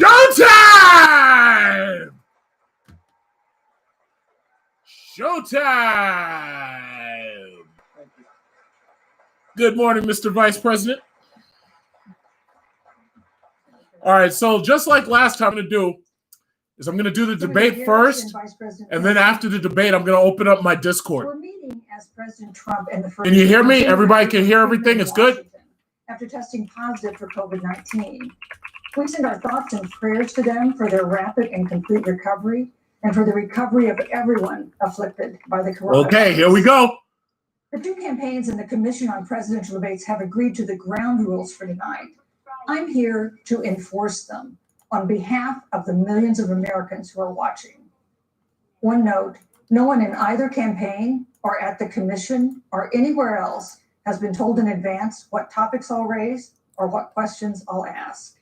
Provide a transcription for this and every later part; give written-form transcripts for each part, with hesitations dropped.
Showtime! Showtime! Good morning, Mr. Vice President. All right, so just like last time, I'm going to do the debate first, and then after the debate, I'm going to open up my Discord. We're meeting as President Trump and the first. Can you hear me? Everybody can hear everything? It's good? After testing positive for COVID-19. We send our thoughts and prayers to them for their rapid and complete recovery and for the recovery of everyone afflicted by the coronavirus. Okay, here we go. The two campaigns and the Commission on Presidential Debates have agreed to the ground rules for tonight. I'm here to enforce them on behalf of the millions of Americans who are watching. One note, no one in either campaign or at the Commission or anywhere else has been told in advance what topics I'll raise or what questions I'll ask.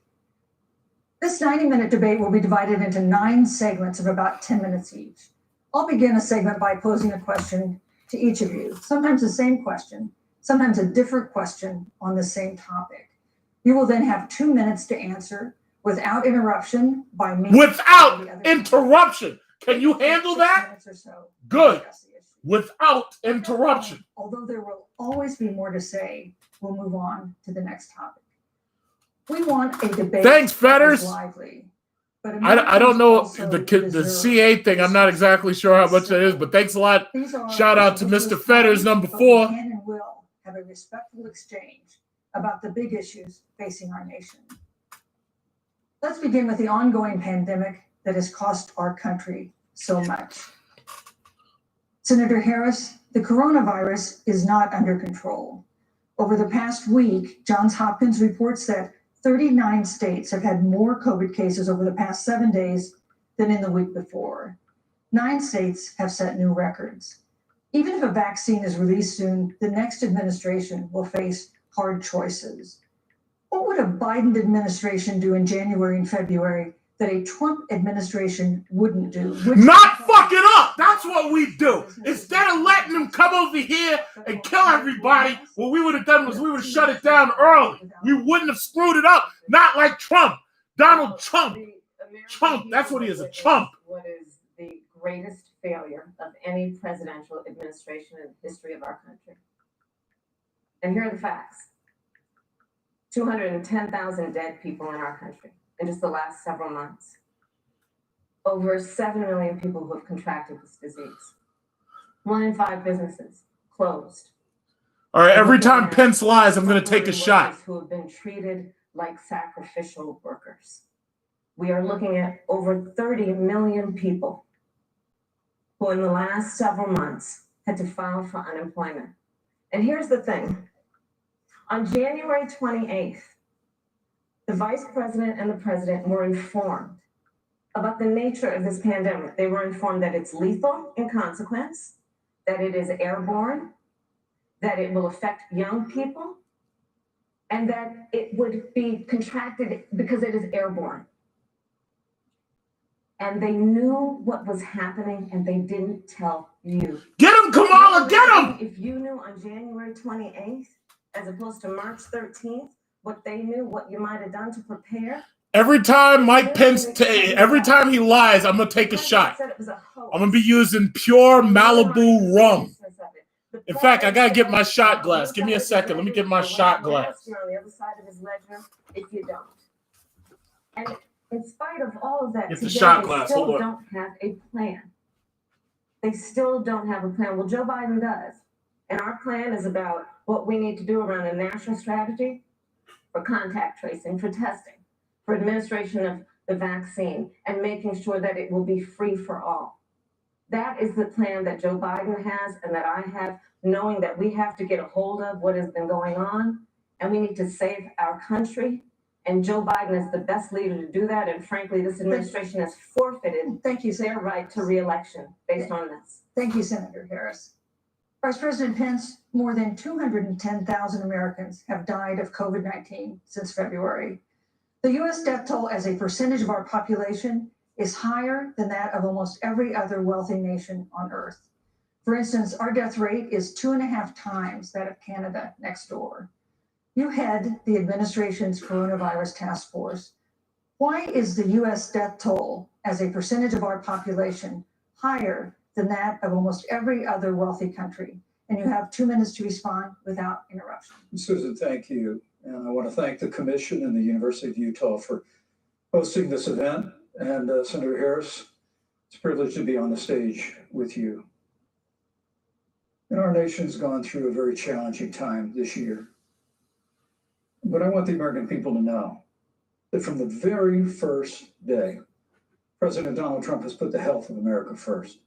This 90-minute debate will be divided into 9 segments of about 10 minutes each. I'll begin a segment by posing a question to each of you, sometimes the same question, sometimes a different question on the same topic. You will then have 2 minutes to answer without interruption by me. Without interruption. Can you handle that? Good. Without interruption. Although there will always be more to say, we'll move on to the next topic. We want a debate. Thanks, Fetters. Lively, I don't know the CA thing. I'm not exactly sure how much that is, but thanks a lot. Shout out to Mr. Fetters, number 4. We can and will have a respectful exchange about the big issues facing our nation. Let's begin with the ongoing pandemic that has cost our country so much. Senator Harris, the coronavirus is not under control. Over the past week, Johns Hopkins reports that 39 states have had more COVID cases over the past 7 days than in the week before. 9 states have set new records. Even if a vaccine is released soon, the next administration will face hard choices. What would a Biden administration do in January and February that a Trump administration wouldn't do? Not fuck it up! That's what we do. Instead of letting them come over here and kill everybody, what we would have done was we would have shut it down early. We wouldn't have screwed it up. Not like Trump. Donald Trump. Trump, that's what he is, a chump. What is the greatest failure of any presidential administration in the history of our country? And here are the facts. 210,000 dead people in our country in just the last several months. Over 7 million people who have contracted this disease. 1 in 5 businesses closed. All right, every time Pence lies, I'm going to take a shot. Who have been treated like sacrificial workers. We are looking at over 30 million people who in the last several months had to file for unemployment. And here's the thing. On January 28th, the vice president and the president were informed about the nature of this pandemic. They were informed that it's lethal in consequence, that it is airborne, that it will affect young people, and that it would be contracted because it is airborne. And they knew what was happening and they didn't tell you. Get him, Kamala, get him! If you knew on January 28th, as opposed to March 13th, what they knew, what you might have done to prepare. Every time Mike Pence, every time he lies, I'm going to take a shot. I'm going to be using pure Malibu rum. In fact, I got to get my shot glass. Give me a second. Let me get my shot glass. On the other side of his ledger, if you don't. And in spite of all of that, get the shot glass. Hold on. Don't have a plan. They still don't have a plan. Well, Joe Biden does. And our plan is about what we need to do around a national strategy for contact tracing, for testing, for administration of the vaccine, and making sure that it will be free for all. That is the plan that Joe Biden has and that I have, knowing that we have to get a hold of what has been going on, and we need to save our country. And Joe Biden is the best leader to do that. And frankly, this administration has forfeited their right to re-election based on this. Thank you, Senator Harris. Vice President Pence, more than 210,000 Americans have died of COVID-19 since February. The U.S. death toll as a percentage of our population is higher than that of almost every other wealthy nation on earth. For instance, our death rate is 2.5 times that of Canada next door. You head the administration's coronavirus task force. Why is the U.S. death toll as a percentage of our population higher than that of almost every other wealthy country? And you have 2 minutes to respond without interruption. Susan, thank you. And I want to thank the Commission and the University of Utah for hosting this event. And Senator Harris, it's a privilege to be on the stage with you. And our nation's gone through a very challenging time this year. But I want the American people to know that from the very first day, President Donald Trump has put the health of America first.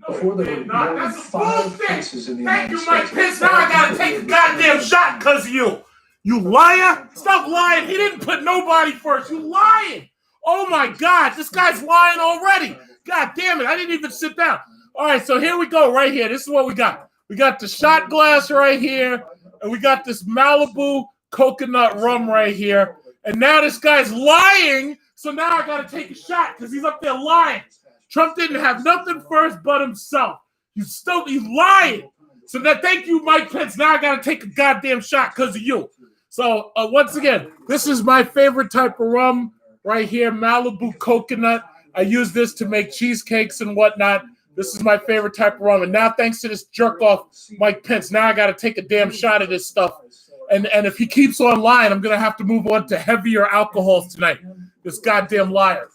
Before there were more than 5 cases in the United States. Thank you, Mike Pence. Now I gotta take a goddamn shot because of you. You liar! Stop lying. He didn't put nobody first. You lying. Oh my God, this guy's lying already. God damn it, I didn't even sit down. All right, so here we go right here. This is what we got. We got the shot glass right here, and we got this Malibu coconut rum right here. And now this guy's lying, so now I gotta take a shot because he's up there lying. Trump didn't have nothing first but himself. He's lying. So now, thank you, Mike Pence. Now I got to take a goddamn shot because of you. So once again, this is my favorite type of rum right here, Malibu coconut. I use this to make cheesecakes and whatnot. This is my favorite type of rum. And now thanks to this jerk-off, Mike Pence, now I got to take a damn shot of this stuff. And if he keeps on lying, I'm going to have to move on to heavier alcohols tonight. This goddamn liar.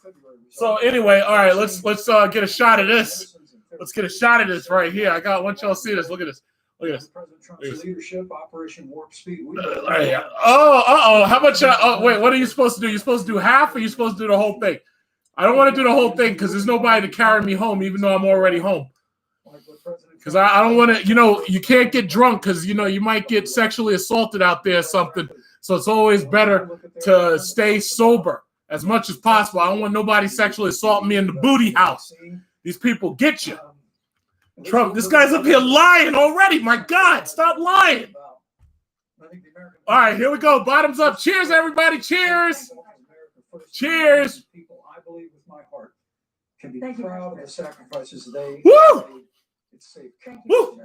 So anyway, all right, let's get a shot of this. Let's get a shot of this right here. I want y'all to see this. Look at this. Look at this. President Trump's leadership, Operation Warp Speed. How much? Wait, what are you supposed to do? You're supposed to do half, or you're supposed to do the whole thing? I don't want to do the whole thing because there's nobody to carry me home, even though I'm already home. Because I don't want to, you can't get drunk because, you might get sexually assaulted out there or something. So it's always better to stay sober as much as possible. I don't want nobody sexually assaulting me in the booty house. These people get you. Trump, this guy's up here lying already. My God, stop lying. All right, here we go. Bottoms up. Cheers, everybody. Cheers. Cheers. People, I believe with my heart, can be proud of the sacrifices they Woo! It's safe. Woo!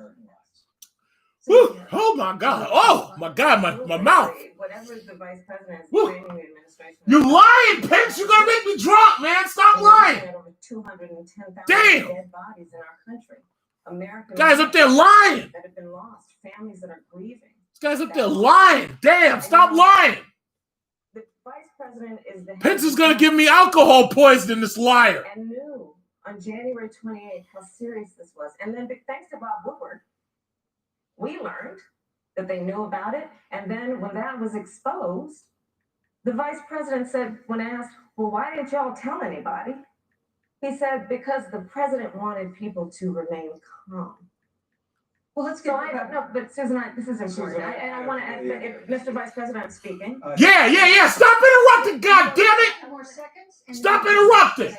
Woo! Oh my God! Oh my God! My mouth! Whatever the vice president is Woo! planning the administration. You lying, Pence! You're gonna make me drunk, man! Stop lying! Over 210,000 Damn! dead bodies in our country. Americans Guys up there lying! that have been lost, families that are grieving. This guy's up there lying! Damn! Stop lying! The vice president is the Pence is gonna give me alcohol poisoning. This liar! and knew on January 28th how serious this was. And then thanks to Bob Woodward, we learned that they knew about it. And then when that was exposed, the vice president said, when asked, well, why didn't y'all tell anybody? He said, because the president wanted people to remain calm. Well, let's So get no, but Susan, this is important. I want to add, if Mr. Vice President speaking. Yeah! Stop interrupting! God damn it! more seconds. Stop interrupting!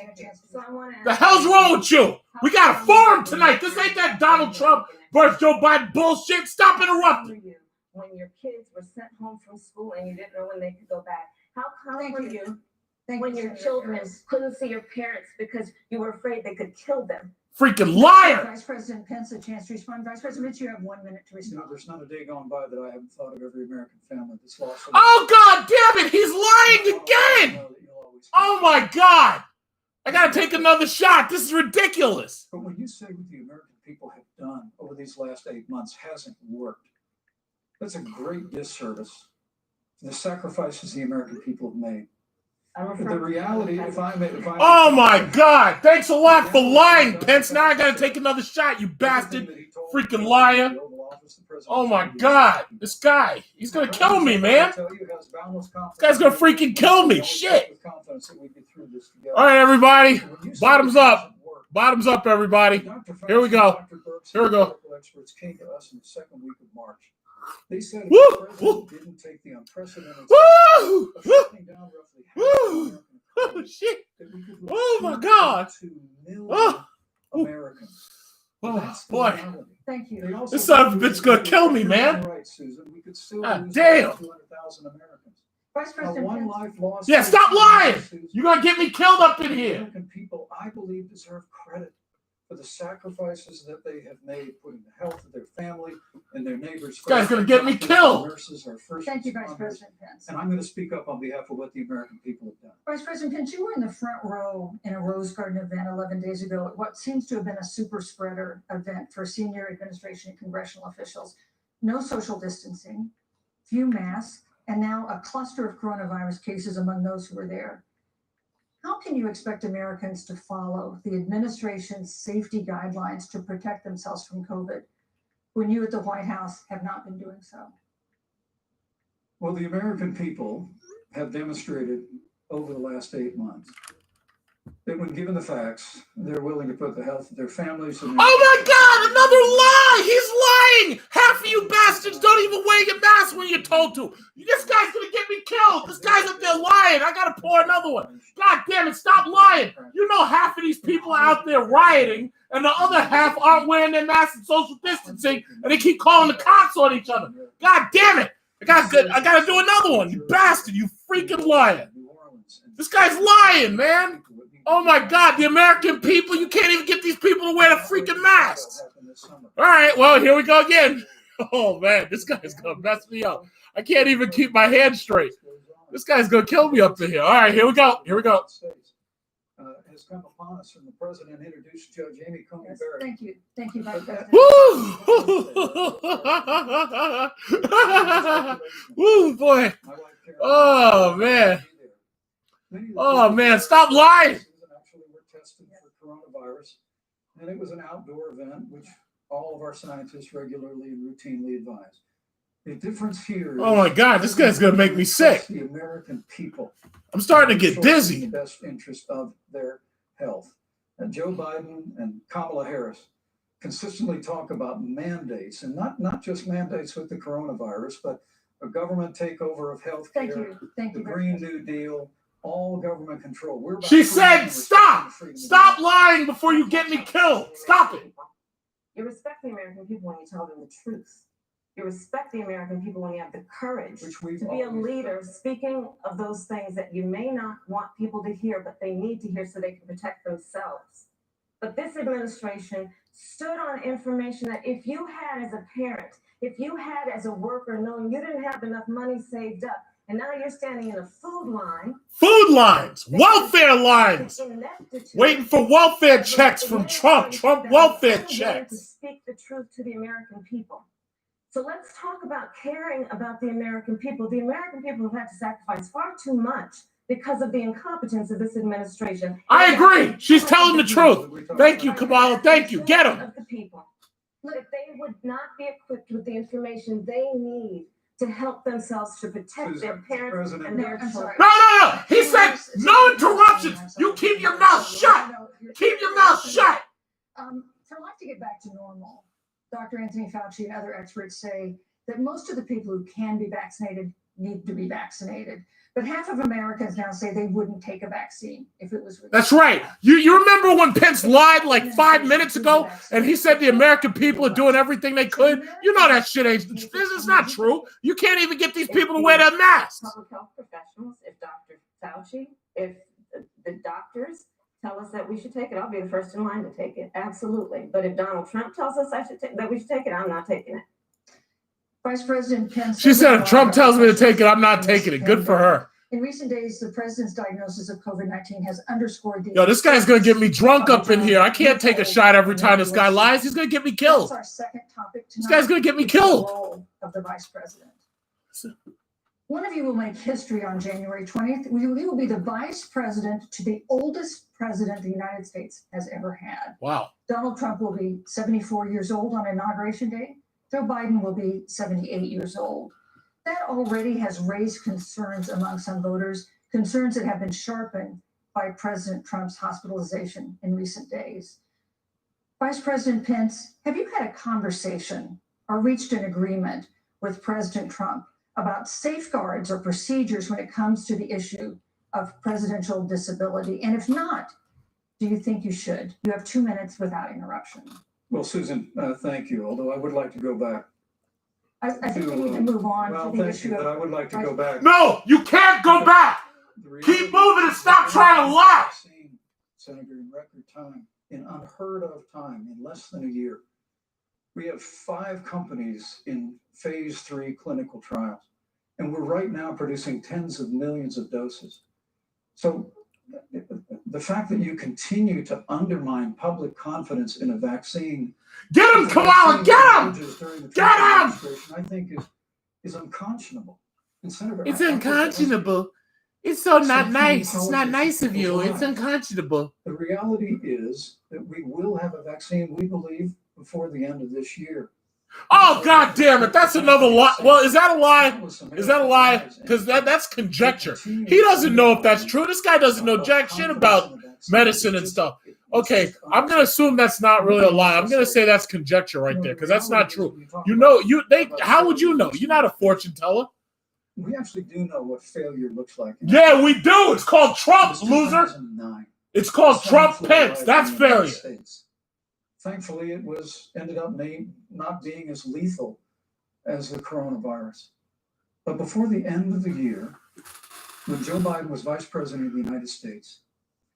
So I want to. The hell's wrong with you? We got a forum tonight. This ain't that Donald Trump versus Joe Biden bullshit. Stop interrupting. When your kids were sent home from school and you didn't know when they could go back, how calm were you when your children couldn't see your parents because you were afraid they could kill them? Freaking liar! Vice President Pence a chance to respond. Vice President Pence, you have 1 minute to respond. There's not a day gone by that I haven't thought of every American family that's lost. Oh, God damn it! He's lying again! Oh, my God! I gotta take another shot. This is ridiculous. But when you say what the American people have done over these last 8 months hasn't worked, that's a great disservice to the sacrifices the American people have made. But the reality, Oh, my God! Thanks a lot for lying, Pence. Now I gotta take another shot, you bastard. Freaking liar. Oh, my God. This guy. He's gonna kill me, man. This guy's gonna freaking kill me. Shit. All right, everybody. Bottoms up. Bottoms up, everybody. Here we go. Here we go. Experts came to us in the second week of March. They said Woo! if the president didn't take the unprecedented Woo! step of shutting down roughly half Woo! the American Oh, economy, shit. that we could lose Oh, my God. 2 million Oh. Americans. Oh, That's the boy. reality. Thank you. They also This son of a said bitch gonna kill me, man. Right, Susan. We could still God lose damn. 200,000 Americans. Vice Now, President one Pence. life lost. Yeah, stop lying. Susan. You're gonna get me killed up in The here. American people, I believe, deserve credit for the sacrifices that they have made, putting the health of their family and their neighbors first. This guy's gonna get me killed. Nurses are first. Thank you, Vice responders. President Pence. And I'm going to speak up on behalf of what the American people have done. Vice President Pence, you were in the front row in a Rose Garden event 11 days ago at what seems to have been a super spreader event for senior administration and congressional officials. No social distancing, few masks, and now a cluster of coronavirus cases among those who were there. How can you expect Americans to follow the administration's safety guidelines to protect themselves from COVID when you at the White House have not been doing so? Well, the American people have demonstrated over the last 8 months that when given the facts, they're willing to put the health of their families and Oh my God, another lie! He's lying! Half of you bastards don't even wear your mask when you're told to. This guy's gonna get me killed. This guy's up there lying. I gotta pour another one. God damn it, stop lying. You know half of these people are out there rioting and the other half aren't wearing their masks and social distancing and they keep calling the cops on each other. God damn it. I gotta do another one. You bastard, you freaking liar. This guy's lying, man. Oh my God, the American people, you can't even get these people to wear the freaking masks. All right, well, here we go again. Oh man, this guy's gonna mess me up. I can't even keep my head straight. This guy's gonna kill me up in here. All right, here we go. Here we go. Has come upon us, and the president introduced Judge Amy Coney Yes, Barrett. thank you, Vice President. Woo! Woo, boy. Oh man. Oh man, stop lying. Actually were tested for coronavirus, and it was an outdoor event, which all of our scientists regularly and routinely advise. The difference here. Oh my God, this guy's gonna make me sick. The American people. I'm starting to get dizzy. In the best interest of their health. And Joe Biden and Kamala Harris consistently talk about mandates, and not just mandates with the coronavirus, but a government takeover of healthcare, Thank you. the Green New Deal, all government control. She said, stop lying before you get me killed. Stop it. You respect the American people when you tell them the truth. You respect the American people when you have the courage to be a leader, speaking of those things that you may not want people to hear, but they need to hear so they can protect themselves. But this administration stood on information that if you had as a parent, if you had as a worker, knowing you didn't have enough money saved up, and now you're standing in a food line. Food lines, welfare lines, waiting for welfare checks from Trump. Trump welfare checks. To speak the truth to the American people. So let's talk about caring about the American people. The American people have had to sacrifice far too much because of the incompetence of this administration. I agree. She's telling the truth. Thank you, Kamala. Thank you. Get him. Of the people. If they would not be equipped with the information they need to help themselves to protect their parents and their children. No. He said no interruptions. You keep your mouth shut. Keep your mouth shut. For life to get back to normal, Dr. Anthony Fauci and other experts say that most of the people who can be vaccinated need to be vaccinated. But half of Americans now say they wouldn't take a vaccine if it was released. That's right. You remember when Pence lied like 5 minutes ago and he said the American people are doing everything they could? You know that shit ain't, this is not true. You can't even get these people to wear their masks. Public health professionals, if Dr. Fauci, if the doctors tell us that we should take it, I'll be the first in line to take it. Absolutely. But if Donald Trump tells us that we should take it, I'm not taking it. Vice President Pence. She said if Trump tells me to take it, I'm not taking it. Good for her. In recent days, the president's diagnosis of COVID-19 has underscored the... Yo, this guy's going to get me drunk up in here. I can't take a shot every time this guy lies. He's going to get me killed. That's our second topic tonight. This guy's going to get me killed. The role of the vice president. One of you will make history on January 20th. You will be the vice president to the oldest president the United States has ever had. Wow. Donald Trump will be 74 years old on Inauguration Day. Joe Biden will be 78 years old. That already has raised concerns among some voters, concerns that have been sharpened by President Trump's hospitalization in recent days. Vice President Pence, have you had a conversation or reached an agreement with President Trump about safeguards or procedures when it comes to the issue of presidential disability? And if not, do you think you should? You have 2 minutes without interruption. Well, Susan, thank you. Although I would like to go back. I think we need to move on to the issue but I would like to go back. No, you can't go back. Keep moving and stop trying to lie. Senator, in record time, in unheard of time, in less than a year. We have 5 companies in phase 3 clinical trials, and we're right now producing tens of millions of doses. So the fact that you continue to undermine public confidence in a vaccine, Get him, Kamala! Get him! Get him! I think is unconscionable. And Senator, It's I think that unconscionable. It's so not Something nice. It's not politics nice of you. people's It's lives. unconscionable. the reality is that we will have a vaccine, we believe, before the end of this year. Oh, God damn it. That's another lie. Well, is that a lie? Is that a lie? Because that's conjecture. He doesn't know if that's true. This guy doesn't know jack shit about medicine and stuff. Okay, I'm going to assume that's not really a lie. I'm going to say that's conjecture right there because that's not true. You know, how would you know? You're not a fortune teller. We actually do know what failure looks like. Yeah, we do. It's called Trump, loser. 2009. It's called Trump Pence. That's failure. Thankfully, it ended up not being as lethal as the coronavirus. But before the end of the year, when Joe Biden was vice president of the United States,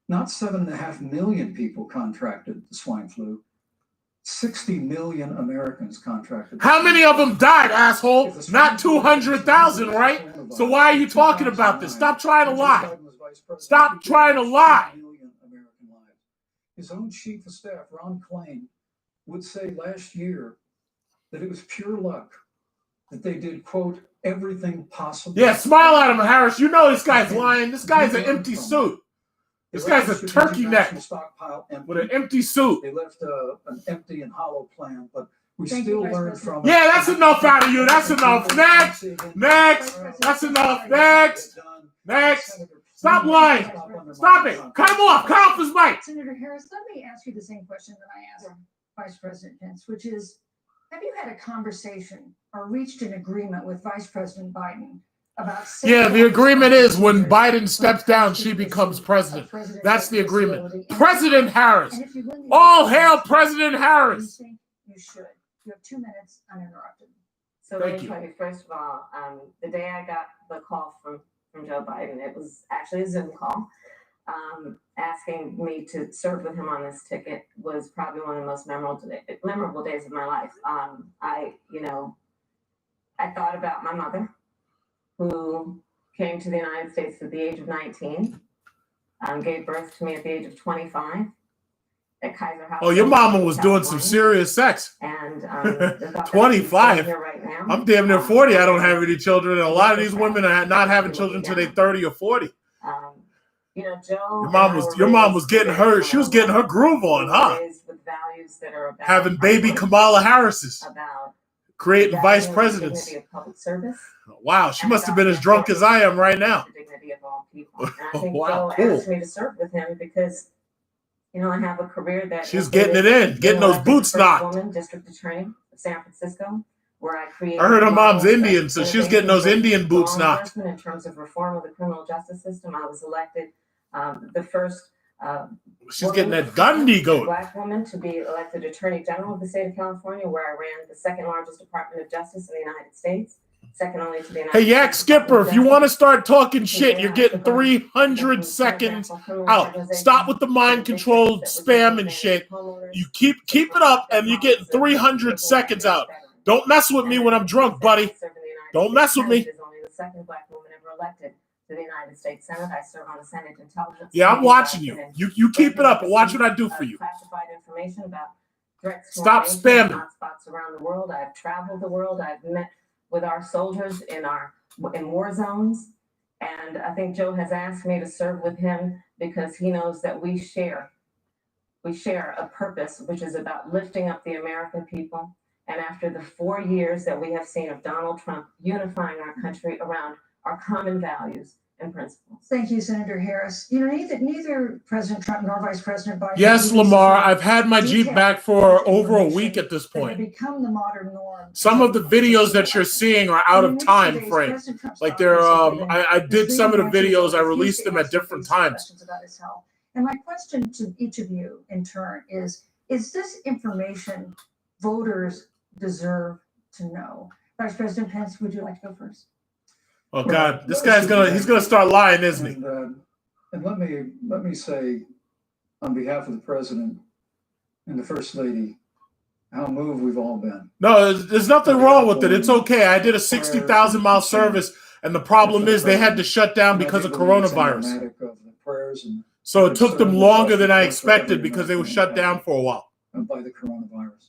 not 7.5 million people contracted the swine flu. 60 million Americans contracted. How many of them died, asshole? Not 200,000, right? So why are you talking about this? Stop trying to lie. Stop trying to lie. His own chief of staff, Ron Klain, would say last year that it was pure luck that they did, quote, everything possible. Yeah, smile at him, Harris. You know this guy's lying. This guy's an empty suit. This guy's a turkey neck with an empty suit. They left an empty and hollow plan, but we still learned from it. Yeah, that's enough out of you. That's enough. Next. Next. That's enough. Next. Next. Stop lying. Stop it. Cut him off. Cut off his mic. Senator Harris, let me ask you the same question that I asked Vice President Pence, which is, have you had a conversation or reached an agreement with Vice President Biden about? Yeah, the agreement is when Biden steps down, she becomes president. That's the agreement. President Harris. All hail President Harris. You should. You have 2 minutes uninterrupted. So let me tell you, first of all, the day I got the call from Joe Biden, it was actually a Zoom call, asking me to serve with him on this ticket was probably one of the most memorable days of my life. I thought about my mother, who came to the United States at the age of 19, gave birth to me at the age of 25 at Kaiser House. Oh, your mama was doing some serious sex. And 25. Here right now. I'm damn near 40. I don't have any children. And a lot of these women are not having children until they're 30 or 40. Joe. Your mom was getting her. She was getting her groove on, huh? With values that are about having baby Kamala Harris's. About creating vice presidents. The dignity of public service. Wow, she must have been as drunk as I am right now. The dignity of all people. And I think Wow, Joe cool. asked me to serve with him because, I have a career that she's getting it in, getting those boots knocked. Woman, district attorney of San Francisco, where I created. I heard her mom's Indian, so she was getting those Indian boots knocked. In terms of reform of the criminal justice system, I was elected the first. She's getting that Gundy goat. Black woman to be elected Attorney General of the state of California, where I ran the second largest Department of Justice in the United States, second only to the United Hey, States. Yak Skipper, if you want to start talking shit, you're getting 300 seconds out. Stop with the mind controlled spam and shit. You keep it up, and you're getting 300 seconds out. Don't mess with me when I'm drunk, buddy. Don't mess with me. Only the second black woman ever elected to the United States Senate. I serve on the Senate Intelligence. Yeah, I'm watching you. You keep it up and watch what I do for you. Classified information about threats. Stop spamming. Hotspots around the world. I've traveled the world. I've met with our soldiers in war zones, and I think Joe has asked me to serve with him because he knows that we share a purpose, which is about lifting up the American people. And after the 4 years that we have seen of Donald Trump unifying our country around our common values and principles. Thank you, Senator Harris. Neither President Trump nor Vice President Biden. Yes, Lamar, I've had my Jeep back for over a week at this point. Become the modern norm. Some of the videos that you're seeing are out of time frame. Like they're, I did some of the videos, I released them at different times. And my question to each of you in turn is this information voters deserve to know? Vice President Pence, would you like to go first? Oh God, this guy's he's gonna start lying, isn't he? And let me say, on behalf of the president, and the First Lady, how moved we've all been. No, there's nothing wrong with it. It's okay. I did a 60,000-mile service, and the problem is they had to shut down because of coronavirus. So it took them longer than I expected because they were shut down for a while. By the coronavirus.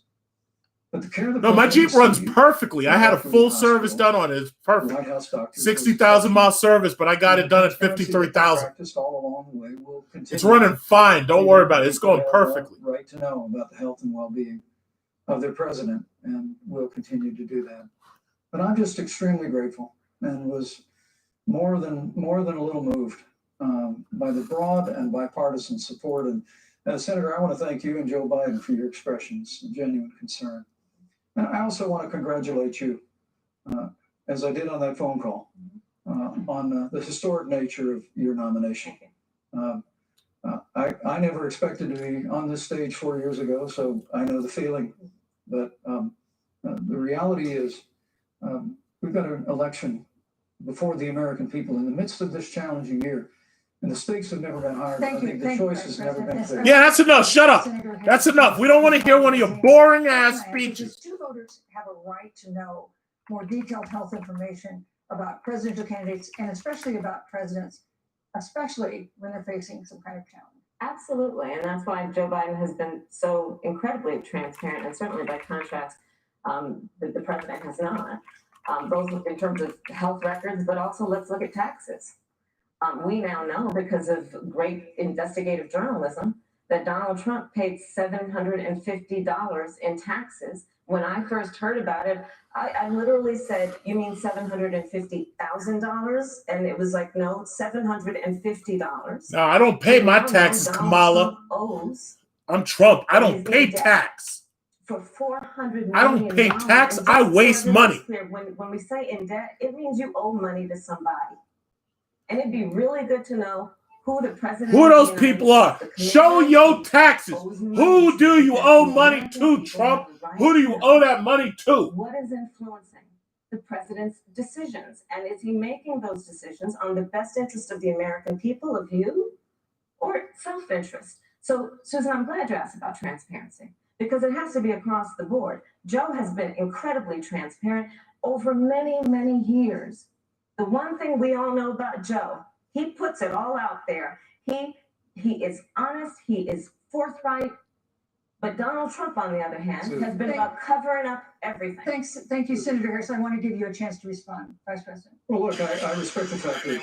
But the care of the No, my Jeep runs received, perfectly. I had a full service done on it. It's perfect. White House doctors 60,000-mile service, but I got it done at 53,000. practiced all along the way will continue. It's running fine. Don't worry about it. It's going perfectly. Right to know about the health and well-being of their president, and will continue to do that. But I'm just extremely grateful, and was more than a little moved by the broad and bipartisan support. And Senator, I want to thank you and Joe Biden for your expressions of genuine concern. And I also want to congratulate you, as I did on that phone call, on the historic nature of your nomination. I never expected to be on this stage 4 years ago, so I know the feeling. But the reality is, we've got an election before the American people in the midst of this challenging year. And the stakes have never been higher. Thank you. I think the choice has never been clearer. Yeah, that's enough. Shut up. That's enough. We don't want to hear one of your boring ass speeches. Two voters have a right to know more detailed health information about presidential candidates, and especially about presidents, especially when they're facing some kind of challenge. Absolutely, and that's why Joe Biden has been so incredibly transparent, and certainly by contrast, the president has not, both in terms of health records, but also let's look at taxes. We now know, because of great investigative journalism, that Donald Trump paid $750 in taxes. When I first heard about it, I literally said, "You mean $750,000?" And it was like, "No, $750." No, I don't pay my taxes, Kamala. I'm Trump. I don't pay tax. For $400 million. I don't pay tax. I waste money. When we say in debt, it means you owe money to somebody. And it'd be really good to know who the president. Who those people are. Show your taxes. Who do you owe money to, Trump? Who do you owe that money to? What is influencing the president's decisions? And is he making those decisions on the best interest of the American people, of you, or self-interest? So, Susan, I'm glad you asked about transparency, because it has to be across the board. Joe has been incredibly transparent over many, many years. The one thing we all know about Joe, he puts it all out there. He is honest, he is forthright. But Donald Trump, on the other hand, has been about covering up everything. Thank you, Senator Harris. I want to give you a chance to respond, Vice President. Well, look, I respect the fact that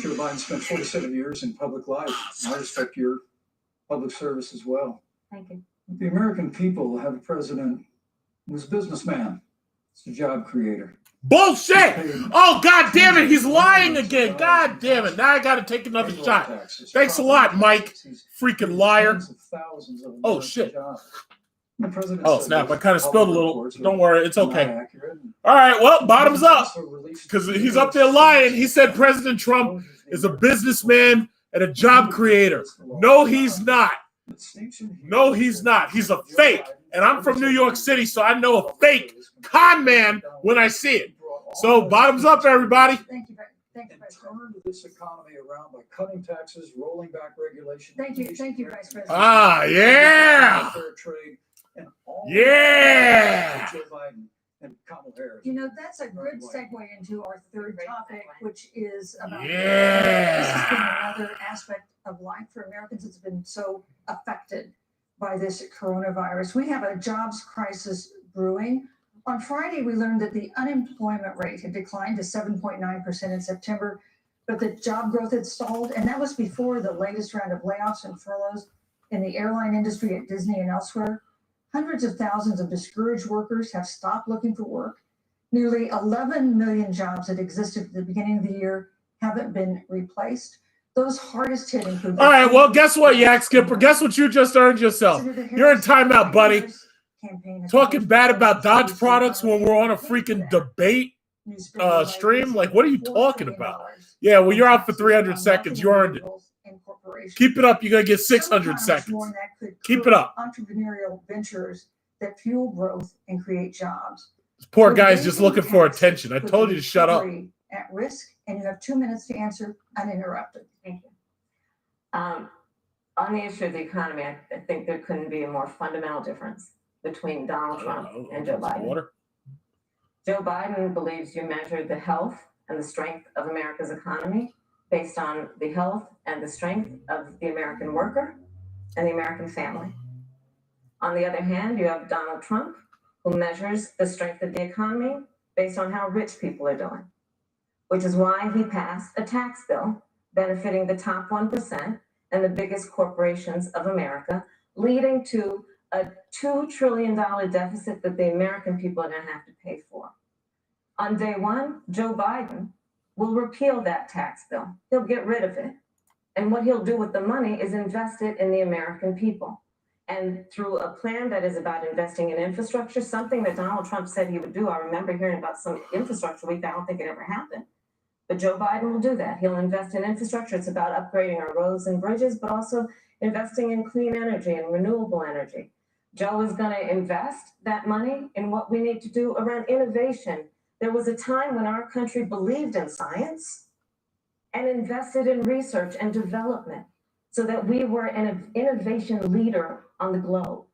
Joe Biden spent 47 years in public life. I respect your public service as well. Thank you. The American people have a president who's a businessman. He's a job creator. Bullshit! Oh, God damn it. He's lying again. God damn it. Now I got to take another shot. Thanks a lot, Mike. Freaking liar. Oh, shit. Oh, snap. I kind of spilled a little. Don't worry. It's okay. All right. Well, bottoms up. Because he's up there lying. He said President Trump is a businessman and a job creator. No, he's not. No, he's not. He's a fake. And I'm from New York City, so I know a fake con man when I see it. So bottoms up, everybody. Thank you, Vice President. Turn this economy around by cutting taxes, rolling back regulation. Thank you, Vice President. Ah, yeah. Fair trade, and all Yeah. Joe Biden and Kamala Harris. You know, that's a good segue into our third topic, which is about this has been another aspect of life for Americans that's been so affected by this coronavirus. We have a jobs crisis brewing. On Friday, we learned that the unemployment rate had declined to 7.9% in September, but the job growth had stalled, and that was before the latest round of layoffs and furloughs in the airline industry at Disney and elsewhere. Hundreds of thousands of discouraged workers have stopped looking for work. Nearly 11 million jobs that existed at the beginning of the year haven't been replaced. Those hardest hit include. All right, well, guess what, Yak Skipper? Guess what you just earned yourself? You're in timeout, buddy. Talking bad about Dodge products when we're on a freaking debate stream? Like, what are you talking about? Yeah, well, you're out for 300 seconds. You earned it. Keep it up. You're going to get 600 seconds. Keep it up. Entrepreneurial ventures that fuel growth and create jobs. This poor guy's just looking for attention. I told you to shut up. At risk, and you have 2 minutes to answer uninterrupted. Thank you. On the issue of the economy, I think there couldn't be a more fundamental difference between Donald Trump and Joe Biden. Water. Joe Biden believes you measure the health and the strength of America's economy based on the health and the strength of the American worker and the American family. On the other hand, you have Donald Trump, who measures the strength of the economy based on how rich people are doing, which is why he passed a tax bill benefiting the top 1% and the biggest corporations of America, leading to a $2 trillion deficit that the American people are going to have to pay for. On day one, Joe Biden will repeal that tax bill. He'll get rid of it. And what he'll do with the money is invest it in the American people. And through a plan that is about investing in infrastructure, something that Donald Trump said he would do. I remember hearing about some infrastructure week. I don't think it ever happened. But Joe Biden will do that. He'll invest in infrastructure. It's about upgrading our roads and bridges, but also investing in clean energy and renewable energy. Joe is going to invest that money in what we need to do around innovation. There was a time when our country believed in science and invested in research and development so that we were an innovation leader on the globe.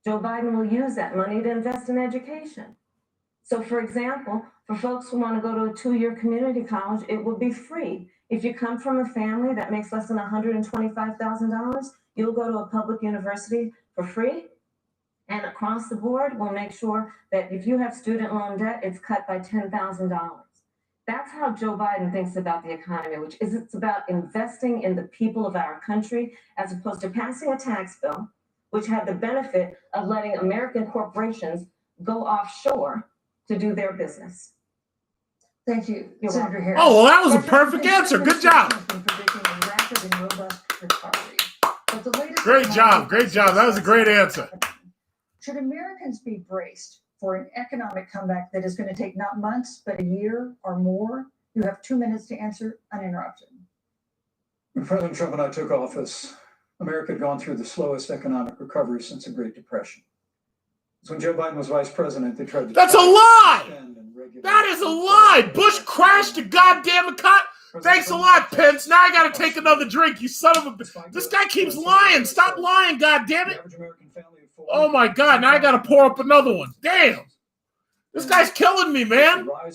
Joe Biden will use that money to invest in education. So, for example, for folks who want to go to a 2-year community college, it will be free. If you come from a family that makes less than $125,000, you'll go to a public university for free. And across the board, we'll make sure that if you have student loan debt, it's cut by $10,000. That's how Joe Biden thinks about the economy, which is it's about investing in the people of our country, as opposed to passing a tax bill, which had the benefit of letting American corporations go offshore to do their business. Thank you, You're Senator welcome. Harris. Oh, well, that was a perfect answer. Good job. Has been predicting a rapid and robust recovery. But the latest Great job. Great job. That was a great answer. Should Americans be braced for an economic comeback that is going to take not months, but a year or more? You have 2 minutes to answer uninterrupted. When President Trump and I took office, America had gone through the slowest economic recovery since the Great Depression. So when Joe Biden was vice president, they tried to— That's a lie! That is a lie! Bush crashed the goddamn economy. Thanks a lot, Pence. Now I gotta take another drink, you son of a bitch. This guy keeps lying. Stop lying, goddammit. Oh my god, now I gotta pour up another one. Damn. This guy's killing me, man. All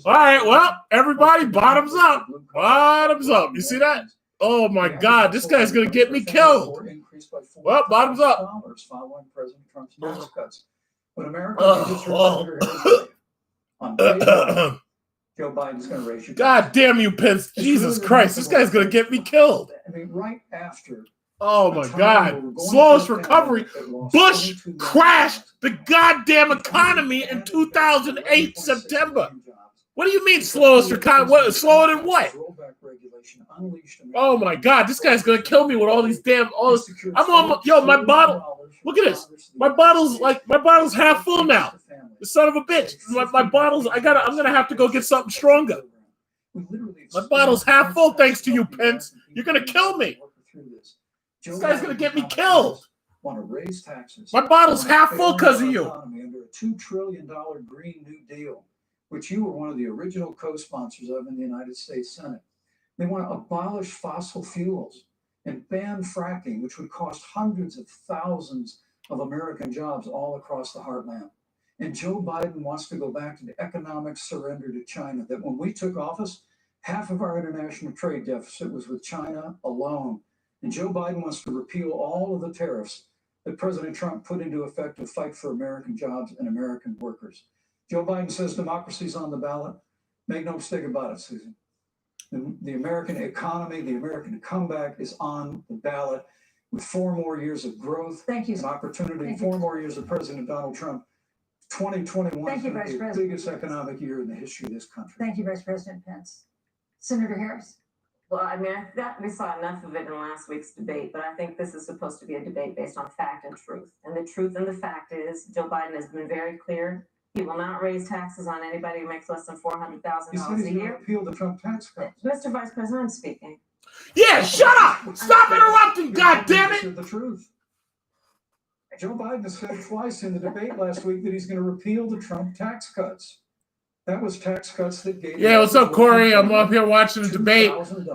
right, well, everybody, bottoms up. Bottoms up. You see that? Oh my god, this guy's gonna get me killed. Well, bottoms up. When America on day one, Joe Biden's going to raise your— God damn you, Pence. Jesus Christ, this guy's gonna get me killed. I mean, right after— Oh my god. Slowest recovery. Bush crashed the goddamn economy in 2008, September. What do you mean slowest recovery? What, slower than what? Oh my god, this guy's gonna kill me with all these damn— I'm on— yo, my bottle. Look at this. My bottle's half full now. The son of a bitch. My bottle's— I'm gonna have to go get something stronger. My bottle's half full thanks to you, Pence. You're gonna kill me. This guy's gonna get me killed. Want to raise taxes. My bottle's half full because of you. Under a $2 trillion Green New Deal, which you were one of the original co-sponsors of in the United States Senate. They want to abolish fossil fuels and ban fracking, which would cost hundreds of thousands of American jobs all across the heartland. And Joe Biden wants to go back to the economic surrender to China, that when we took office, half of our international trade deficit was with China alone. And Joe Biden wants to repeal all of the tariffs that President Trump put into effect to fight for American jobs and American workers. Joe Biden says democracy's on the ballot. Make no mistake about it, Susan. The American economy, the American comeback is on the ballot with 4 more years of growth. Thank you. And opportunity, 4 more years of President Donald Trump. 2021 is going to be the biggest economic year in the history of this country. Thank you, Vice President Pence. Senator Harris. Well, I mean, we saw enough of it in last week's debate, but I think this is supposed to be a debate based on fact and truth. And the truth and the fact is, Joe Biden has been very clear. He will not raise taxes on anybody who makes less than $400,000 a year. Repeal the Trump tax cuts. Mr. Vice President, I'm speaking. Yeah, shut up! Stop interrupting, goddammit! The truth. Joe Biden said twice in the debate last week that he's going to repeal the Trump tax cuts. That was tax cuts that gave. Yeah, what's up, Corey? I'm up here watching the debate,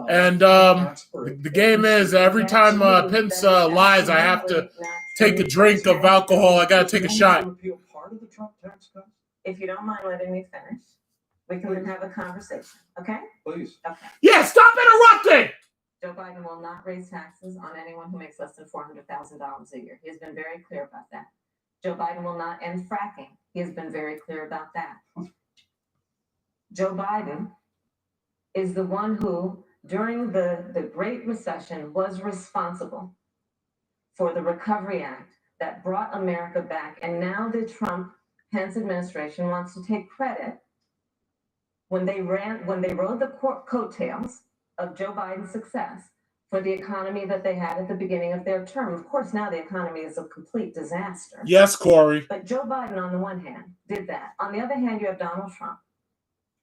and the game is every time Pence lies, I have to take a drink of alcohol. I gotta take a shot. Part of the Trump tax cuts? If you don't mind letting me finish, we can then have a conversation, okay? Please. Okay. Yeah, stop interrupting! Joe Biden will not raise taxes on anyone who makes less than $400,000 a year. He has been very clear about that. Joe Biden will not end fracking. He has been very clear about that. Joe Biden is the one who, during the Great Recession, was responsible for the Recovery Act that brought America back. And now the Trump-Pence administration wants to take credit when they rode the coattails of Joe Biden's success for the economy that they had at the beginning of their term. Of course, now the economy is a complete disaster. Yes, Corey. But Joe Biden, on the one hand, did that. On the other hand, you have Donald Trump,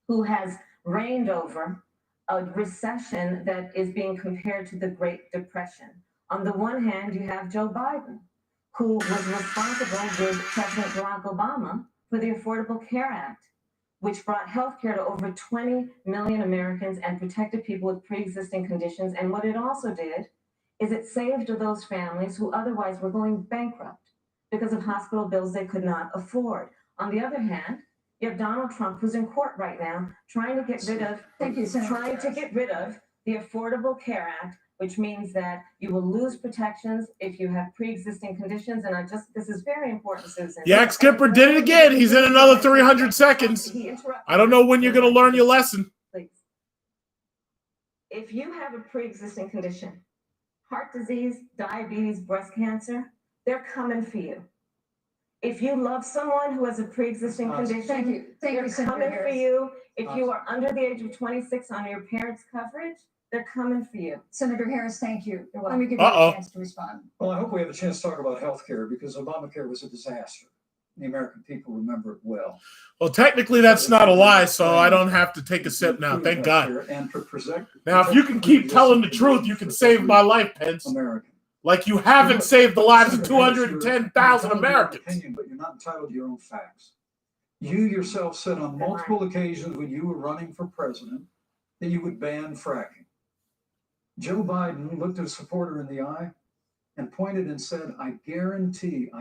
who has reigned over a recession that is being compared to the Great Depression. On the one hand, you have Joe Biden, who was responsible with President Barack Obama for the Affordable Care Act, which brought health care to over 20 million Americans and protected people with pre-existing conditions. And what it also did is it saved those families who otherwise were going bankrupt because of hospital bills they could not afford. On the other hand, you have Donald Trump, who's in court right now, trying to get rid of the Affordable Care Act, which means that you will lose protections if you have pre-existing conditions. And this is very important, Susan. Yak Skipper did it again. He's in another 300 seconds. I don't know when you're going to learn your lesson. Please. If you have a pre-existing condition, heart disease, diabetes, breast cancer, they're coming for you. If you love someone who has a pre-existing condition, they're coming for you. If you are under the age of 26 on your parents' coverage, they're coming for you. Senator Harris, thank you. Let me give you a chance to respond. Well, I hope we have a chance to talk about health care because Obamacare was a disaster. The American people remember it well. Well, technically, that's not a lie, so I don't have to take a sip now. Thank God. Now, if you can keep telling the truth, you can save my life, Pence. American. Like you haven't saved the lives of 210,000 Americans. Opinion, but you're not entitled to your own facts. You yourself said on multiple occasions when you were running for president that you would ban fracking. Joe Biden looked a supporter in the eye and pointed and said, I guarantee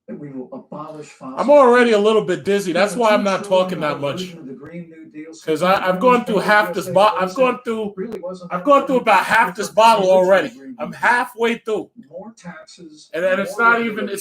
that we will abolish fossil. I'm already a little bit dizzy. That's why I'm not talking that much. Because I've gone through half this bottle. I've gone through about half this bottle already. I'm halfway through. More taxes. And it's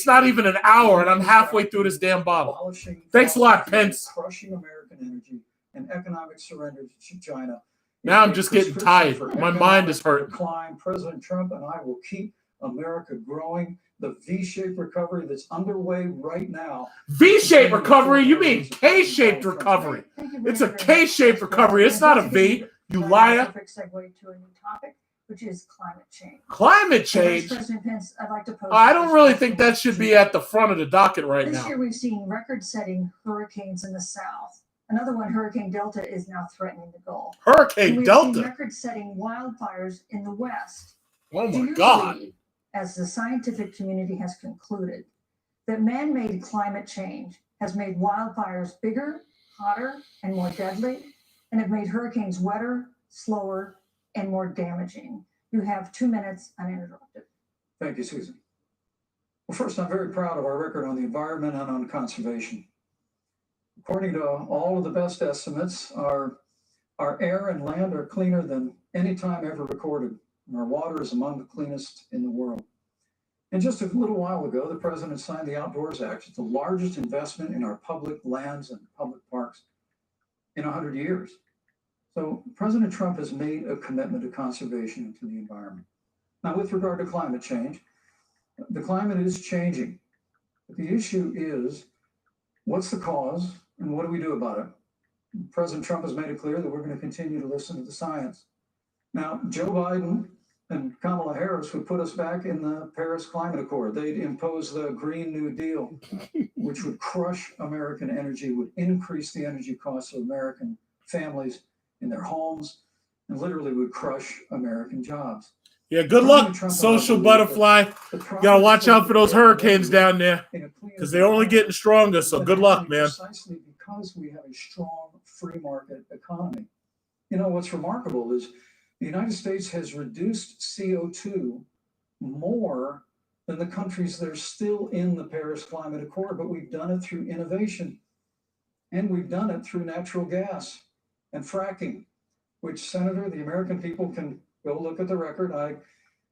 not even an hour, and I'm halfway through this damn bottle. Thanks a lot, Pence. Crushing American energy and economic surrender to China. Now I'm just getting tired. My mind is hurting. President Trump and I will keep America growing. The V-shaped recovery that's underway right now. V-shaped recovery? You mean K-shaped recovery? It's a K-shaped recovery. It's not a V. You liar. Perfect segue to a new topic, which is climate change. Climate change? President Pence, I'd like to pose. I don't really think that should be at the front of the docket right now. This year we've seen record-setting hurricanes in the South. Another one, Hurricane Delta, is now threatening the Gulf. Hurricane Delta? Record-setting wildfires in the West. Oh my God. As the scientific community has concluded, that man-made climate change has made wildfires bigger, hotter, and more deadly, and have made hurricanes wetter, slower, and more damaging. You have 2 minutes uninterrupted. Thank you, Susan. Well, first, I'm very proud of our record on the environment and on conservation. According to all of the best estimates, our air and land are cleaner than any time ever recorded. And our water is among the cleanest in the world. And just a little while ago, the president signed the Outdoors Act. It's the largest investment in our public lands and public parks in 100 years. So President Trump has made a commitment to conservation and to the environment. Now, with regard to climate change, the climate is changing. But the issue is, what's the cause and what do we do about it? President Trump has made it clear that we're going to continue to listen to the science. Now, Joe Biden and Kamala Harris would put us back in the Paris Climate Accord. They'd impose the Green New Deal, which would crush American energy, would increase the energy costs of American families in their homes, and literally would crush American jobs. Yeah, good luck, social butterfly. You gotta watch out for those hurricanes down there because they're only getting stronger. So good luck, man. Precisely because we have a strong free market economy. You know, what's remarkable is the United States has reduced CO2 more than the countries that are still in the Paris Climate Accord, but we've done it through innovation. And we've done it through natural gas and fracking, which, Senator, the American people can go look at the record. I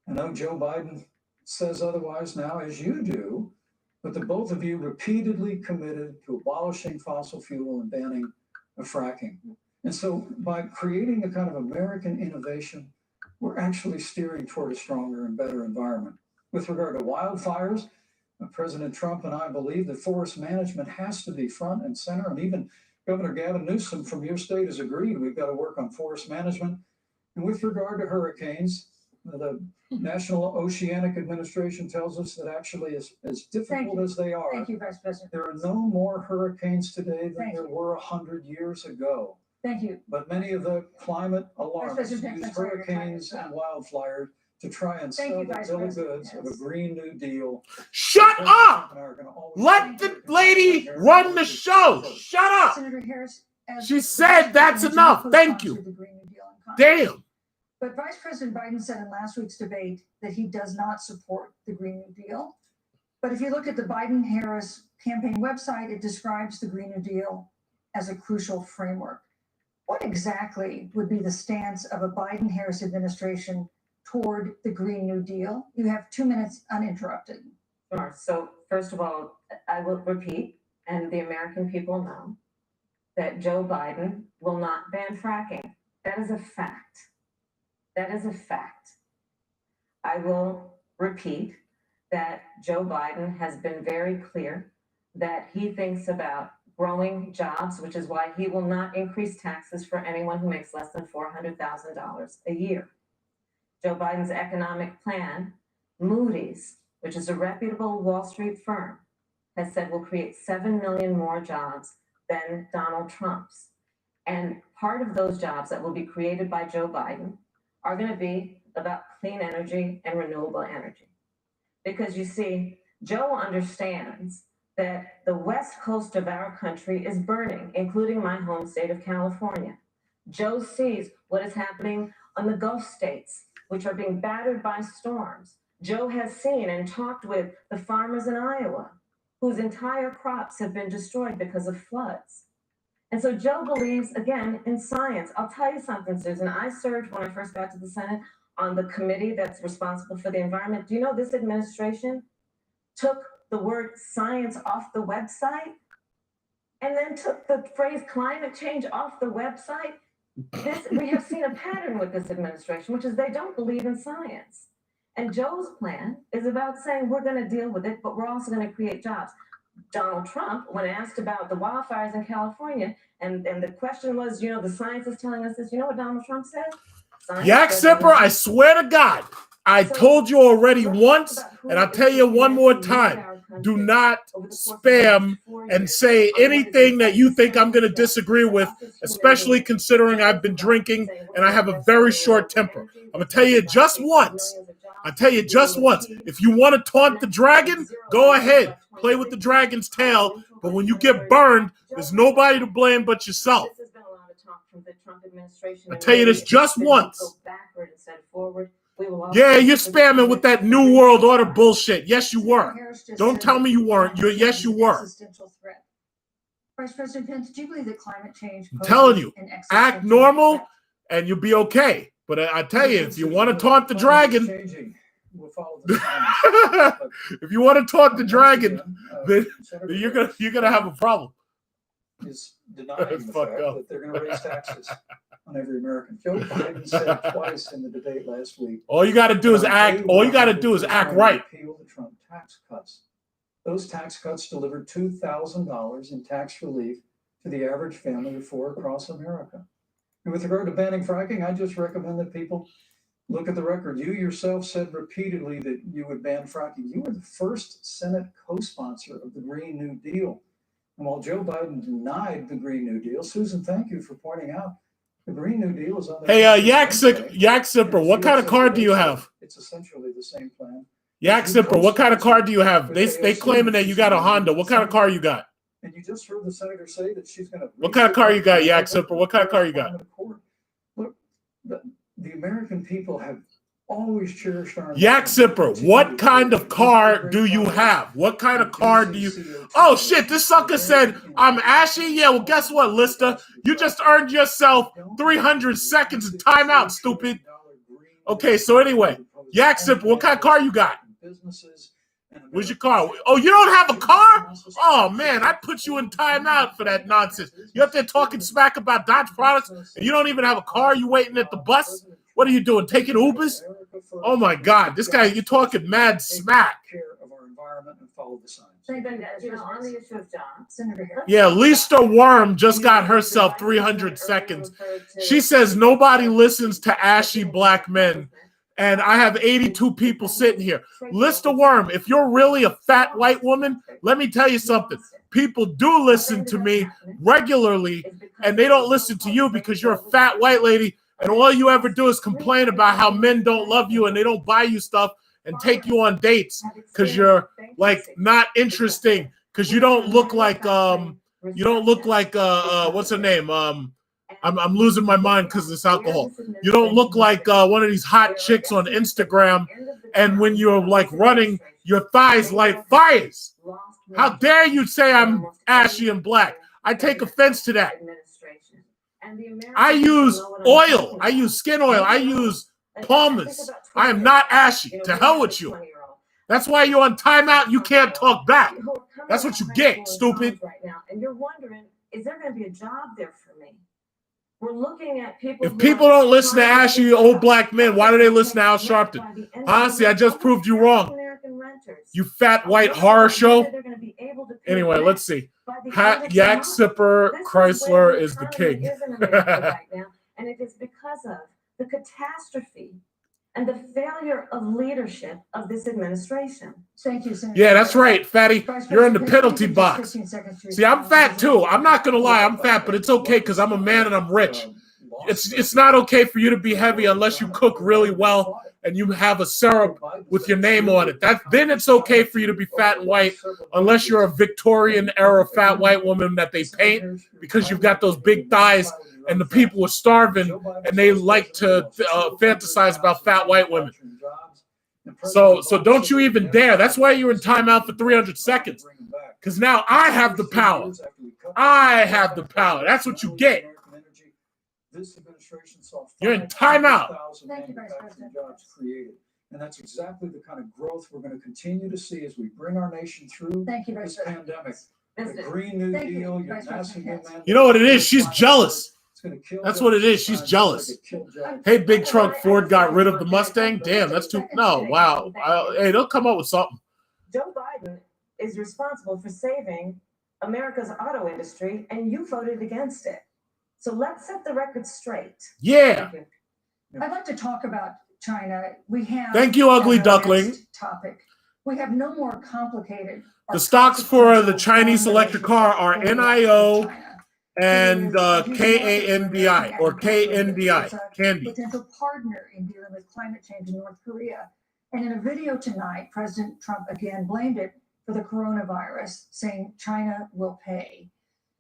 know Joe Biden says otherwise now, as you do, but the both of you repeatedly committed to abolishing fossil fuel and banning fracking. And so by creating a kind of American innovation, we're actually steering toward a stronger and better environment. With regard to wildfires, President Trump and I believe that forest management has to be front and center, and even Governor Gavin Newsom from your state has agreed we've got to work on forest management. And with regard to hurricanes, the National Oceanic Administration tells us that actually as difficult as they are, Thank you, Vice President. there are no more hurricanes today than there were 100 years ago. Thank you. But many of the climate alarms Vice use President, hurricanes and wildfires to try and sell the bill of goods of a Green New Deal. Shut up! Let the lady run the show. Shut up. Senator Harris, she said that's enough. Thank you. Damn. But Vice President Biden said in last week's debate that he does not support the Green New Deal. But if you look at the Biden-Harris campaign website, it describes the Green New Deal as a crucial framework. What exactly would be the stance of a Biden-Harris administration toward the Green New Deal? You have 2 minutes uninterrupted. Sure. So first of all, I will repeat, and the American people know, that Joe Biden will not ban fracking. That is a fact. That is a fact. I will repeat that Joe Biden has been very clear that he thinks about growing jobs, which is why he will not increase taxes for anyone who makes less than $400,000 a year. Joe Biden's economic plan, Moody's, which is a reputable Wall Street firm, has said will create 7 million more jobs than Donald Trump's. And part of those jobs that will be created by Joe Biden are going to be about clean energy and renewable energy. Because you see, Joe understands that the west coast of our country is burning, including my home state of California. Joe sees what is happening on the Gulf states, which are being battered by storms. Joe has seen and talked with the farmers in Iowa, whose entire crops have been destroyed because of floods. And so Joe believes, again, in science. I'll tell you something, Susan. I served, when I first got to the Senate, on the committee that's responsible for the environment. Do you know this administration took the word science off the website and then took the phrase climate change off the website? We have seen a pattern with this administration, which is they don't believe in science. And Joe's plan is about saying we're going to deal with it, but we're also going to create jobs. Donald Trump, when asked about the wildfires in California, and the question was, you know, the science is telling us this, you know what Donald Trump said? Yak Sipper, I swear to God, I told you already once, and I'll tell you one more time. Do not spam and say anything that you think I'm going to disagree with, especially considering I've been drinking and I have a very short temper. I'm going to tell you just once. I'll tell you just once. If you want to taunt the dragon, go ahead. Play with the dragon's tail. But when you get burned, there's nobody to blame but yourself. I'll tell you this just once. Yeah, you're spamming with that New World Order bullshit. Yes, you were. Don't tell me you weren't. Yes, you were. Vice President Pence, do you believe that climate change? I'm telling you, act normal and you'll be okay. But I tell you, if you want to taunt the dragon, if you want to taunt the dragon, then you're gonna have a problem. Is denying the fact that they're going to raise taxes on every American. Joe Biden said twice in the debate last week. All you got to do is act. All you got to do is act right. Repeal the Trump tax cuts. Those tax cuts delivered $2,000 in tax relief to the average family of four across America. And with regard to banning fracking, I just recommend that people look at the record. You yourself said repeatedly that you would ban fracking. You were the first Senate co-sponsor of the Green New Deal. And while Joe Biden denied the Green New Deal, Susan, thank you for pointing out The Green New Deal is on the Hey, Yak Zipper, what kind of car do you have? It's essentially the same plan. Yak Zipper, what kind of car do you have? They claiming that you got a Honda. What kind of car you got? And you just heard the senator say that she's going to. What kind of car you got, Yak Zipper? What kind of car you got? Look, the American people have always cherished our. Yak Zipper, what kind of car do you have? What kind of car do you? Oh shit! This sucker said I'm ashy. Yeah, well, guess what, Lister? You just earned yourself 300 seconds of timeout, stupid. Okay, so anyway, Yak Zipper, what kind of car you got? Where's your car? Oh, you don't have a car? Oh man, I'd put you in timeout for that nonsense. You're up there talking smack about Dodge products, and you don't even have a car. You waiting at the bus? What are you doing? Taking Ubers? Oh my God, this guy, you're talking mad smack. Yeah, Lisa Worm just got herself 300 seconds. She says nobody listens to ashy black men. And I have 82 people sitting here. Lista Worm, if you're really a fat white woman, let me tell you something. People do listen to me regularly, and they don't listen to you because you're a fat white lady, and all you ever do is complain about how men don't love you and they don't buy you stuff and take you on dates because you're like not interesting, because you don't look like what's her name? I'm losing my mind because of this alcohol. You don't look like one of these hot chicks on Instagram, and when you're like running, your thighs light fires. How dare you say I'm ashy and black? I take offense to that. I use oil. I use skin oil. I use Palmer's. I am not ashy. To hell with you. That's why you're on timeout and you can't talk back. That's what you get, stupid. And you're wondering, is there going to be a job there for me? We're looking at people. If people don't listen to ashy old black men, why do they listen to Al Sharpton? Honestly, I just proved you wrong. You fat white horror show. Anyway, let's see. Yak Zipper Chrysler is the king. And it is because of the catastrophe and the failure of leadership of this administration. Thank you, Senator. Yeah, that's right, fatty. You're in the penalty box. See, I'm fat too. I'm not gonna lie, I'm fat, but it's okay because I'm a man and I'm rich. It's not okay for you to be heavy unless you cook really well and you have a syrup with your name on it. Then it's okay for you to be fat and white unless you're a Victorian era fat white woman that they paint because you've got those big thighs and the people are starving and they like to fantasize about fat white women. So don't you even dare. That's why you're in timeout for 300 seconds. Because now I have the power. I have the power. That's what you get. You're in timeout. Thank you, Vice President. And that's exactly the kind of growth we're going to continue to see as we bring our nation through this pandemic. The Green New Deal, your massive amendment. You know what it is? She's jealous. That's what it is. She's jealous. Hey, big truck Ford got rid of the Mustang. Damn, that's too. No, wow. Hey, they'll come up with something. Joe Biden is responsible for saving America's auto industry, and you voted against it. So let's set the record straight. Yeah. I'd like to talk about China. We have. Thank you, ugly duckling. Topic. We have no more complicated. The stocks for the Chinese electric car are NIO and KANDI or KNDI. Candy. Potential partner in dealing with climate change in North Korea. And in a video tonight, President Trump again blamed it for the coronavirus, saying China will pay.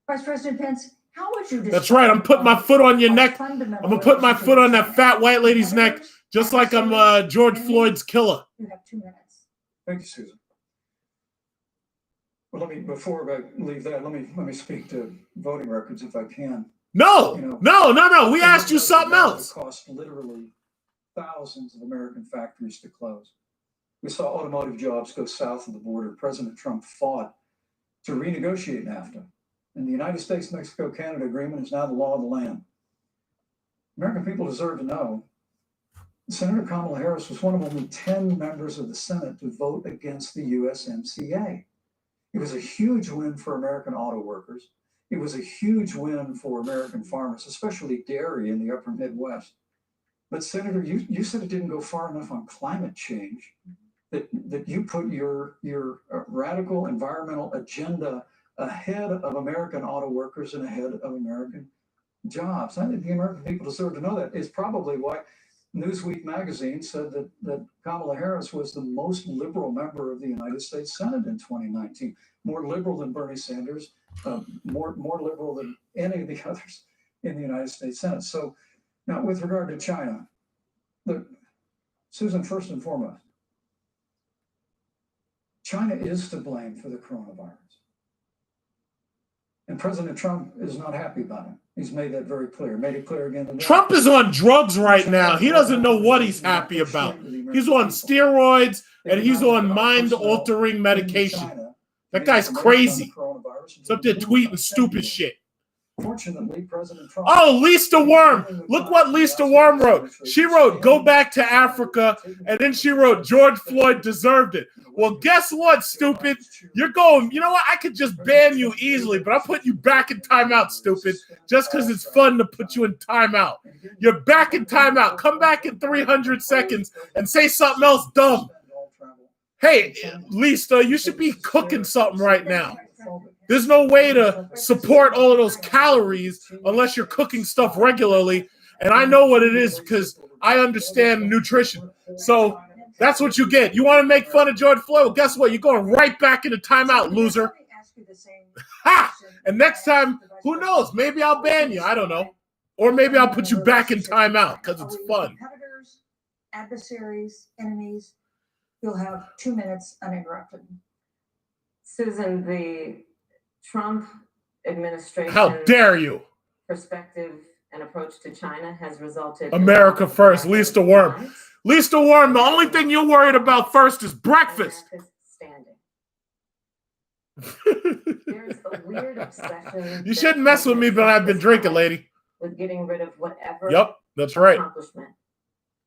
Vice President Pence, how would you? That's right. I'm putting my foot on your neck. I'm gonna put my foot on that fat white lady's neck, just like I'm George Floyd's killer. You have 2 minutes. Thank you, Susan. Well, before I leave that, let me speak to voting records if I can. No. We asked you something else. It cost literally thousands of American factories to close. We saw automotive jobs go south of the border. President Trump fought to renegotiate NAFTA. And the United States-Mexico-Canada agreement is now the law of the land. American people deserve to know Senator Kamala Harris was one of only 10 members of the Senate to vote against the USMCA. It was a huge win for American auto workers. It was a huge win for American farmers, especially dairy in the upper Midwest. But Senator, you said it didn't go far enough on climate change, that you put your radical environmental agenda ahead of American auto workers and ahead of American jobs. I think the American people deserve to know that. It's probably why Newsweek magazine said that Kamala Harris was the most liberal member of the United States Senate in 2019, more liberal than Bernie Sanders, more liberal than any of the others in the United States Senate. So now with regard to China, look, Susan, first and foremost, China is to blame for the coronavirus. And President Trump is not happy about it. He's made that very clear. Made it clear again today. Trump is on drugs right now. He doesn't know what he's happy about. He's on steroids and he's on mind-altering medication. That guy's crazy. He's up there tweeting stupid shit. Fortunately, President Trump. Oh, Lisa Worm. Look what Lisa Worm wrote. She wrote, "Go back to Africa," and then she wrote, "George Floyd deserved it." Well, guess what, stupid? You're going, you know what? I could just ban you easily, but I'm putting you back in timeout, stupid, just because it's fun to put you in timeout. You're back in timeout. Come back in 300 seconds and say something else dumb. Hey, Lisa, you should be cooking something right now. There's no way to support all of those calories unless you're cooking stuff regularly. And I know what it is because I understand nutrition. So that's what you get. You want to make fun of George Floyd? Well, guess what? You're going right back into timeout, loser. Ha! And next time, who knows? Maybe I'll ban you. I don't know. Or maybe I'll put you back in timeout because it's fun. Competitors, adversaries, enemies, you'll have 2 minutes uninterrupted. Susan, the Trump administration, How dare you? perspective and approach to China has resulted America in first, Lisa Worm. Lisa Worm, the only thing you're worried about first is breakfast. Standing. There's a weird obsession. You shouldn't mess with me, but I've been drinking, lady. With getting rid of whatever that's right. accomplishment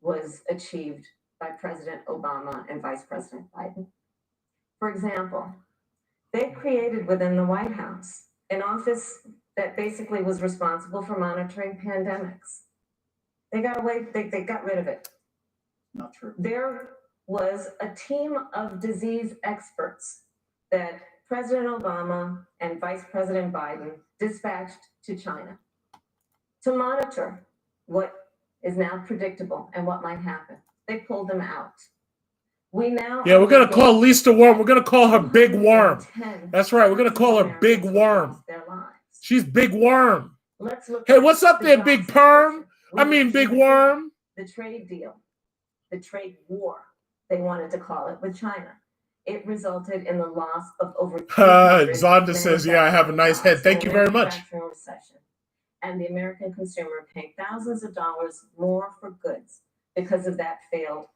was achieved by President Obama and Vice President Biden. For example, they created within the White House an office that basically was responsible for monitoring pandemics. They got away, they got rid of it. Not true. There was a team of disease experts that President Obama and Vice President Biden dispatched to China to monitor what is now predictable and what might happen. They pulled them out. We're going to call Lisa Worm. We're going to call her Big Worm. That's right. We're going to call her Big Worm. She's Big Worm. Hey, what's up there, Big Perm? I mean, Big Worm. The trade deal, the trade war, they wanted to call it, with China. It resulted in the loss of over. Zonda says, "Yeah, I have a nice head. Thank you very much." Recession, and the American consumer paying thousands of dollars more for goods because of that failed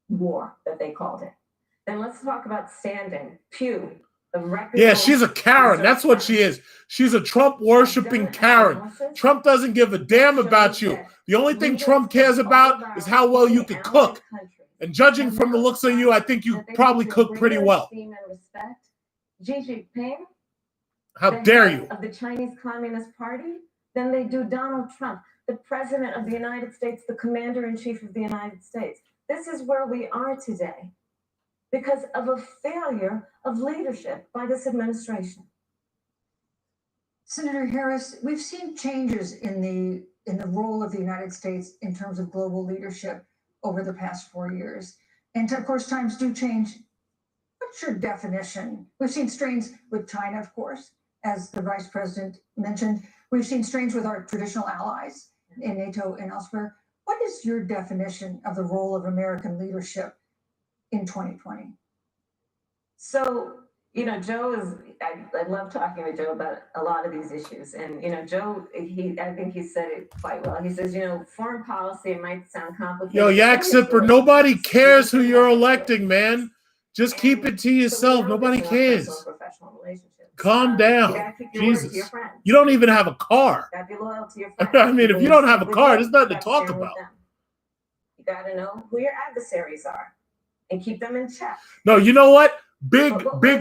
war that they called it. Then let's talk about standing. Pew, the record. Yeah, she's a Karen. That's what she is. She's a Trump-worshipping Karen. Trump doesn't give a damn about you. The only thing Trump cares about is how well you can cook. And judging from the looks of you, I think you probably cook pretty well. Xi Jinping, how dare you? Of the Chinese Communist Party, than they do Donald Trump, the President of the United States, the Commander-in-Chief of the United States. This is where we are today because of a failure of leadership by this administration. Senator Harris, we've seen changes in the role of the United States in terms of global leadership over the past 4 years. And of course, times do change. What's your definition? We've seen strains with China, of course, as the Vice President mentioned. We've seen strains with our traditional allies in NATO and elsewhere. What is your definition of the role of American leadership in 2020? So, Joe I love talking with Joe about a lot of these issues. And, Joe, I think he said it quite well. He says, foreign policy might sound complicated. Yo, Yak Zipper, nobody cares who you're electing, man. Just keep it to yourself. Nobody cares. Calm down. Jesus. You don't even have a car. You gotta be loyal to your friends. I mean, if you don't have a car, there's nothing to talk about. You got to know who your adversaries are and keep them in check. No, you know what? Big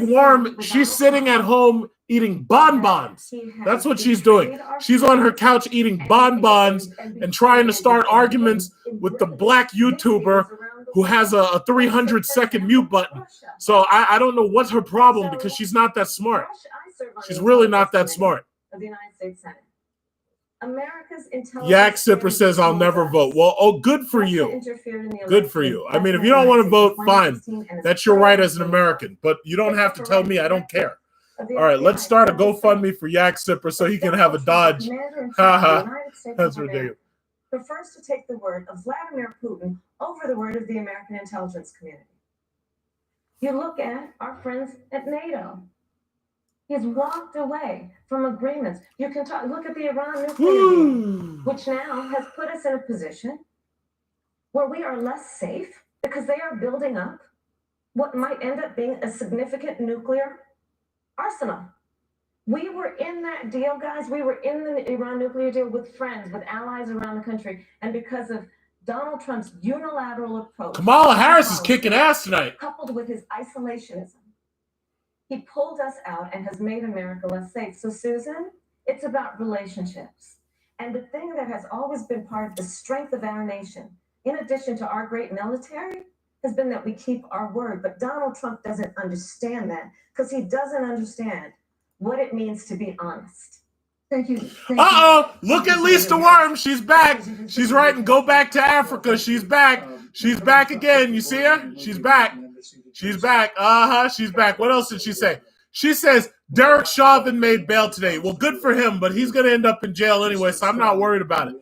Worm, she's sitting at home eating bonbons. That's what she's doing. She's on her couch eating bonbons and trying to start arguments with the black YouTuber who has a 300-second mute button. So I don't know what's her problem because she's not that smart. She's really not that smart. Of the United States Senate. America's intelligence. Yak Sipper says I'll never vote. Well, good for you. Good for you. I mean, if you don't want to vote, fine. That's your right as an American. But you don't have to tell me. I don't care. All right, let's start a GoFundMe for Yak Sipper so he can have a Dodge. Haha. That's ridiculous. Prefers to take the word of Vladimir Putin over the word of the American intelligence community. You look at our friends at NATO. He's walked away from agreements. You can look at the Iran nuclear deal, which now has put us in a position where we are less safe because they are building up what might end up being a significant nuclear arsenal. We were in that deal, guys. We were in the Iran nuclear deal with friends, with allies around the country. And because of Donald Trump's unilateral approach, Kamala Harris is kicking ass tonight. Coupled with his isolationism, he pulled us out and has made America less safe. So, Susan, it's about relationships. And the thing that has always been part of the strength of our nation, in addition to our great military, has been that we keep our word. But Donald Trump doesn't understand that because he doesn't understand what it means to be honest. Thank you. Look at Lisa Worm. She's back. She's writing, go back to Africa. She's back. She's back again. You see her? She's back. She's back. She's back. What else did she say? She says Derek Chauvin made bail today. Well, good for him, but he's going to end up in jail anyway, so I'm not worried about it.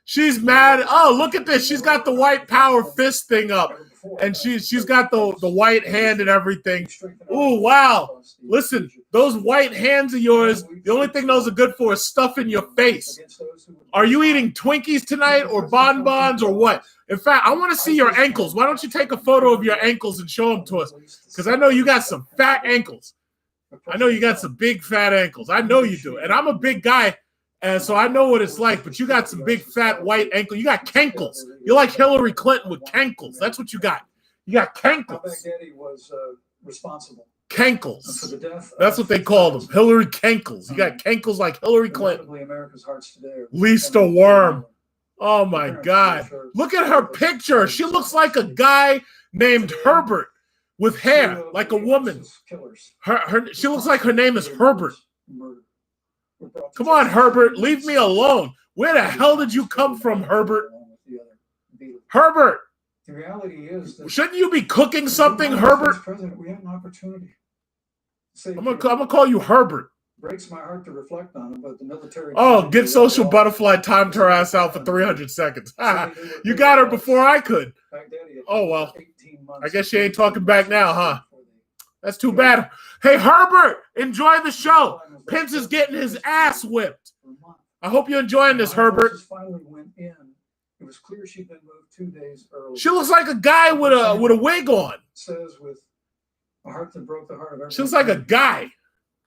She's mad. Oh, look at this. She's got the white power fist thing up. And she's got the white hand and everything. Oh, wow. Listen, those white hands of yours, the only thing those are good for is stuff in your face. Are you eating Twinkies tonight or bonbons or what? In fact, I want to see your ankles. Why don't you take a photo of your ankles and show them to us? Because I know you got some fat ankles. I know you got some big fat ankles. I know you do. And I'm a big guy. And so I know what it's like, but you got some big, fat, white ankles. You got cankles. You're like Hillary Clinton with cankles. That's what you got. You got cankles. Baghdadi was responsible. Cankles. That's what they called them. Hillary Cankles. You got cankles like Hillary Clinton. America's hearts today Lisa Worm. Oh, my God. Look at her picture. She looks like a guy named Herbert with hair, like a woman. She looks like her name is Herbert. Come on, Herbert. Leave me alone. Where the hell did you come from, Herbert? Herbert. The reality is that shouldn't you be cooking something, Herbert? We have an opportunity. I'm gonna call you Herbert. Breaks my heart to reflect on it, but the military. Oh, get Social Butterfly timed her ass out for 300 seconds. You got her before I could. Oh, well. I guess she ain't talking back now, huh? That's too bad. Hey, Herbert, enjoy the show. Pence is getting his ass whipped. I hope you're enjoying this, Herbert. Finally went in. It was clear she'd been moved 2 days early. She looks like a guy with a wig on. Says with a heart that broke the heart of everyone. She looks like a guy.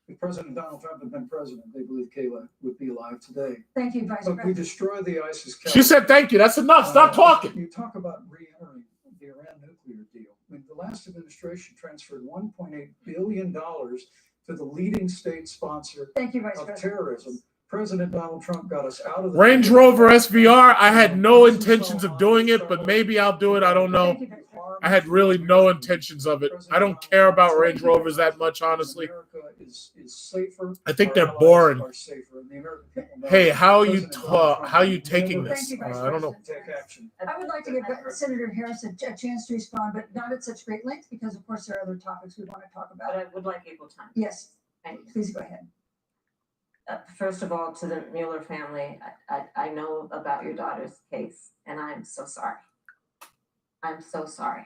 If President Donald Trump had been president, they believe Kayla would be alive today. Thank you, Vice President. We destroyed the ISIS. She said thank you. That's enough. Stop talking. You talk about re-entering the Iran nuclear deal. I mean, the last administration transferred $1.8 billion to the leading state sponsor of terrorism. President Donald Trump got us out of the Range Rover SVR. I had no intentions of doing it, but maybe I'll do it. I don't know. I had really no intentions of it. I don't care about Range Rovers that much, honestly. I think they're boring. Hey, how are you taking this? I don't know. I would like to give Senator Harris a chance to respond, but not at such great length because, of course, there are other topics we want to talk about. But I would like equal time. Yes. Please go ahead. First of all, to the Mueller family, I know about your daughter's case, and I'm so sorry. I'm so sorry.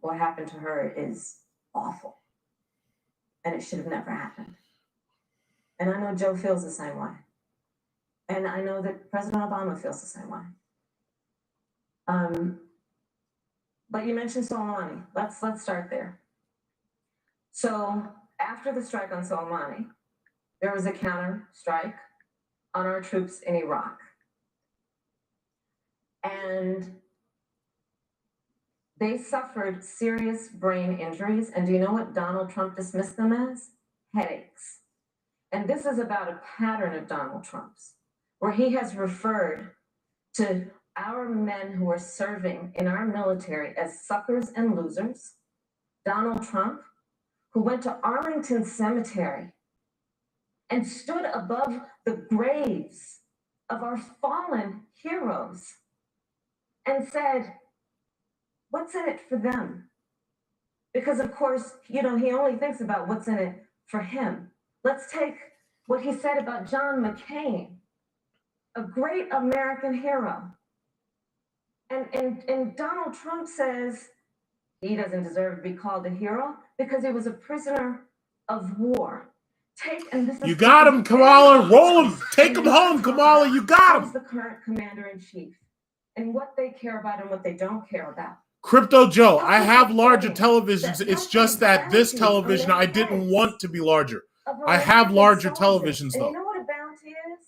What happened to her is awful, and it should have never happened. And I know Joe feels the same way, and I know that President Obama feels the same way. But you mentioned Soleimani. Let's start there. So after the strike on Soleimani, there was a counter strike on our troops in Iraq. And they suffered serious brain injuries. And do you know what Donald Trump dismissed them as? Headaches. And this is about a pattern of Donald Trump's, where he has referred to our men who are serving in our military as suckers and losers. Donald Trump, who went to Arlington Cemetery and stood above the graves of our fallen heroes and said, what's in it for them? Because of course, he only thinks about what's in it for him. Let's take what he said about John McCain, a great American hero. And Donald Trump says he doesn't deserve to be called a hero because he was a prisoner of war. You got him, Kamala. Roll him. Take him home, Kamala. You got him. Who's the current commander-in-chief and what they care about and what they don't care about. Crypto Joe, I have larger televisions. It's just that this television I didn't want to be larger. I have larger televisions, though. And you know what a bounty is?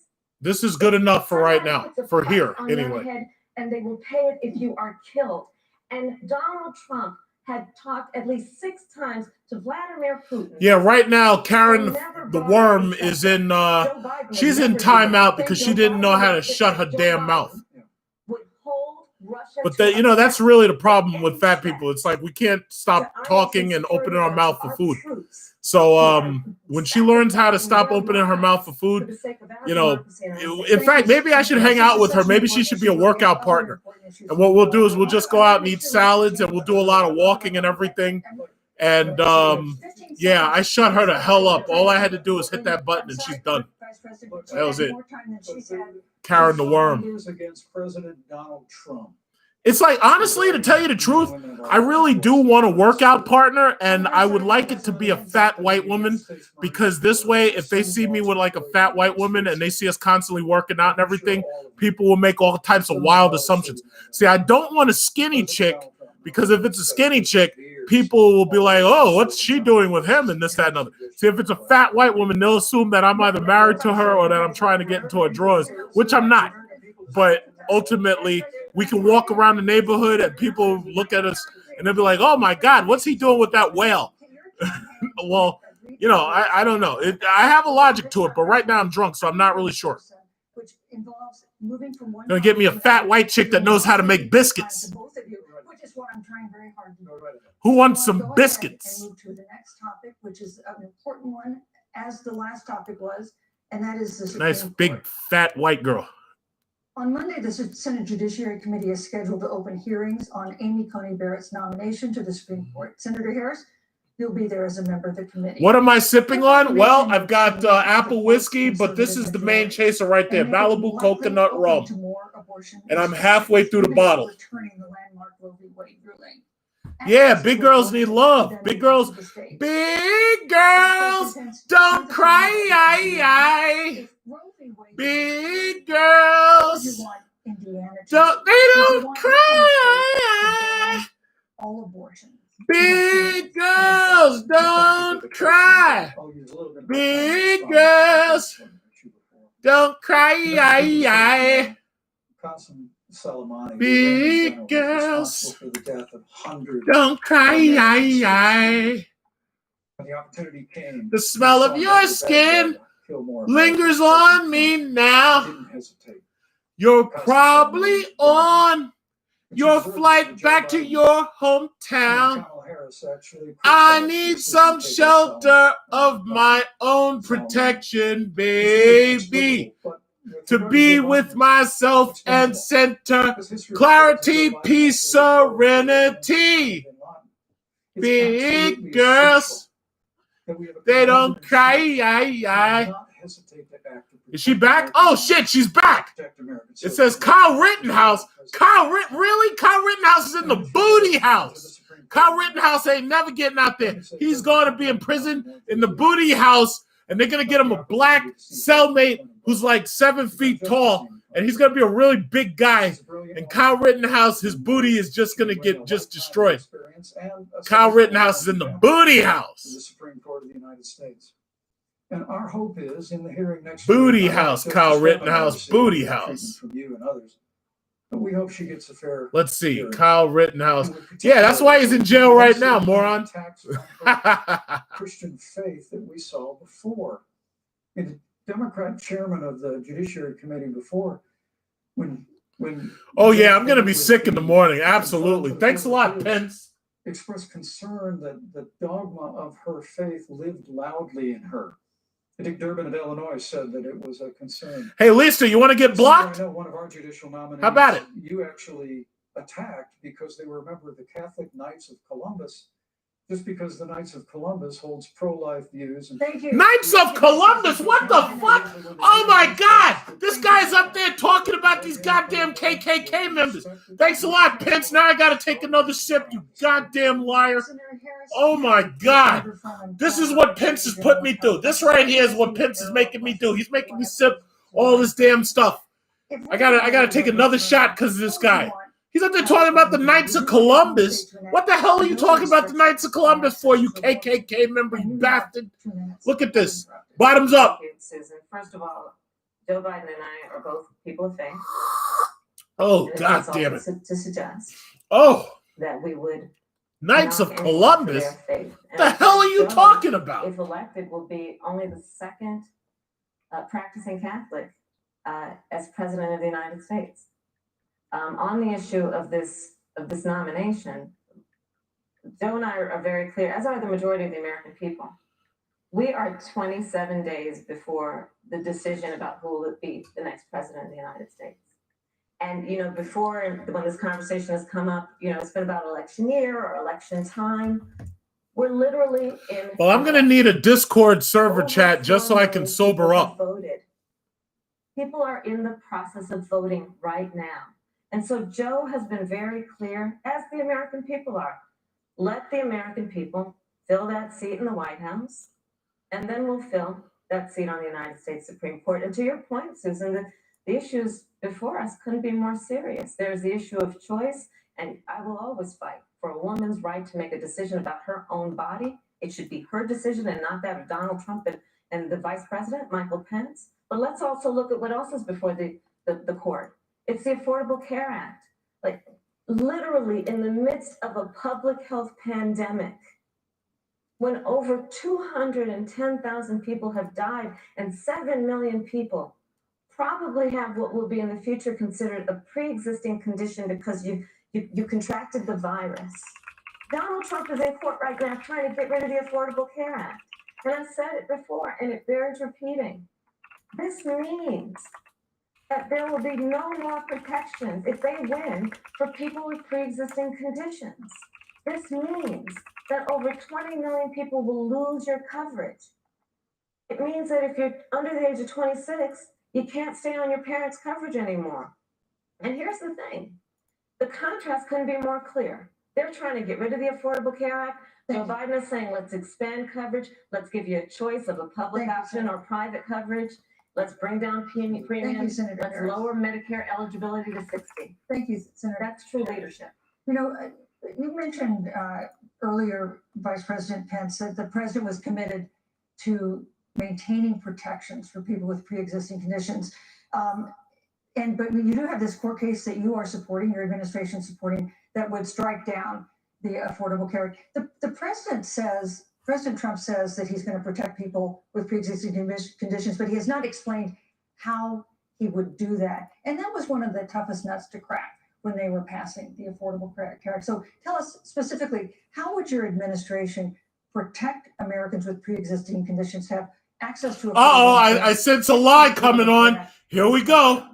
This is good enough for right now, for here, anyway. And they will pay it if you are killed. And Donald Trump had talked at least 6 times to Vladimir Putin. Yeah, right now, Karen the Worm is in, she's in timeout because she didn't know how to shut her damn mouth. But that's really the problem with fat people. It's like we can't stop talking and opening our mouth for food. So when she learns how to stop opening her mouth for food, in fact, maybe I should hang out with her. Maybe she should be a workout partner. And what we'll do is we'll just go out and eat salads and we'll do a lot of walking and everything. And yeah, I shut her the hell up. All I had to do was hit that button and she's done. That was it. Karen the Worm. Against President Donald Trump. It's like, honestly, to tell you the truth, I really do want a workout partner, and I would like it to be a fat white woman, because this way, if they see me with like a fat white woman and they see us constantly working out and everything, people will make all types of wild assumptions. See, I don't want a skinny chick, because if it's a skinny chick, people will be like, oh, what's she doing with him and this, that, and other. See, if it's a fat white woman, they'll assume that I'm either married to her or that I'm trying to get into her drawers, which I'm not. But ultimately, we can walk around the neighborhood and people look at us and they'll be like, oh my God, what's he doing with that whale? Well, I don't know. I have a logic to it, but right now I'm drunk, so I'm not really sure. Gonna get me a fat white chick that knows how to make biscuits. Who wants some biscuits? And move to the next topic, which is an important one, as the last topic was, and that is the Supreme Nice Court. big fat white girl. On Monday, the Senate Judiciary Committee is scheduled to open hearings on Amy Coney Barrett's nomination to the Supreme Court. Senator Harris, you'll be there as a member of the committee. What am I sipping on? Well, I've got apple whiskey, but this is the main chaser right there, Malibu coconut rum. And I'm halfway through the bottle. Yeah, big girls need love. Big girls don't cry. Big girls don't cry. All abortion. Big girls don't cry. Big girls don't cry. Big girls don't cry. The smell of your skin lingers on me now. You're probably on your flight back to your hometown. I need some shelter of my own protection, baby, to be with myself and center clarity, peace, serenity. Big girls, they don't cry. Is she back? Oh shit, she's back. It says Kyle Rittenhouse. Really? Kyle Rittenhouse is in the booty house. Kyle Rittenhouse ain't never getting out there. He's going to be in prison in the booty house, and they're going to get him a black cellmate who's like 7 feet tall, and he's going to be a really big guy. And Kyle Rittenhouse, his booty is just going to get just destroyed. Kyle Rittenhouse is in the booty house. The Supreme Court of the United States. And our hope is in the hearing next booty house, Kyle Rittenhouse, booty house. From you and others. But we hope she gets a fair. Let's see, Kyle Rittenhouse. Yeah, that's why he's in jail right now, moron. Christian faith that we saw before. And the Democrat chairman of the Judiciary Committee before, when. Oh yeah, I'm gonna be sick in the morning. Absolutely. Thanks a lot, Pence. Expressed concern that the dogma of her faith lived loudly in her. Dick Durbin of Illinois said that it was a concern. Hey, Lisa, you want to get blocked? I know one of our judicial nominees. How about it? You actually attacked because they were a member of the Catholic Knights of Columbus, just because the Knights of Columbus holds pro-life views. And Thank you. Knights of Columbus, what the fuck? Oh my God, this guy's up there talking about these goddamn KKK members. Thanks a lot, Pence. Now I gotta take another sip, you goddamn liar. Oh my God, this is what Pence has put me through. This right here is what Pence is making me do. He's making me sip all this damn stuff. I gotta take another shot because of this guy. He's up there talking about the Knights of Columbus. What the hell are you talking about the Knights of Columbus for, you KKK member, you bastard? Look at this. Bottoms up. Thank you, Susan. First of all, Joe Biden and I are both people of faith. Oh, And God it's damn also it. To suggest Oh, that we would Knights not of answer Columbus? for their faith. What the And hell are you Joe, talking about? if elected, will be only the second practicing Catholic as president of the United States. On the issue of this nomination, Joe and I are very clear, as are the majority of the American people. We are 27 days before the decision about who will be the next president of the United States. And, you know, before, when this conversation has come up, you know, it's been about election year or election time. We're literally in. Well, I'm going to need a Discord server chat just so I can sober up. Voted. People are in the process of voting right now. And so Joe has been very clear, as the American people are. Let the American people fill that seat in the White House, and then we'll fill that seat on the United States Supreme Court. And to your point, Susan, the issues before us couldn't be more serious. There's the issue of choice, and I will always fight for a woman's right to make a decision about her own body. It should be her decision and not that of Donald Trump and the Vice President, Michael Pence. But let's also look at what else is before the court. It's the Affordable Care Act. Like, literally in the midst of a public health pandemic, when over 210,000 people have died and 7 million people probably have what will be in the future considered a pre-existing condition because you contracted the virus. Donald Trump is in court right now trying to get rid of the Affordable Care Act. And I've said it before, and it bears repeating. This means that there will be no more protections if they win for people with pre-existing conditions. This means that over 20 million people will lose your coverage. It means that if you're under the age of 26, you can't stay on your parents' coverage anymore. And here's the thing. The contrast couldn't be more clear. They're trying to get rid of the Affordable Care Act. Joe Biden is saying, let's expand coverage. Let's give you a choice of a public option or private coverage. Let's bring down premiums. Let's lower Medicare eligibility to 60. Thank you, Senator. That's true leadership. You know, you mentioned earlier, Vice President Pence, that the president was committed to maintaining protections for people with pre-existing conditions. But you do have this court case that you are supporting, your administration supporting, that would strike down the Affordable Care Act. The president says, President Trump says that he's going to protect people with pre-existing conditions, but he has not explained how he would do that. And that was one of the toughest nuts to crack when they were passing the Affordable Care Act. So tell us specifically, how would your administration protect Americans with pre-existing conditions to have access to affordable care? I sense a lie coming on. Here we go.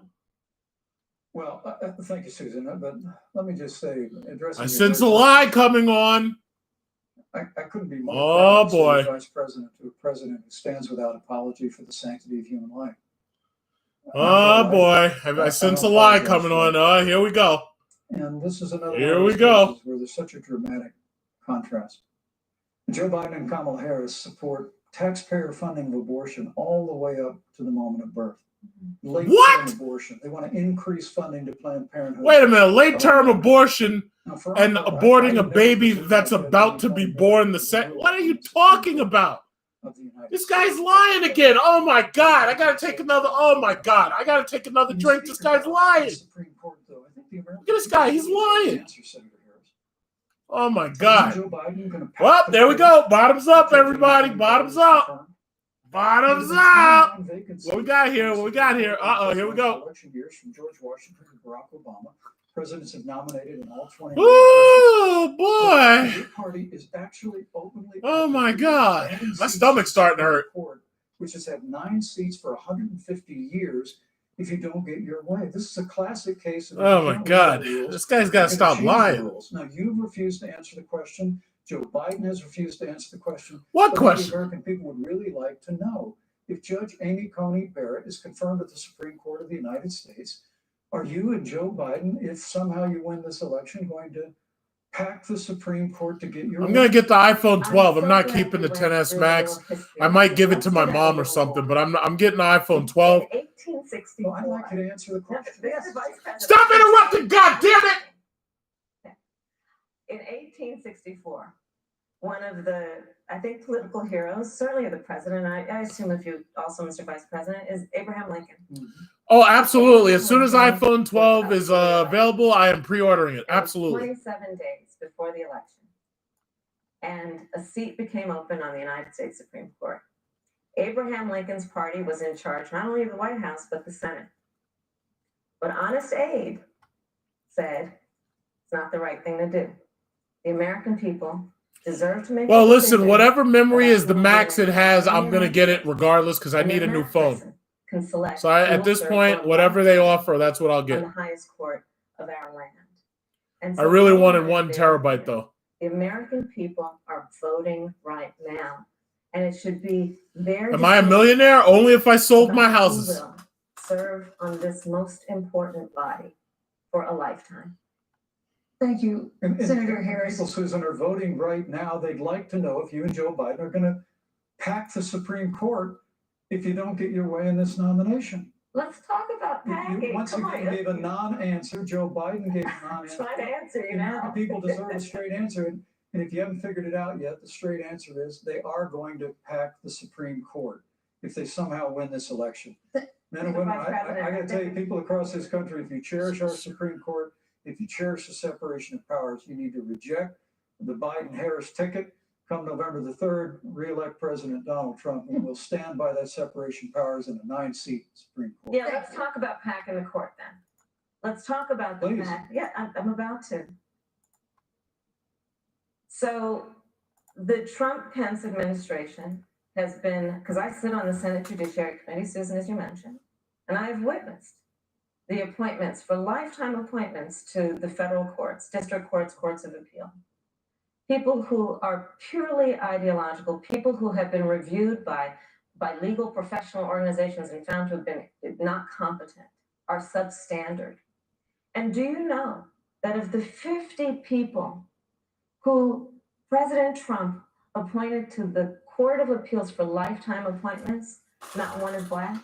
Well, thank you, Susan. But let me just say, I sense a lie coming on. I couldn't be more proud to boy. Vice President, to a president who stands without apology for the sanctity of human life. Oh boy, I sense a lie coming on. Here we go. And this is another Here one of we those go. cases where there's such a dramatic contrast. Joe Biden and Kamala Harris support taxpayer funding of abortion all the way up to the moment of birth. Late-term abortion. They want to increase funding to Planned Parenthood. Wait a minute, late-term abortion and Now, aborting a baby that's about to be born the second. What are you talking about? This guy's lying again. Oh my God, I gotta take another. Oh my God, I gotta take another drink. This guy's lying. Look at this guy, he's lying. Oh my God. Well, there we go. Bottoms up, everybody. Bottoms up. Bottoms up. What we got here? What we got here? Here we go. Election years from George Washington to Barack Obama. Presidents have nominated in all 20. Oh boy. The party is actually openly. Oh my God. My stomach's starting to hurt. which has had 9 seats for 150 years, if you don't get your way. This is a classic case of Oh my God, this guy's got to stop lying. Now, you've refused to answer the question. Joe Biden has refused to answer the question. What But question? The American people would really like to know, if Judge Amy Coney Barrett is confirmed at the Supreme Court of the United States, are you and Joe Biden, if somehow you win this election, going to pack the Supreme Court to get your I'm going to get the iPhone 12. I'm not so keeping the glad we 10s went Max. through a little history. I might give it Let's to do my that mom a or little something, more. but I'm getting the iPhone 12. In 1864. I'd like you to answer the question. Mr. Vice President. Stop interrupting, goddammit! In 1864, one of the, I think, political heroes, certainly the president, I assume if you also, Mr. Vice President, is Abraham Lincoln. Oh, absolutely. As soon as iPhone 12 is available, I am pre-ordering it. Absolutely. 27 days before the election. And a seat became open on the United States Supreme Court. Abraham Lincoln's party was in charge not only of the White House, but the Senate. But Honest Abe said it's not the right thing to do. The American people deserve to make Well, a listen, decision whatever memory about is the who max it will has, run I'm the going to get it United States. regardless because I And need a then new that phone. person can select So at who this will point, serve whatever for they life offer, that's what I'll on get. the highest court of our land. And I so really I wanted want 1 to terabyte, though. The American people are voting right now. And it should be their Am I a decision millionaire? Only if I sold about my who houses. will serve on this most important body for a lifetime. Thank you, Senator And Harris. people, Susan, are voting right now. They'd like to know if you and Joe Biden are going to pack the Supreme Court if you don't get your way in this nomination. Let's talk about packing. You once again gave a non-answer. Joe Biden gave a I'm non-answer. trying to answer you The American now. people deserve a straight answer. And if you haven't figured it out yet, the straight answer is they are going to pack the Supreme Court if they somehow win this election. Men and women, I got to tell you, people across this country, if you cherish our Supreme Court, if you cherish the separation of powers, you need to reject the Biden-Harris ticket. Come November the 3rd, re-elect President Donald Trump, and we'll stand by that separation of powers in a 9-seat Supreme Court. Yeah, let's talk about packing the court then. Let's talk about the Please. pack. Yeah, I'm about to. So the Trump-Pence administration has been, because I sit on the Senate Judiciary Committee, Susan, as you mentioned, and I've witnessed the appointments for lifetime appointments to the federal courts, district courts, courts of appeal. People who are purely ideological, people who have been reviewed by legal professional organizations and found to have been not competent, are substandard. And do you know that of the 50 people who President Trump appointed to the Court of Appeals for lifetime appointments, not one is Black?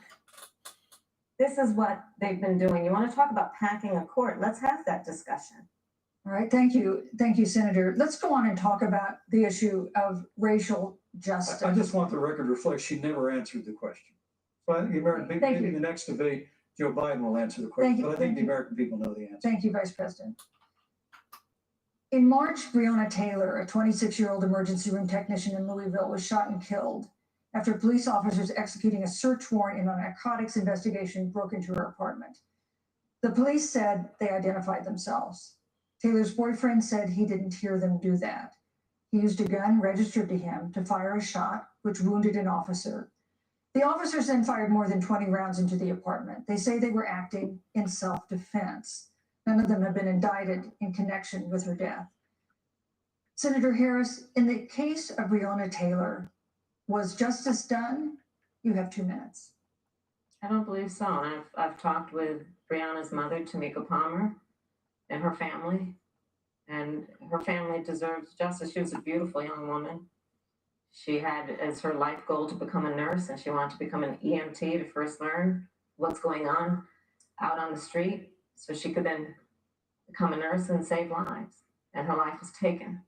This is what they've been doing. You want to talk about packing a court? Let's have that discussion. All right, thank you, Senator. Let's go on and talk about the issue of racial justice. I just want the record to reflect she never answered the question. So I think the American people, in the next debate, Joe Biden will answer the question, but I think the American people know the answer. Thank you, Vice President. In March, Breonna Taylor, a 26-year-old emergency room technician in Louisville, was shot and killed after police officers executing a search warrant in a narcotics investigation broke into her apartment. The police said they identified themselves. Taylor's boyfriend said he didn't hear them do that. He used a gun registered to him to fire a shot, which wounded an officer. The officers then fired more than 20 rounds into the apartment. They say they were acting in self-defense. None of them have been indicted in connection with her death. Senator Harris, in the case of Breonna Taylor, was justice done? You have 2 minutes. I don't believe so. And I've talked with Breonna's mother, Tamika Palmer, and her family deserves justice. She was a beautiful young woman. She had as her life goal to become a nurse, and she wanted to become an EMT to first learn what's going on out on the street so she could then become a nurse and save lives. And her life was taken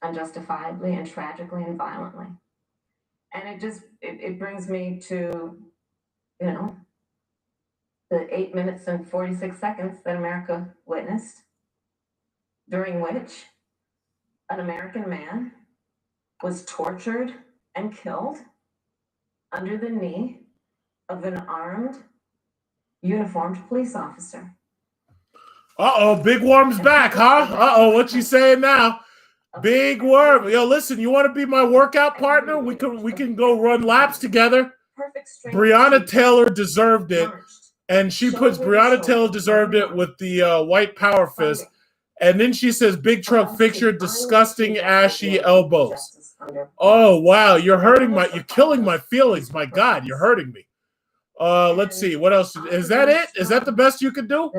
unjustifiably and tragically and violently. And it brings me to, the 8 minutes and 46 seconds that America witnessed, during which an American man was tortured and killed under the knee of an armed, uniformed police officer. Uh-oh, Big Worm's back, huh? Uh-oh, what you saying now? Big Worm. Yo, listen, you want to be my workout partner? We can go run laps together. perfect stranger Breonna Taylor deserved it. marched. And she puts Breonna Taylor deserved it with the white power fist. And then she says, big truck, fix your disgusting, ashy elbows. Oh, wow. You're killing my feelings. My God, you're hurting me. Let's see. What else? Is that it? Is that the best you can do?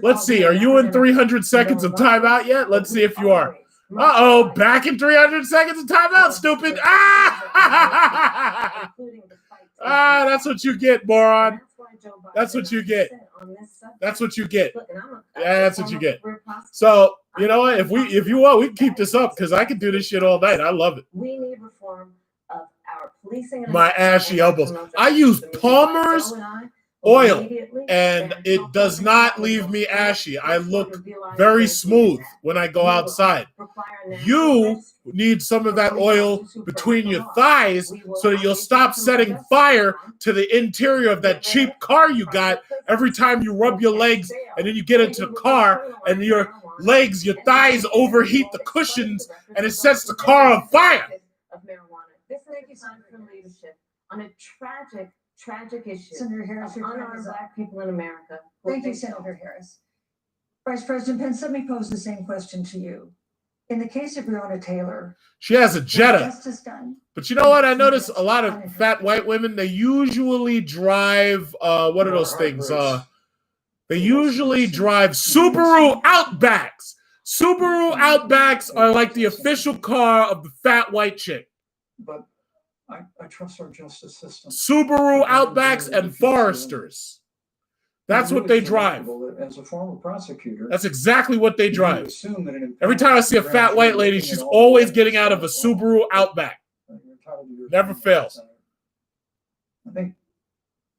Let's see. Are you in 300 seconds of timeout yet? Let's see if you are. Uh-oh. Back in 300 seconds of timeout, stupid. Ah! That's what you get, moron. That's what you get. That's what you get. Yeah, that's what you get. So, you know what? If you want, we can keep this up because I can do this shit all night. I love it. We need reform of our policing. My ashy elbows. I use Palmer's oil, and it does not leave me ashy. I look very smooth when I go outside. You need some of that oil between your thighs so that you'll stop setting fire to the interior of that cheap car you got every time you rub your legs and then you get into the car and your legs, your thighs overheat the cushions and it sets the car on fire. This is time for leadership on a tragic issue Senator Harris, of unarmed Black people in America. Thank you, Senator Harris. Vice President Pence, let me pose the same question to you. In the case of Breonna Taylor, she has a Jetta. Justice done. But you know what? I notice a lot of fat white women, they usually drive, what are those things? They usually drive Subaru Outbacks. Subaru Outbacks are like the official car of the fat white chick. But I trust our justice system. Subaru Outbacks and Foresters. That's what they drive. As a former prosecutor, that's exactly what they drive. Every time I see a fat white lady, she's always getting out of a Subaru Outback. Never fails. I think,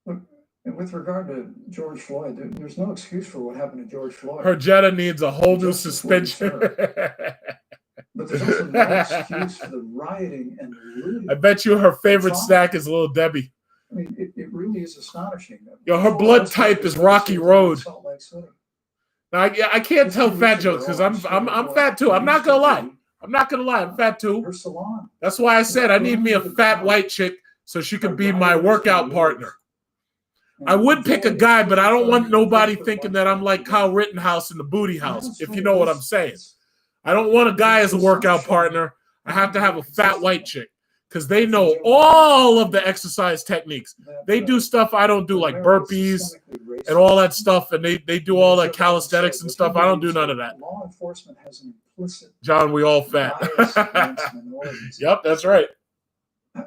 look, with regard to George Floyd, there's no excuse for what happened to George Floyd. Her Jetta needs a whole new suspension. But there's also no excuse for the rioting and the looting. I bet you her favorite snack is Little Debbie. I mean, it really is astonishing. Yo, her blood type is Rocky Road. Now, I can't tell fat jokes because I'm fat too. I'm not gonna lie. I'm fat too. That's why I said I need me a fat white chick so she could be my workout partner. I would pick a guy, but I don't want nobody thinking that I'm like Kyle Rittenhouse in the Booty House, if you know what I'm saying. I don't want a guy as a workout partner. I have to have a fat white chick because they know all of the exercise techniques. They do stuff I don't do, like burpees and all that stuff, and they do all that calisthenics and stuff. I don't do none of that. Law enforcement has an implicit John, we all fat. Yep, that's right.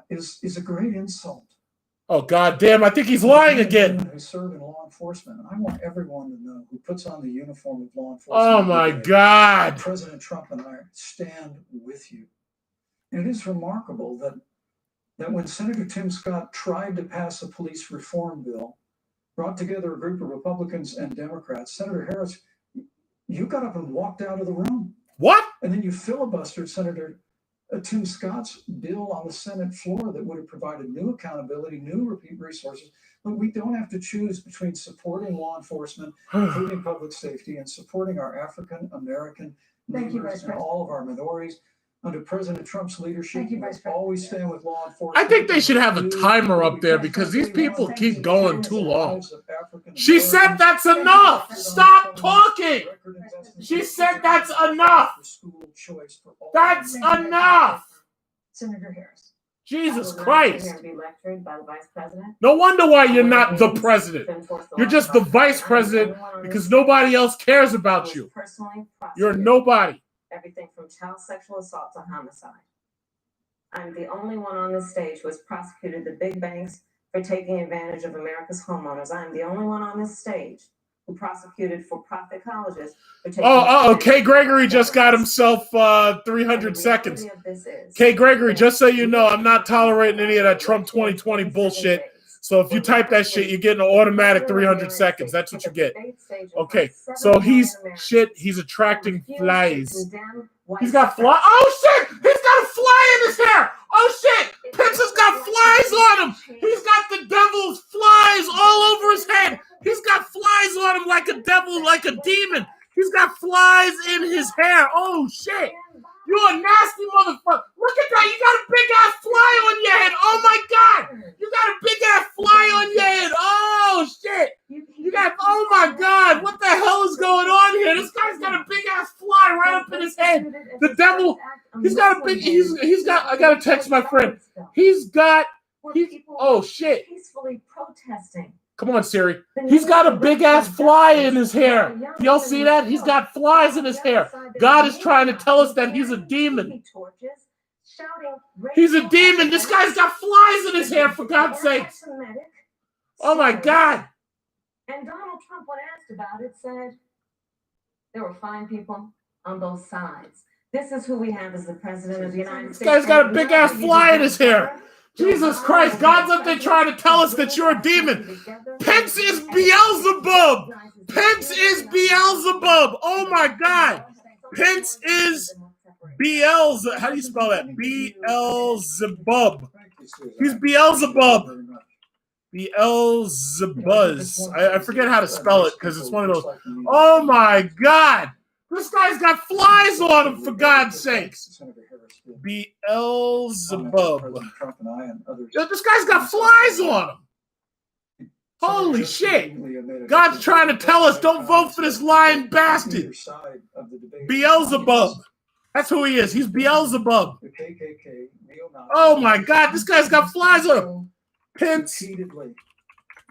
Is a great insult. Oh, God damn, I think he's lying again. Who serve in law enforcement, and I want everyone to know who puts on the uniform of law enforcement. Oh, my God. President Trump and I stand with you. And it is remarkable that when Senator Tim Scott tried to pass a police reform bill, brought together a group of Republicans and Democrats, Senator Harris, you got up and walked out of the room. What? And then you filibustered Senator Tim Scott's bill on the Senate floor that would have provided new accountability, new repeat resources. But we don't have to choose between supporting law enforcement, including public safety, and supporting our African American neighbors and all of our minorities. Under President Trump's leadership, we always stand with law enforcement. I think they should have a timer up there because these people keep going too long. She said that's enough. Stop talking. She said that's enough. That's enough. Senator Harris. Jesus Christ. Be lectured by the vice president. No wonder why you're not the president. You're just the vice president because nobody else cares about you. You're nobody. Everything from child sexual assault to homicide. I'm the only one on this stage who has prosecuted the big banks for taking advantage of America's homeowners. I'm the only one on this stage who prosecuted for-profit colleges for taking Kay Gregory just got himself 300 seconds. Kay Gregory, just so you know, I'm not tolerating any of that Trump 2020 bullshit. So if you type that shit, you're getting an automatic 300 seconds. That's what you get. Okay, so he's attracting flies. He's got flies. Oh, shit! He's got a fly in his hair! Oh, shit! Pence has got flies on him! He's got the devil's flies all over his head! He's got flies on him like a devil, like a demon! He's got flies in his hair! Oh, shit! You're a nasty motherfucker! Look at that! You got a big-ass fly on your head! Oh, my God! You got a big-ass The devil, he's got a big, he's got, I gotta text my friend. He's got, oh shit. Peacefully protesting. Come on, Siri. He's got a big ass fly in his hair. Y'all see that? He's got flies in his hair. God is trying to tell us that he's a demon. He's a demon. This guy's got flies in his hair, for God's sake. Oh my God. And Donald Trump, when asked about it, said there were fine people on both sides. This is who we have as the president of the United States. This guy's got a big ass fly in his hair. Jesus Christ, God's up there trying to tell us that you're a demon. Pence is Beelzebub. Pence is Beelzebub. Oh my God. Pence is Beelzebub. How do you spell that? Beelzebub. He's Beelzebub. Beelzebuz. I forget how to spell it because it's one of those. Oh my God. This guy's got flies on him, for God's sakes. Beelzebub. Yo, this guy's got flies on him. Holy shit. God's trying to tell us, don't vote for this lying bastard. Beelzebub. That's who he is. He's Beelzebub. Oh my God, this guy's got flies on him. Pence.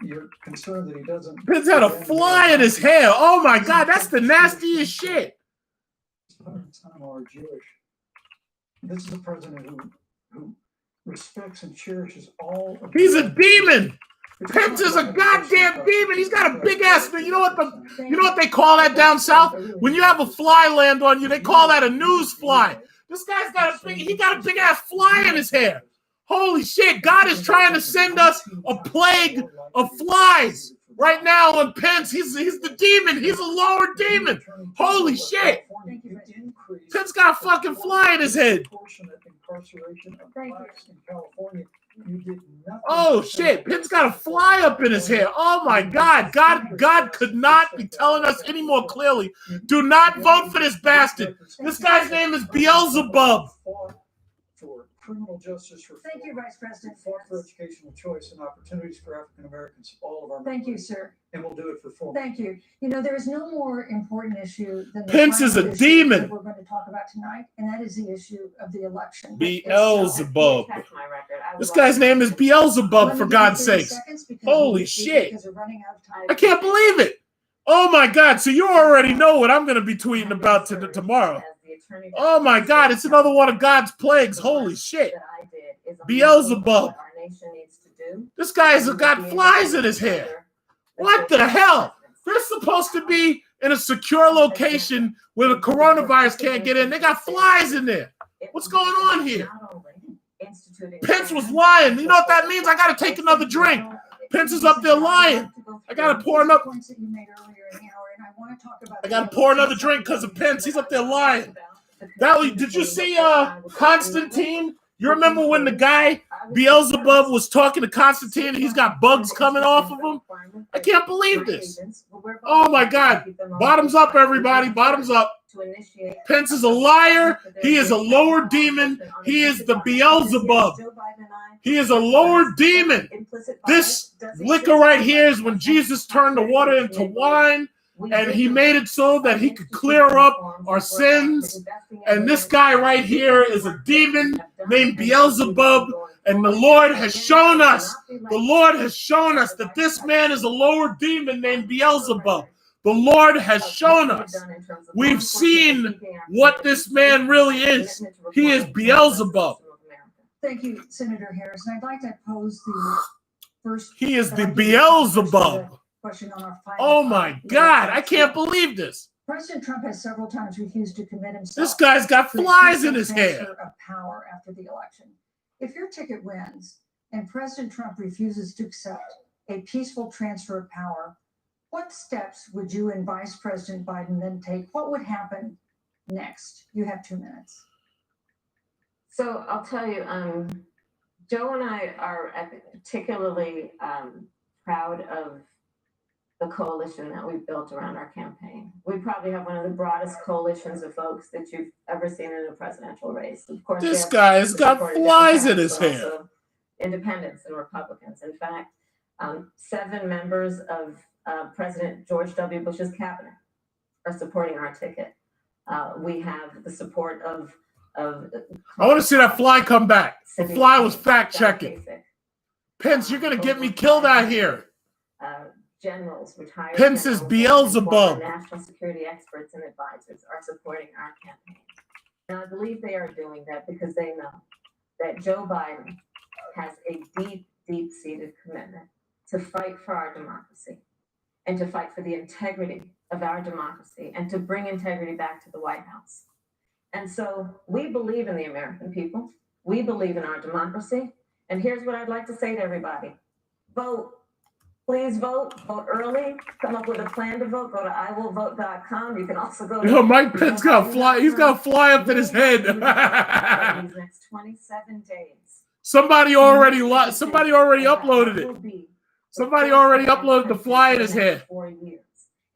You're concerned that he doesn't. Pence had a fly in his hair. Oh my God, that's the nastiest shit. This is a president who respects and cherishes all. He's a demon. Pence is a goddamn demon. He's got a big ass. You know what they call that down south? When you have a fly land on you, they call that a news fly. This guy's got a big ass fly in his hair. Holy shit, God is trying to send us a plague of flies right now on Pence. He's the demon. He's a lower demon. Holy shit. Pence got a fucking fly in his head. Oh shit, Pence got a fly up in his hair. Oh my God. God could not be telling us any more clearly. Do not vote for this bastard. This guy's name is Beelzebub. For criminal justice reform. Thank you, Vice President. Fought for educational choice and opportunities for African Americans, all of our. Thank you, sir. And we'll do it for full. Thank you. You know, there is no more important issue than the Pence is a final issue demon. that we're going to talk about tonight, and that is the issue of the election. Beelzebub. This guy's name is Beelzebub, for God's sakes. Holy shit. I can't believe it. Oh my God. So you already know what I'm going to be tweeting about tomorrow. Oh my God, it's another one of God's plagues. Holy shit. Beelzebub. This guy's got flies in his hair. What the hell? They're supposed to be in a secure location where the coronavirus can't get in. They got flies in there. What's going on here? Pence was lying. You know what that means? I got to take another drink. Pence is up there lying. I got to pour another. I got to pour another drink because of Pence. He's up there lying. Did you see Constantine? You remember when the guy Beelzebub was talking to Constantine and he's got bugs coming off of him? I can't believe this. Oh my God. Bottoms up, everybody. Bottoms up. Pence is a liar. He is a lower demon. He is the Beelzebub. He is a lower demon. This liquor right here is when Jesus turned the water into wine. And he made it so that he could clear up our sins. And this guy right here is a demon named Beelzebub. And the Lord has shown us that this man is a lower demon named Beelzebub. The Lord has shown us. We've seen what this man really is. He is Beelzebub. Thank you, Senator Harris. And I'd like to pose the first. He is the Beelzebub. Question on our final. Oh my God, I can't believe this. President Trump has several times refused to commit himself. This guy's got flies in his hair. Of power after the election. If your ticket wins and President Trump refuses to accept a peaceful transfer of power, what steps would you and Vice President Biden then take? What would happen next? You have 2 minutes. So I'll tell you, Joe and I are particularly proud of the coalition that we've built around our campaign. We probably have one of the broadest coalitions of folks that you've ever seen in a presidential race. Of course, this guy's got flies in his hair. Independents and Republicans. In fact, 7 members of President George W. Bush's cabinet are supporting our ticket. We have the support of I want to see that fly come back. The fly was fact checking. Pence, you're gonna get me killed out here. Generals, retired Pence is generals, Beelzebub. and national security experts and advisors are supporting our campaign. And I believe they are doing that because they know that Joe Biden has a deep, deep-seated commitment to fight for our democracy and to fight for the integrity of our democracy and to bring integrity back to the White House. And so we believe in the American people. We believe in our democracy. And here's what I'd like to say to everybody. Vote. Please vote. Vote early. Come up with a plan to vote. Go to iwillvote.com. You can also go to... Yo, Mike Pence got to fly. He's got to fly up in his head. These next 27 days. Somebody already uploaded it. Somebody already uploaded the fly in his head. 4 years.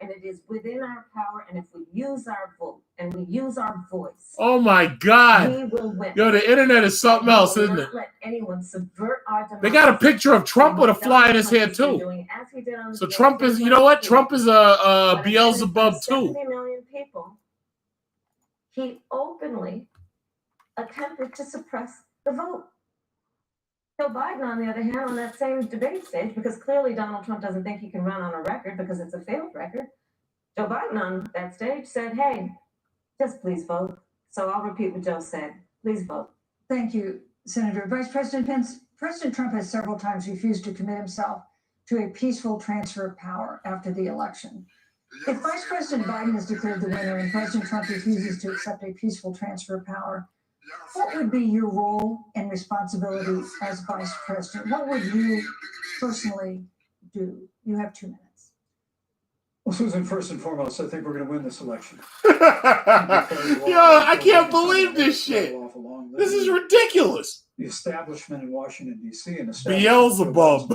And it is within our power. And if we use our vote and we use our voice, oh my God. We will win. Yo, the internet is something else, isn't it? Let anyone subvert our democracy. They got a picture of Trump with a fly in his head too. So Trump is, you know what? Trump is a Beelzebub too. 70 million people. He openly attempted to suppress the vote. Joe Biden, on the other hand, on that same debate stage, because clearly Donald Trump doesn't think he can run on a record because it's a failed record, Joe Biden on that stage said, hey, just please vote. So I'll repeat what Joe said. Please vote. Thank you, Senator. Vice President Pence, President Trump has several times refused to commit himself to a peaceful transfer of power after the election. If Vice President Biden is declared the winner and President Trump refuses to accept a peaceful transfer of power, what would be your role and responsibility as Vice President? What would you personally do? You have 2 minutes. Well, Susan, first and foremost, I think we're going to win this election. Yo, I can't believe this shit. This is ridiculous. The establishment in Washington, D.C. and Beelzebub.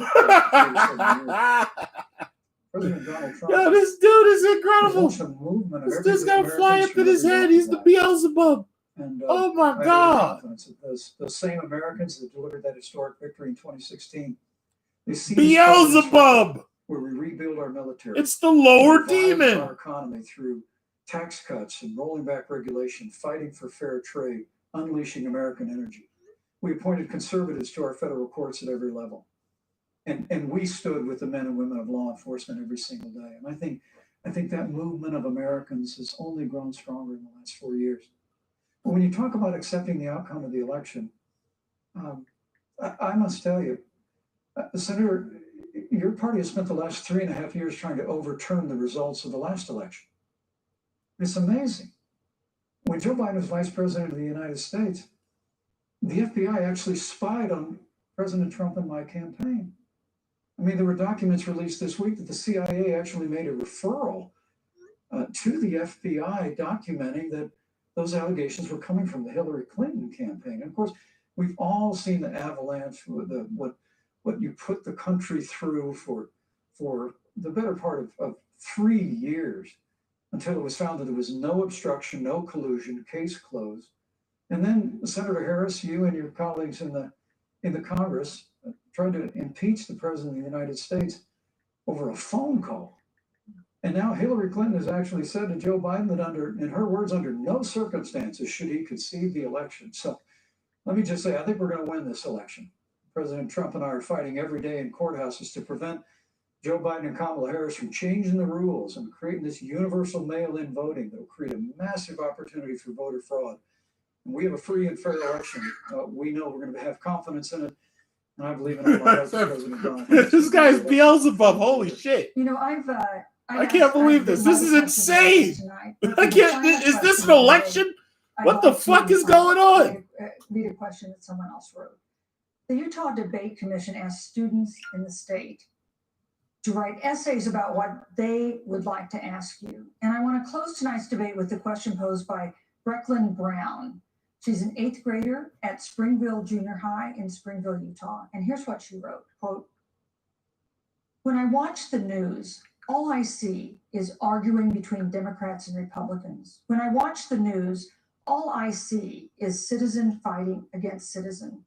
President Donald Trump. Yo, this dude is incredible. This dude's got a fly up in his head. He's the Beelzebub. And, oh my God. Those same Americans that delivered that historic victory in 2016. They see Beelzebub. Where we rebuild our military. It's the lower demon. Our economy through tax cuts and rolling back regulation, fighting for fair trade, unleashing American energy. We appointed conservatives to our federal courts at every level. And we stood with the men and women of law enforcement every single day. And I think that movement of Americans has only grown stronger in the last 4 years. But when you talk about accepting the outcome of the election, I must tell you, Senator, your party has spent the last 3.5 years trying to overturn the results of the last election. It's amazing. When Joe Biden was vice president of the United States, the FBI actually spied on President Trump and my campaign. I mean, there were documents released this week that the CIA actually made a referral to the FBI documenting that those allegations were coming from the Hillary Clinton campaign. And of course, we've all seen the avalanche, what you put the country through for the better part of 3 years until it was found that there was no obstruction, no collusion, case closed. And then Senator Harris, you and your colleagues in the Congress tried to impeach the President of the United States over a phone call. And now Hillary Clinton has actually said to Joe Biden that in her words, under no circumstances should he concede the election. So let me just say, I think we're going to win this election. President Trump and I are fighting every day in courthouses to prevent Joe Biden and Kamala Harris from changing the rules and creating this universal mail-in voting that will create a massive opportunity for voter fraud. And we have a free and fair election. We know we're going to have confidence in it. And I believe in our Vice President Donald Trump. This guy's Beelzebub. Holy shit. You know, I can't believe this. This is insane. I can't. Is this an election? What the fuck is going on? Read a question that someone else wrote. The Utah Debate Commission asked students in the state to write essays about what they would like to ask you. And I want to close tonight's debate with the question posed by Brecklin Brown. She's an 8th grader at Springville Junior High in Springville, Utah. And here's what she wrote, quote, "When I watch the news, all I see is arguing between Democrats and Republicans. When I watch the news, all I see is citizen fighting against citizen.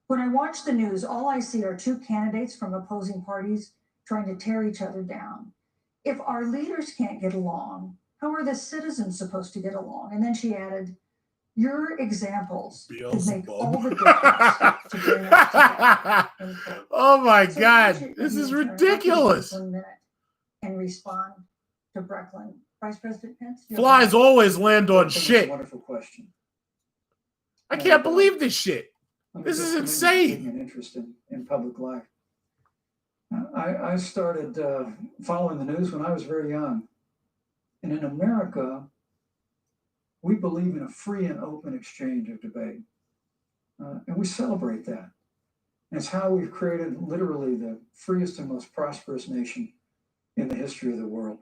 When I watch the news, all I see are 2 candidates from opposing parties trying to tear each other down. If our leaders can't get along, How are the citizens supposed to get along? And then she added, your examples could make all the difference to bring us together. End quote. Oh my So God, I want this you is to turn ridiculous. 1 minute and respond to Brecklin. Vice President Pence? you have Flies one. always land on That's a shit. wonderful question. I can't believe this shit. This is insane. Taking an interest in public life. I started following the news when I was very young. And in America, we believe in a free and open exchange of debate. And we celebrate that. And it's how we've created literally the freest and most prosperous nation in the history of the world.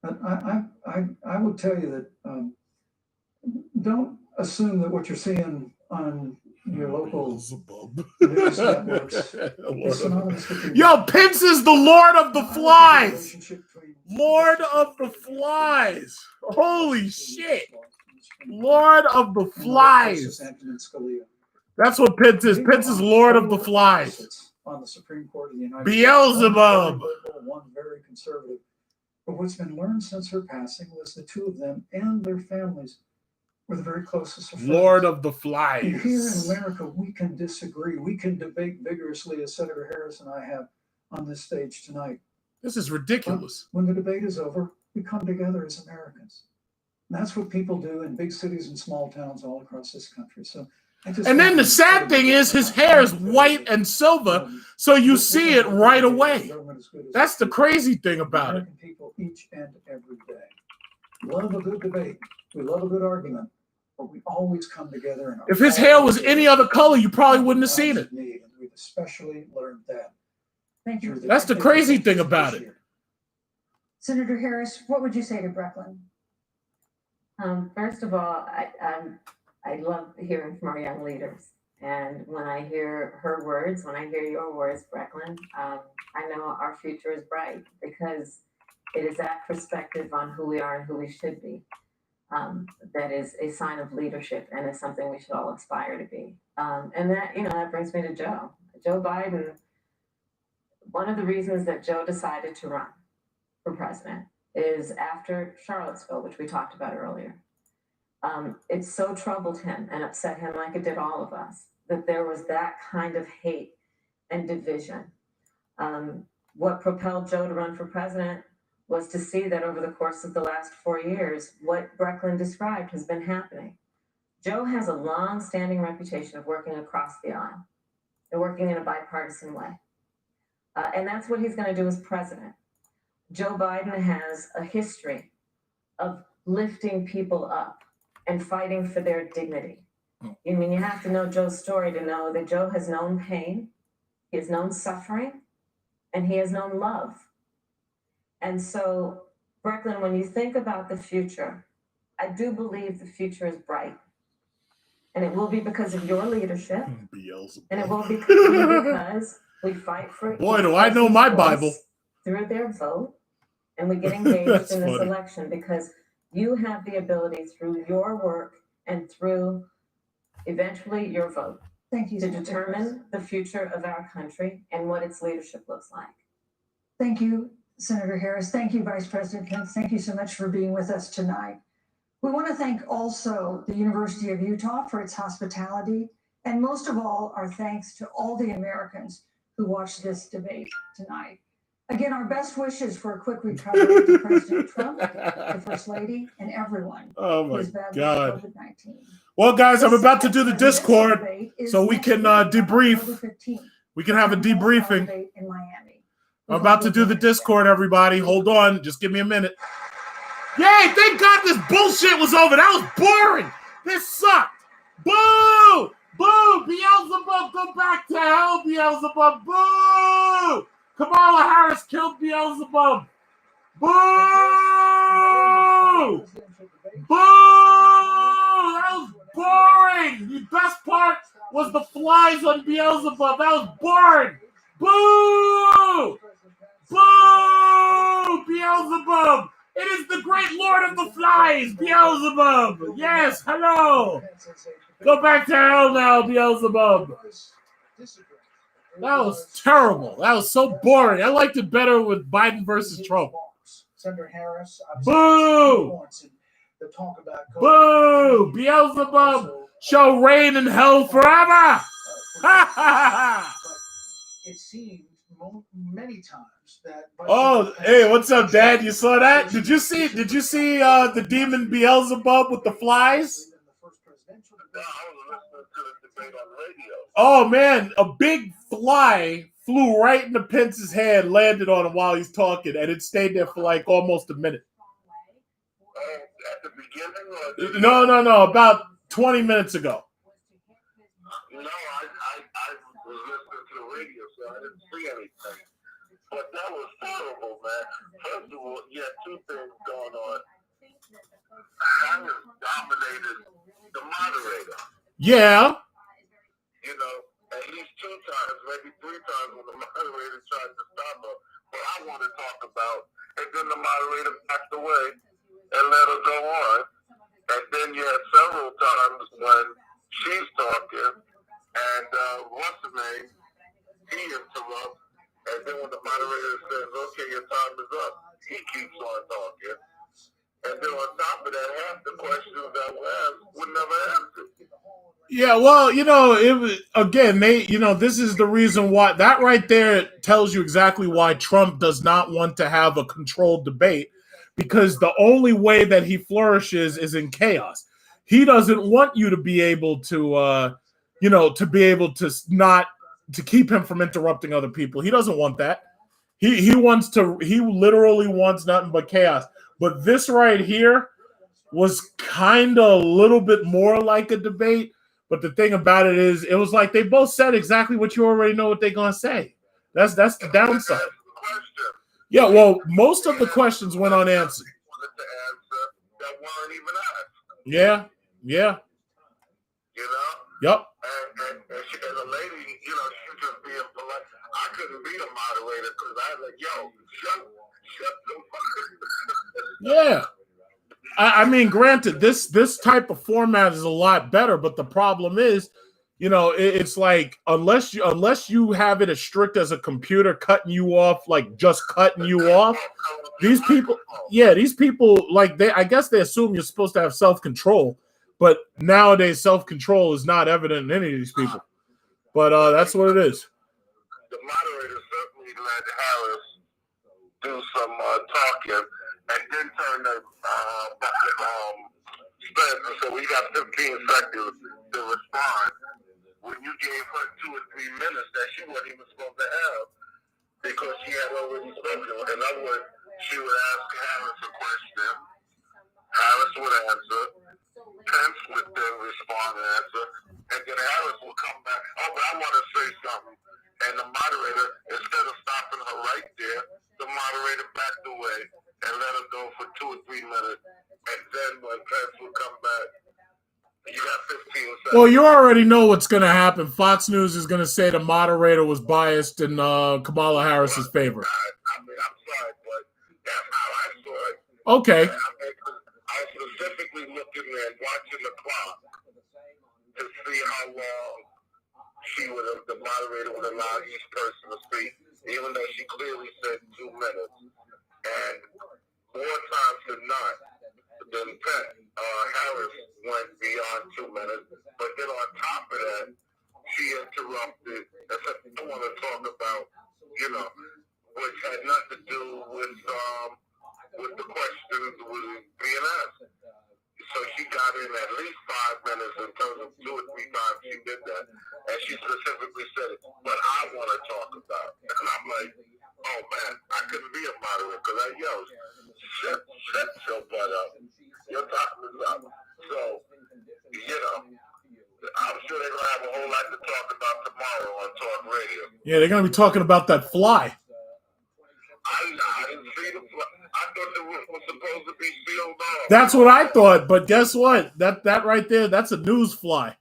But I will tell you that don't assume that what you're seeing on your local news networks is synonymous with Yo, Pence is the Lord of the Flies. Lord of the Flies. Holy shit. Lord of the Flies. That's what Pence is. Pence is Lord of the Flies. On the Supreme Court of the United Beelzebub. States. One very conservative. But what's been learned since her passing was the two of them and their families were the very closest of friends. Lord of the And Flies. here in America, we can disagree. We can debate vigorously, as Senator Harris and I have on this stage tonight. This is ridiculous. When the debate is over, we come together as Americans. And that's what people do in big cities and small towns all across this country. So, and then the sad thing is his hair is white and silver, so you see it right away. That's the crazy thing about it. American people each and every day love a good debate. We love a good argument, but we always come together. If his hair was any other color, you probably wouldn't have seen it. And we've especially learned that. Thank you. That's the crazy thing about it. Senator Harris, what would you say to Brecklin? First of all, I love hearing from our young leaders. And when I hear her words, when I hear your words, Brecklin, I know our future is bright because it is that perspective on who we are and who we should be. That is a sign of leadership and is something we should all aspire to be. And that, that brings me to Joe. Joe Biden, one of the reasons that Joe decided to run for president is after Charlottesville, which we talked about earlier. It so troubled him and upset him like it did all of us, that there was that kind of hate and division. What propelled Joe to run for president was to see that over the course of the last 4 years, what Brecklin described has been happening. Joe has a long-standing reputation of working across the aisle and working in a bipartisan way. And that's what he's going to do as president. Joe Biden has a history of lifting people up and fighting for their dignity. I mean, you have to know Joe's story to know that Joe has known pain, he has known suffering, and he has known love. And so, Brecklin, when you think about the future, I do believe the future is bright. And it will be because of your leadership. And it will be because we fight for Boy, do I know my Bible. Through their vote. And we get engaged in this funny. election because you have the ability through your work and through eventually your vote Thank you, to Senator Harris. determine the future of our country and what its leadership looks like. Thank you, Senator Harris. Thank you, Vice President Pence. Thank you so much for being with us tonight. We want to thank also the University of Utah for its hospitality, and most of all, our thanks to all the Americans who watched this debate tonight. Again, our best wishes for a quick recovery to President Trump, the First Lady, and everyone Oh who my is battling God. COVID-19. Well, guys, I'm The about to second do the presidential Discord debate is so we next can week on debrief. October 15th. We can have a Town hall debriefing. debate in Miami. I'm about to do the Discord, everybody. Hold on. Just give me a minute. Yay! Thank God this bullshit was over. That was boring. This sucked. Boo! Boo! Beelzebub, go back to hell, Beelzebub. Boo! Kamala Harris killed Beelzebub. Boo! Boo! That was boring. The best part was the flies on Beelzebub. That was boring. Boo! Boo! Beelzebub! It is the great Lord of the Flies, Beelzebub! Yes, hello! Go back to hell now, Beelzebub! That was terrible. That was so boring. I liked it better with Biden versus Trump. Senator Harris. Boo! The talk about Boo! Beelzebub shall reign in hell forever. It seemed many times that. Oh, hey, what's up, Dad? You saw that? Did you see the demon Beelzebub with the flies? Oh man, a big fly flew right into Pence's head, landed on him while he's talking, and it stayed there for like almost a minute. At the beginning? No, about 20 minutes ago. No, I was listening to the radio, so I didn't see anything. But that was terrible, man. First of all, you had two things going on. Harris dominated the moderator. Yeah. You know, at least 2 times, maybe 3 times when the moderator tried to stop her. But I want to talk about, and then the moderator backed away and let her go on. And then you had several times when she's talking, and what's the name? He interrupts, and then when the moderator says, "Okay, your time is up," he keeps on talking. And then on top of that, half the questions that were asked were never answered. Yeah, well, this is the reason why that right there tells you exactly why Trump does not want to have a controlled debate, because the only way that he flourishes is in chaos. He doesn't want you to be able to, to keep him from interrupting other people. He doesn't want that. He literally wants nothing but chaos. But this right here was kind of a little bit more like a debate. But the thing about it is, it was like they both said exactly what you already know what they're gonna say. That's the downside. Yeah, well, most of the questions went unanswered. Yeah. You know? Yep. And the lady, she just being polite. I couldn't be a moderator because I was like, yo, shut the fuck. Yeah. I mean, granted, this type of format is a lot better, but the problem is, it's like unless you have it as strict as a computer cutting you off, like just cutting you off, these people, like I guess they assume you're supposed to have self-control, but nowadays self-control is not evident in any of these people. But that's what it is. The moderator certainly let Harris do some talking, and then turn the so we got 15 seconds to respond. When you gave her 2 or 3 minutes that she wasn't even supposed to have, because she had already spoken. In other words, she would ask Harris a question, Harris would answer, Pence would then respond and answer, and then Harris would come back. Oh, but I want to say something. And the moderator, instead of stopping her right there, the moderator backed away and let her go for 2 or 3 minutes. And then when Pence would come back, you got 15 seconds. Well, you already know what's going to happen. Fox News is going to say the moderator was biased in Kamala Harris's favor. I'm sorry, but that's how I saw it. Okay. I was specifically looking and watching the clock to see how long the moderator would allow each person to speak, even though she clearly said 2 minutes. And more times than not, Harris went beyond 2 minutes. But then on top of that, she interrupted and said, I want to talk about, which had nothing to do with the questions being asked. So she got in at least 5 minutes in terms of 2 or 3 times she did that. And she specifically said it, but I want to talk about it. And I'm like, oh man, I couldn't be a moderator because I yelled, shut your butt up. Your time is up. So, I'm sure they're going to have a whole lot to talk about tomorrow on Talk Radio. Yeah, they're going to be talking about that fly. I didn't see the fly. I thought the roof was supposed to be sealed off. That's what I thought, but guess what? That right there, that's a news fly.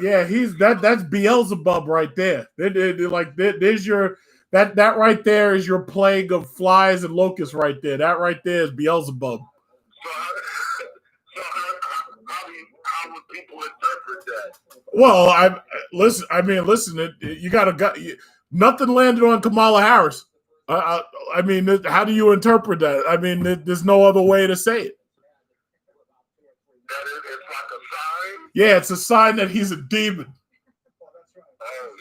Yeah, that's Beelzebub right there. There's your that right there is your plague of flies and locusts right there. That right there is Beelzebub. So how would people interpret that? Well, listen. You nothing landed on Kamala Harris. I mean, how do you interpret that? I mean, there's no other way to say it. That it's like a sign? Yeah, it's a sign that he's a demon. Oh,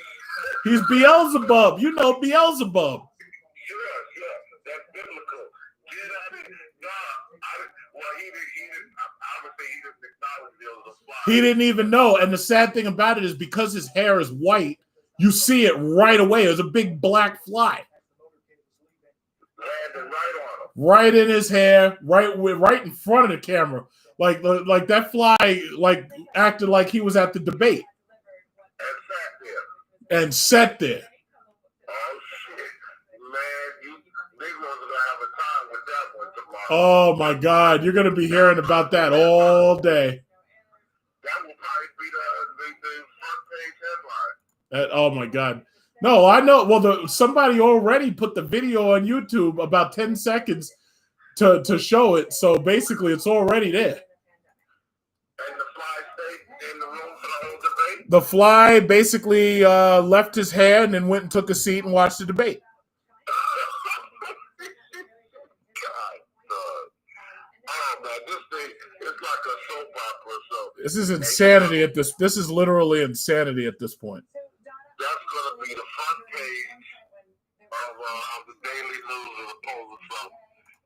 He's Beelzebub. You know Beelzebub. yeah, that's biblical. Get out of it. He didn't, obviously he didn't acknowledge there was a fly. He didn't even know. And the sad thing about it is because his hair is white, you see it right away. There's a big black fly. Landed right on him. Right in his hair, right in front of the camera. Like that fly acted like he was at the debate. And sat there. Oh, shit. Man, you niggas are going to have a time with that one tomorrow. Oh, my God. You're going to be hearing about that all day. That will probably be the front page headline. Oh, my God. No, I know. Well, somebody already put the video on YouTube about 10 seconds to show it. So, basically, it's already there. And the fly stayed in the room for the whole debate? The fly basically left his hair and then went and took a seat and watched the debate. Oh man, this thing it's like a soap opera. So This is insanity at this. This is literally insanity at this point. that's gonna be the front page of the Daily News of the Post.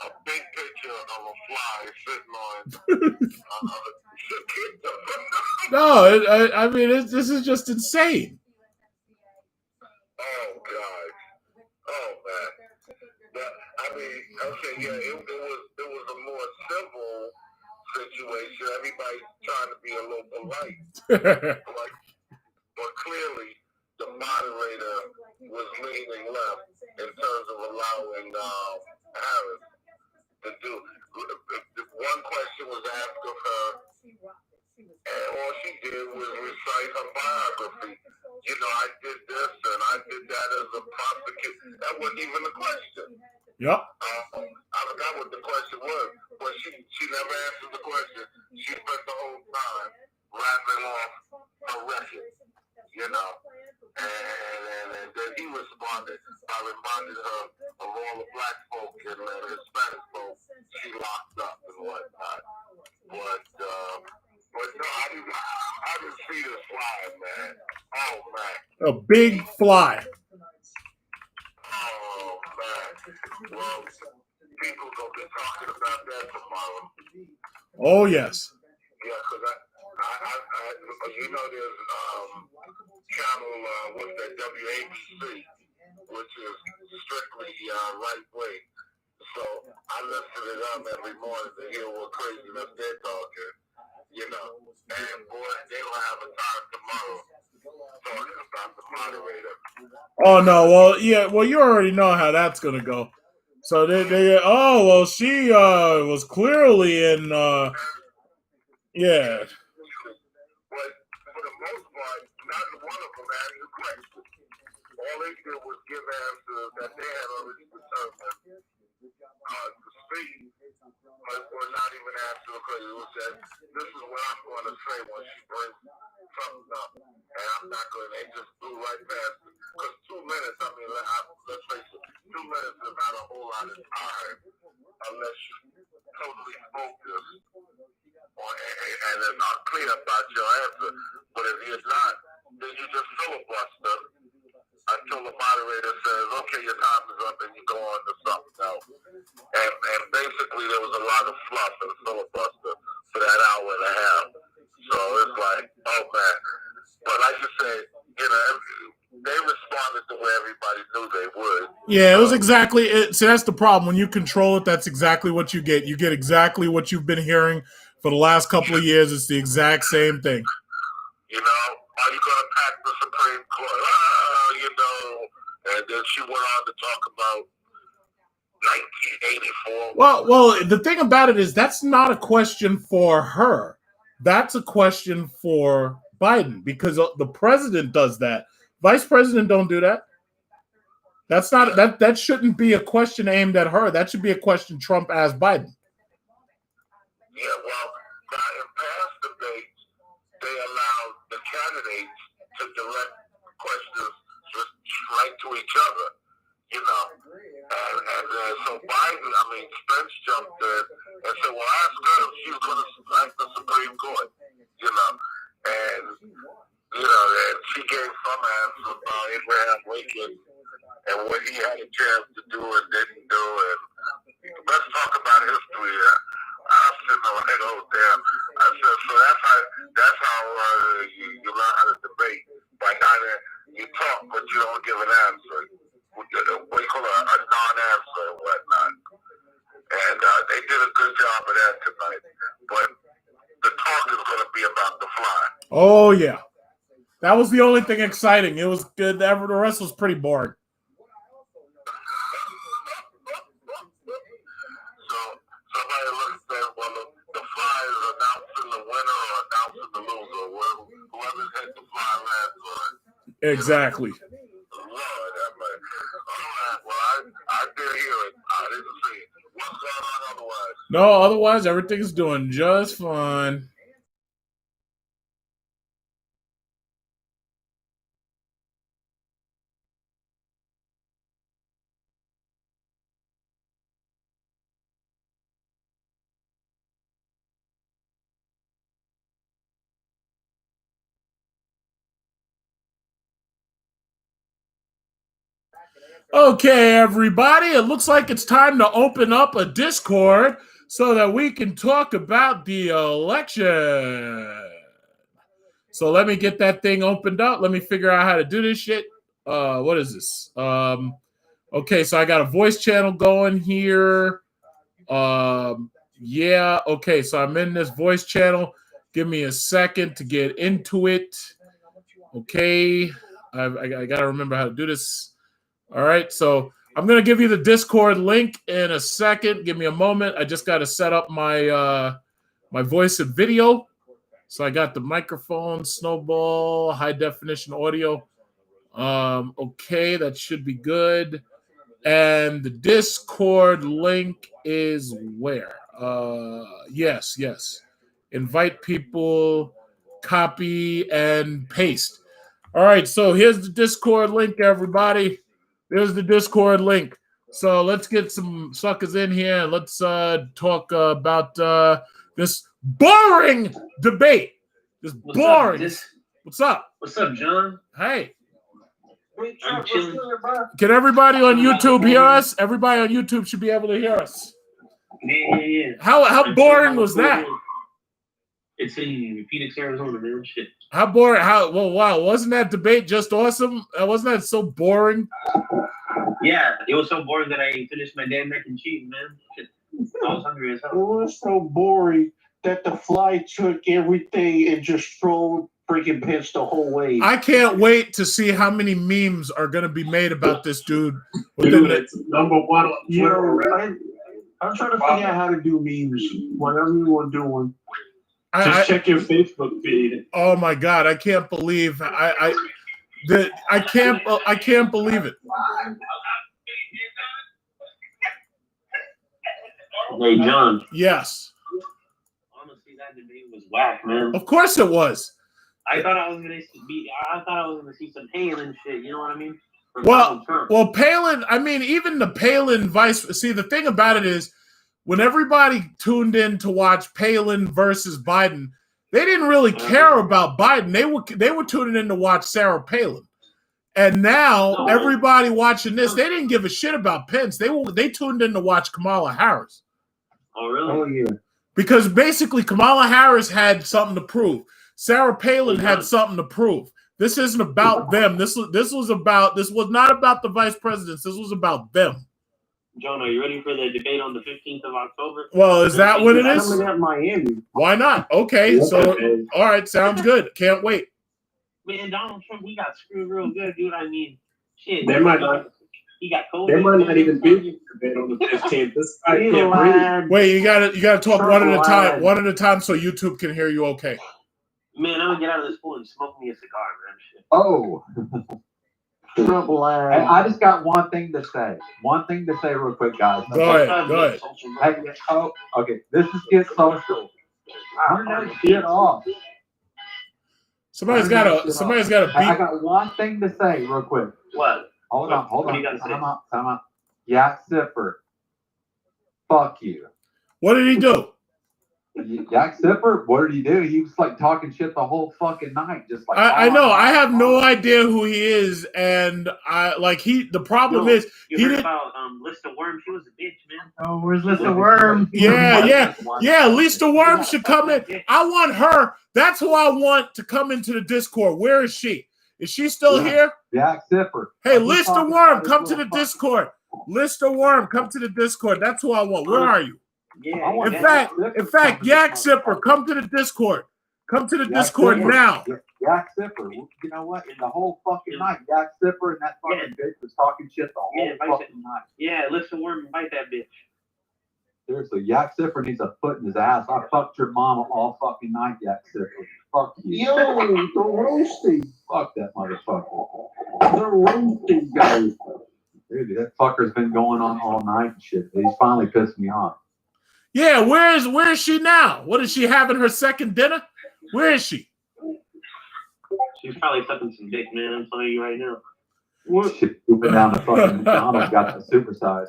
A big picture of a fly sitting on. No, I mean this is just insane. Oh God. Oh man. But, I mean, okay, yeah, it was a more civil situation. Everybody trying to be a little polite. But clearly the moderator was leaning left in terms of allowing Harris to do. One question was asked of her, and all she did was recite her biography. You know, I did this and I did that as a prosecutor. That wasn't even a question. Yep. I forgot what the question was, but she never answered the question. She spent the whole time rattling off her record, you know. And then he responded by reminding her of all the black folk and Hispanic folk she locked up and whatnot. But no, I didn't see this fly, man. Oh man. A big fly. Oh man. Well, people gonna be talking about that tomorrow. Oh yes. Yeah, because I you know, there's channel what's that, WABC, which is strictly right wing. So I listen to them every morning to hear what craziness they're talking. You know, and boy, they will have a time tomorrow talking about the moderator. Oh no, well yeah, well you already know how that's gonna go. So she was clearly in yeah. But for the most part, not one of them asked the question. All they did was give answers that they had already determined to speak, but were not even asked the question. It was said, this is what I'm going to say when she brings something up, and I'm not going to, they just blew right past it. Because 2 minutes, I mean, let's face it, 2 minutes is not a whole lot of time unless you're totally focused and it's not clear about your answer. But if you're not, then you just filibuster until the moderator says, okay, your time is up, and you go on to something else. And basically there was a lot of fluff and filibuster for that hour and a half. So it's like, oh man. But like you said, you know, they responded the way everybody knew they would. Yeah, it was exactly it. So that's the problem. When you control it, that's exactly what you get. You get exactly what you've been hearing for the last couple of years. It's the exact same thing. You know, are you going to pack the Supreme Court? You know, and then she went on to talk about 1984. Well, the thing about it is that's not a question for her. That's a question for Biden because the president does that. Vice president don't do that. That's not that shouldn't be a question aimed at her. That should be a question Trump asked Biden. Yeah, well, now in past debates, they allowed the candidates to direct questions just right to each other, you know. Pence jumped in and said, well, ask her if she was going to select the Supreme Court, you know. And, you know, and she gave some answer about Abraham Lincoln and what he had a chance to do and didn't do. And let's talk about history. I was sitting there like, oh, damn. I said, so that's how you learn how to debate. By not you talk, but you don't give an answer. What you call a non-answer and whatnot. And they did a good job of that tonight. But the talk is going to be about the fly. Oh, yeah. That was the only thing exciting. It was good. The rest was pretty boring. So somebody looks at, well, the fly is announcing the winner or announcing the loser. Whoever's hit the fly lands on it. Exactly. Lord, all right. Well, I did hear it. I didn't see it. What's going on otherwise? No, otherwise everything's doing just fine. Okay, everybody, it looks like it's time to open up a Discord so that we can talk about the election. So let me get that thing opened up. Let me figure out how to do this shit. What is this? Okay, so I got a voice channel going here. Yeah, okay, so I'm in this voice channel. Give me a second to get into it. Okay, I got to remember how to do this. All right, so I'm going to give you the Discord link in a second. Give me a moment. I just got to set up my my voice and video. So I got the microphone, Snowball, high definition audio. Okay, that should be good. And the Discord link is where? Yes. Invite people, copy, and paste. All right, so here's the Discord link, everybody. There's the Discord link. So let's get some suckers in here and let's talk about this boring debate. This boring. What's up? What's up, John? Hey. I'm chilling. Can everybody on YouTube hear us? Everybody on YouTube should be able to hear us. Yeah. How boring was that? It's in Phoenix, Arizona, man. Shit. How boring? Wow. Wasn't that debate just awesome? Wasn't that so boring? Yeah, it was so boring that I finished my damn mac and cheese, man. Shit. I was hungry as hell. It was so boring that the fly took everything and just threw freaking Pence the whole way. I can't wait to see how many memes are going to be made about this dude. It's number one on Twitter. I'm trying to figure out how to do memes. Whatever you want doing. Just check your Facebook feed. Oh my God! I can't believe I can't believe it. Hey, John. Yes. Honestly, that debate was whack, man. Of course it was. I thought I was gonna see some Palin shit. You know what I mean? Well, Palin. I mean, even the Palin vice. See, the thing about it is, when everybody tuned in to watch Palin versus Biden, they didn't really care about Biden. They were tuning in to watch Sarah Palin. And now everybody watching this, they didn't give a shit about Pence. They tuned in to watch Kamala Harris. Oh, really? Oh, yeah. Because basically Kamala Harris had something to prove. Sarah Palin had something to prove. This isn't about them. This was not about the vice presidents. This was about them. John, are you ready for the debate on the 15th of October? Well, is that what it is? I'm at Miami. Why not? Okay, so all right, sounds good. Can't wait. Man, Donald Trump, we got screwed real good, dude. I mean, shit. They might not. He got COVID. They might not even be the debate on the 15th. This guy can't breathe. Wait, you gotta talk one at a time. One at a time, so YouTube can hear you. Okay. Man, I'm gonna get out of this pool and smoke me a cigar, man. Shit. Oh. I just got one thing to say. One thing to say real quick, guys. Go ahead. Okay. This is Get Social. Turn that shit off. Somebody's got a beat. I got one thing to say real quick. What? Hold on. What do you gotta say? Time out. Yeah, Zipper. Fuck you. What did he do? Jack Zipper, what did he do? He was like talking shit the whole fucking night, just like I know. I have no idea who he is, and the problem is you he heard didn't. about Lista Worm. She was a bitch, man. Oh, where's Lista Worm? Yeah. Lisa Worm should come in. I want her. That's who I want to come into the Discord. Where is she? Is she still here? Jack Zipper. Hey, Lista Worm, come to the Discord. Lista Worm, come to the Discord. That's who I want. Where are you? Yeah. In fact, Yak Zipper, come to the Discord. Come to the Discord now. Yak Zipper. You know what? In the whole fucking night, Yak Zipper and that fucking bitch was talking shit the whole fucking night. Yeah, Lista Worm, invite that bitch. Seriously, Yak Zipper needs a foot in his ass. I fucked your mama all fucking night, Yak Zipper. Fuck you. Yo, the roasting. Fuck that motherfucker. The roasting guy. Dude, that fucker's been going on all night and shit. He's finally pissed me off. Yeah, where is she now? What is she having her second dinner? Where is she? She's probably sucking some dick, man. I'm telling you right now. She went down to fucking McDonald's, got the supersize.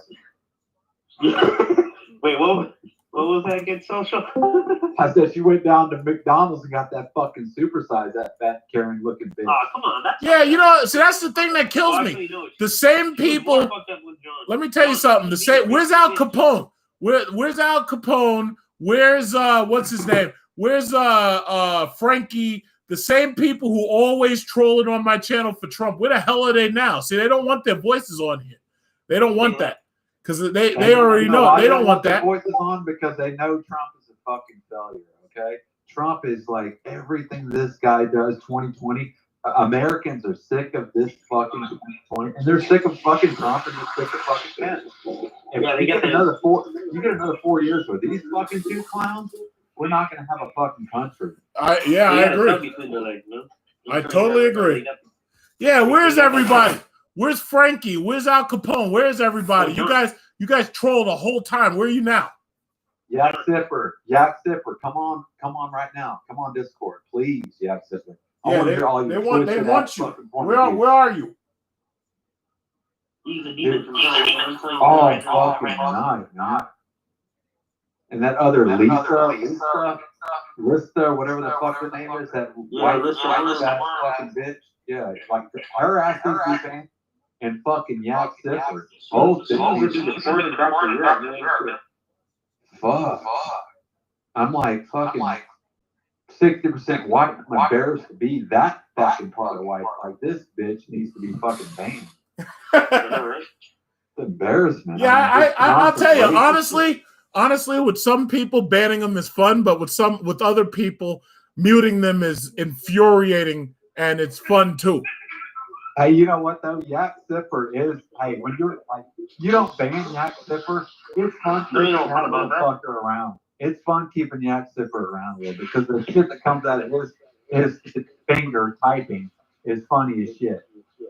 Wait, what was that again, social? I said she went down to McDonald's and got that fucking supersize, that fat, caring looking bitch. Oh, come on. That's the thing that kills me. The same people. Let me tell you something. Where's Al Capone? Where's Al Capone? Where's what's his name? Where's Frankie? The same people who always trolling on my channel for Trump. Where the hell are they now? See, they don't want their voices on here. They don't want that because they already know they don't want that. Voices on because they know Trump is a fucking failure. Okay, Trump is like everything this guy does. 2020. Americans are sick of this fucking 2020, and they're sick of fucking Trump, and they're sick of fucking Pence. If you get another 4 years with these fucking two clowns, we're not going to have a fucking country. I agree. I totally agree. Yeah, where's everybody? Where's Frankie? Where's Al Capone? Where's everybody? You guys troll the whole time. Where are you now? Yak Zipper, come on right now. Come on Discord, please, Yak Zipper. Yeah, they want you. Where are you? He's a demon from hell. Oh, fucking not. And that other Lista, whatever the fuck her name is, that white fucking bitch. Yeah, like her ass is defense and fucking Yak Zipper. Both. Fuck. I'm like fucking 60% white. I'm embarrassed to be that fucking part of white. Like this bitch needs to be fucking banned. It's embarrassment. Yeah, I'll tell you honestly, with some people banning them is fun, but with other people muting them is infuriating, and it's fun too. Hey, you know what though? Yak Zipper is. Hey, when you're like, you don't ban Yak Zipper. It's fun keeping that motherfucker around. It's fun keeping Yak Zipper around here because the shit that comes out of his finger typing is funny as shit. Yeah,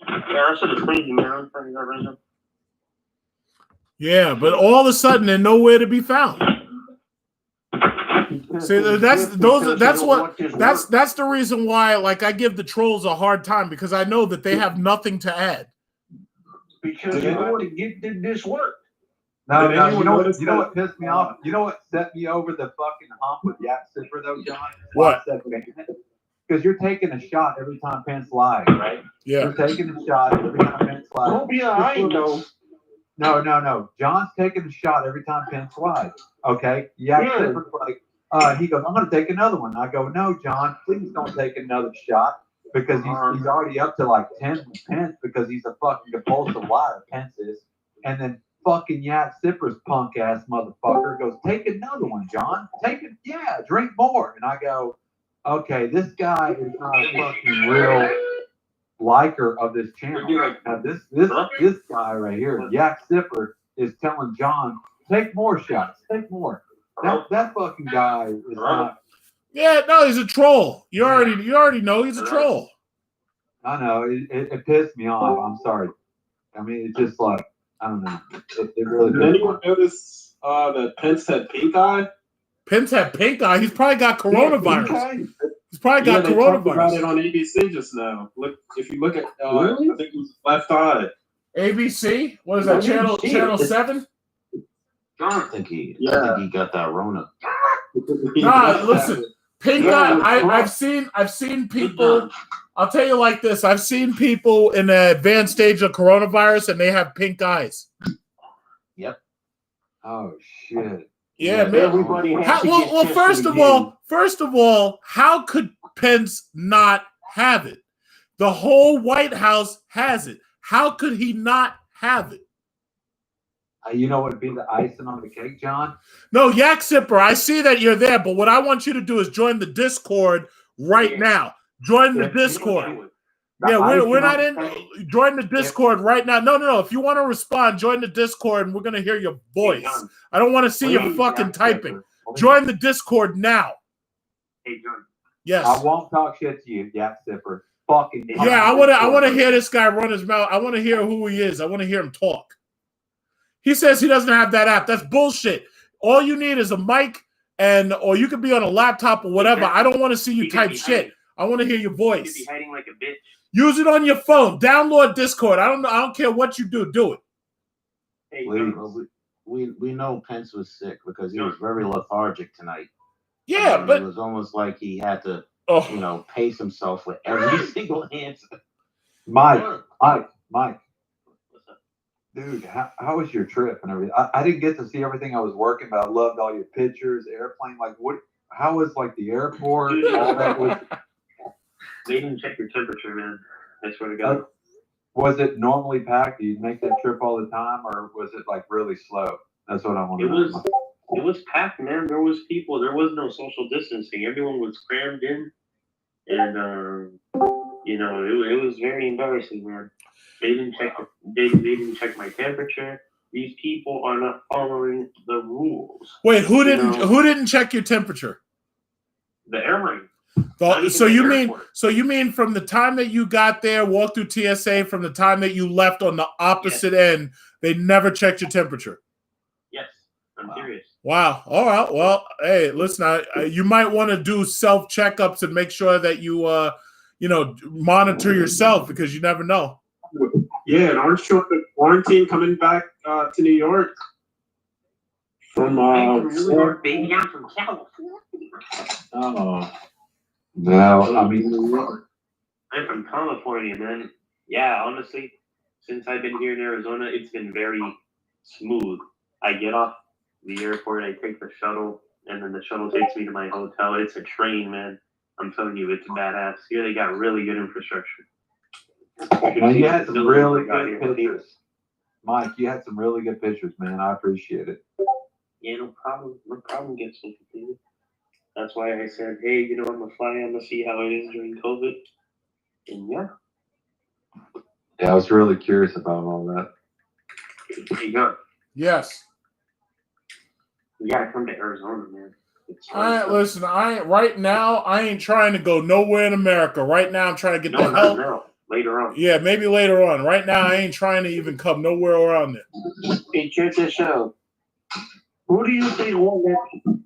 that shit is crazy, man. Yeah, but all of a sudden they're nowhere to be found. See, that's the reason why, like, I give the trolls a hard time because I know that they have nothing to add. Because you want to get this work. No, you know what pissed me off? You know what set me over the fucking hump with Yak Zipper though, John? What? Because you're taking a shot every time Pence lies, right? Yeah. You're taking a shot every time Pence lies. Don't be a high though. No. John's taking a shot every time Pence lies. Okay? Yak Zipper's like, he goes, I'm going to take another one. I go, no, John, please don't take another shot because he's already up to like 10 with Pence because he's a fucking compulsive liar, Pence is. And then fucking Yak Zipper's punk ass motherfucker goes, take another one, John. Drink more. And I go, okay, this guy is not a fucking real liker of this channel. Now this guy right here, Yak Zipper, is telling John, take more shots, take more. That fucking guy is not. Yeah, no, he's a troll. You already know he's a troll. I know it pissed me off. I'm sorry. I mean, it's just like I don't know. It really. Did anyone notice that Pence had pink eye? Pence had pink eye. He's probably got coronavirus. He's probably got they coronavirus. talked about it on ABC just now. Look, if you look at, I think it was left eye. ABC? What is that? Channel 7? I don't think he got that Rona. Nah, listen, pink eye. I've seen people. I'll tell you like this. I've seen people in the advanced stage of coronavirus, and they have pink eyes. Yep. Oh shit. Yeah, man. Everybody has to get well, tested first of all, how could Pence not have it? The whole White House has it. How could he not have it? You know what would be the icing on the cake, John? No, Yak Sipper, I see that you're there, but what I want you to do is join the Discord right now. Join the Discord. Yeah, we're not in. Join the Discord right now. No. If you want to respond, join the Discord, and we're gonna hear your voice. I don't want to see you fucking typing. Join the Discord now. Hey, John. Yes. I won't talk shit to you, Yak Sipper. Fucking. Yeah, I want to hear this guy run his mouth. I want to hear who he is. I want to hear him talk. He says he doesn't have that app. That's bullshit. All you need is a mic, or you could be on a laptop or whatever. I don't want to see you type shit. I want to hear your voice. You be hiding like a bitch. Use it on your phone. Download Discord. I don't care what you do. Do it. Hey, we know Pence was sick because he was very lethargic tonight. Yeah, but it was almost like he had to, pace himself with every single answer. Mike. Dude, how was your trip and everything? I didn't get to see everything I was working, but I loved all your pictures, airplane. Like, how was like the airport? All that was. They didn't check your temperature, man. I swear to God. Was it normally packed? Do you make that trip all the time, or was it like really slow? That's what I want to know. It was packed, man. There was people. There was no social distancing. Everyone was crammed in, and it was very embarrassing, man. They didn't check. They didn't check my temperature. These people are not following the rules. Wait, who didn't check your temperature? The airline. So you mean from the time that you got there, walked through TSA, from the time that you left on the opposite end, they never checked your temperature? Yes, I'm serious. Wow. All right. Well, hey, listen, you might want to do self checkups and make sure that you monitor yourself, because you never know. Yeah, and aren't you on the quarantine coming back to New York? From New York, baby, I'm from California. Oh. No, I mean New York. I'm from California, man. Yeah, honestly, since I've been here in Arizona, it's been very smooth. I get off the airport, I take the shuttle, and then the shuttle takes me to my hotel. It's a train, man. I'm telling you, it's badass. Here they got really good infrastructure. You had some really good pictures. Mike, you had some really good pictures, man. I appreciate it. Yeah, no problem. No problem getting so completed. That's why I said, hey, I'm going to fly. I'm going to see how it is during COVID. And yeah. Yeah, I was really curious about all that. There you go. Yes. You got to come to Arizona, man. Listen, right now, I ain't trying to go nowhere in America. Right now, I'm trying to get the hell. No. Later on. Yeah, maybe later on. Right now, I ain't trying to even come nowhere around there. Hey, check this out. Who do you think won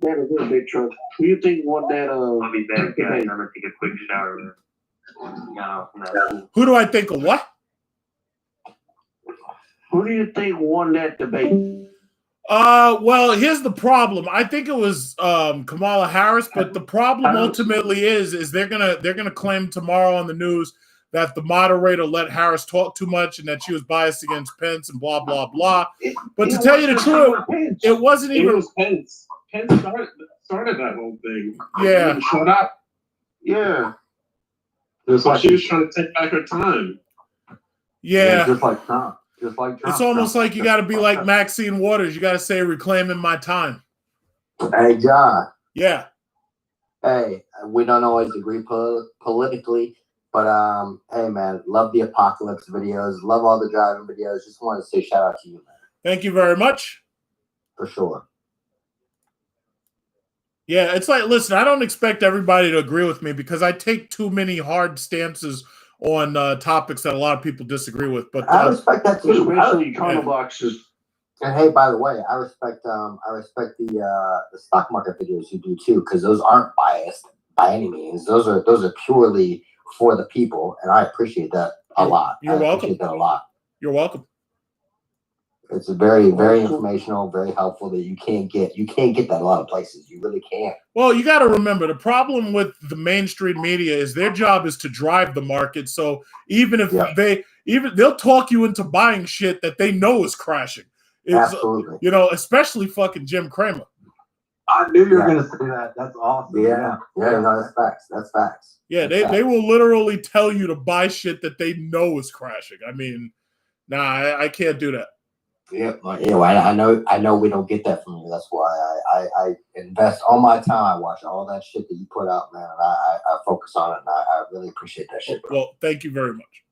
that event, Big Truck? Who do you think won that? I'll be back, guys. I'm gonna take a quick shower. Who do I think of what? Who do you think won that debate? Well, here's the problem. I think it was Kamala Harris, but the problem ultimately is they're gonna claim tomorrow on the news that the moderator let Harris talk too much and that she was biased against Pence and blah, blah, blah. But to tell you the truth, it wasn't even... It was Pence. Pence started that whole thing. Yeah. Shut up. Yeah. She was trying to take back her time. Yeah. Just like Trump. It's almost like you got to be like Maxine Waters. You got to say, reclaiming my time. Hey, John. Yeah. Hey, we don't always agree politically. But, hey, man, love the apocalypse videos. Love all the driving videos. Just wanted to say shout out to you, man. Thank you very much. For sure. Yeah, it's like, listen, I don't expect everybody to agree with me because I take too many hard stances on topics that a lot of people disagree with. But I respect that too. Especially econo boxes. And hey, by the way, I respect the stock market videos you do too, because those aren't biased by any means. Those are purely for the people, and I appreciate that a lot. You're welcome. Appreciate that a lot. You're welcome. It's a very, very informational, very helpful that you can't get that a lot of places. You really can't. Well, you got to remember the problem with the mainstream media is their job is to drive the market. So even if they'll talk you into buying shit that they know is crashing. Absolutely. You know, especially fucking Jim Cramer. I knew you were going to say that. That's awesome. Yeah. No, that's facts. That's facts. Yeah, they will literally tell you to buy shit that they know is crashing. I mean, nah, I can't do that. Yeah, well, I know we don't get that from you. That's why I invest all my time. I watch all that shit that you put out, man, and I focus on it, and I really appreciate that shit, bro. Well, thank you very much.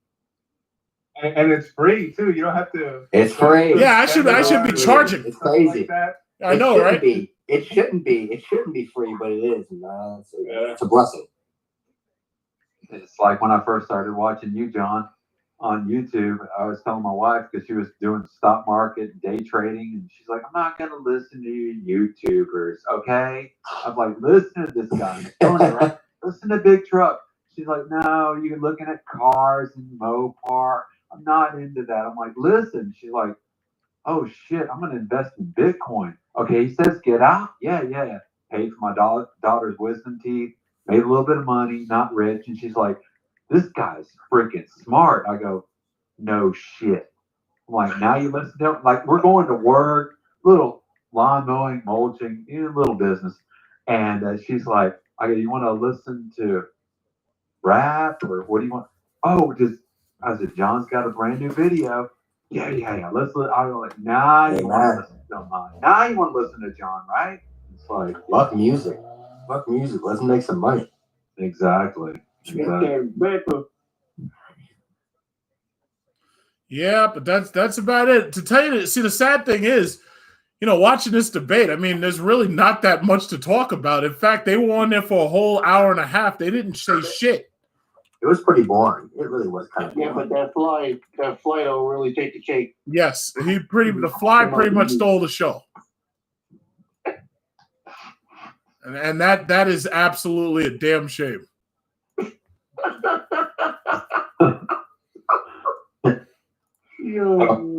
And it's free too. You don't have to. It's free. Yeah, I should be charging. It's crazy. Like I know, right? It shouldn't be free, but it is. It's a blessing. It's like when I first started watching you, John, on YouTube. I was telling my wife because she was doing stock market, day trading, and she's like, "I'm not gonna listen to you YouTubers, okay?" I'm like, "Listen to this guy. I'm telling you, right? Listen to Big Truck." She's like, "No, you're looking at cars and Mopar. I'm not into that." I'm like, "Listen." She's like, "Oh shit, I'm gonna invest in Bitcoin." Okay, he says, "Get out." Yeah. Paid for my daughter's wisdom teeth. Made a little bit of money, not rich. And she's like, "This guy's freaking smart." I go, "No shit." I'm like, "Now you listen to him?" Like, we're going to work, little lawn mowing, mulching, little business. And she's like, "I go, you want to listen to rap or what do you want?" "Oh, I said, John's got a brand new video." Yeah. Let's. I was like, "Nah, you want to listen to mine. Now you want to listen to John, right?" It's like, fuck music. Let's make some money. Exactly. Yeah, but that's about it. To tell you, see, the sad thing is, watching this debate, I mean, there's really not that much to talk about. In fact, they were on there for a whole hour and a half. They didn't say shit. It was pretty boring. It really was kind of boring. Yeah, but that flight will really take the cake. Yes, the fly pretty much stole the show. And that is absolutely a damn shame.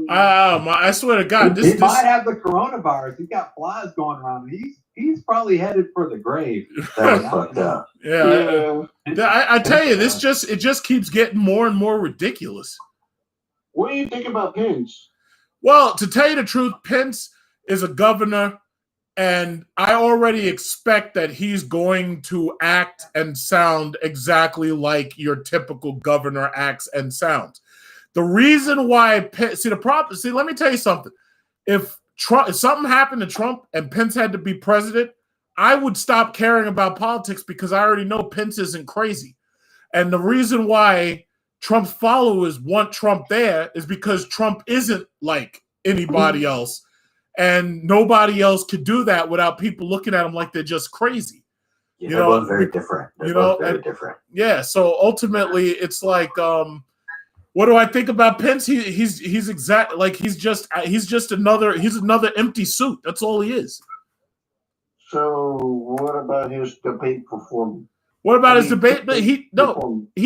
I swear to God, he might have the coronavirus. He's got flies going around. He's probably headed for the grave. That was fucked up. Yeah. I tell you, it just keeps getting more and more ridiculous. What do you think about Pence? Well, to tell you the truth, Pence is a governor, and I already expect that he's going to act and sound exactly like your typical governor acts and sounds. The reason why let me tell you something. If something happened to Trump and Pence had to be president, I would stop caring about politics because I already know Pence isn't crazy. And the reason why Trump's followers want Trump there is because Trump isn't like anybody else. And nobody else could do that without people looking at him like they're just crazy. Yeah, they're both very different. Very different. Yeah, so ultimately it's like what do I think about Pence? He's another empty suit. That's all he is. So what about his debate performance? What about his debate? But he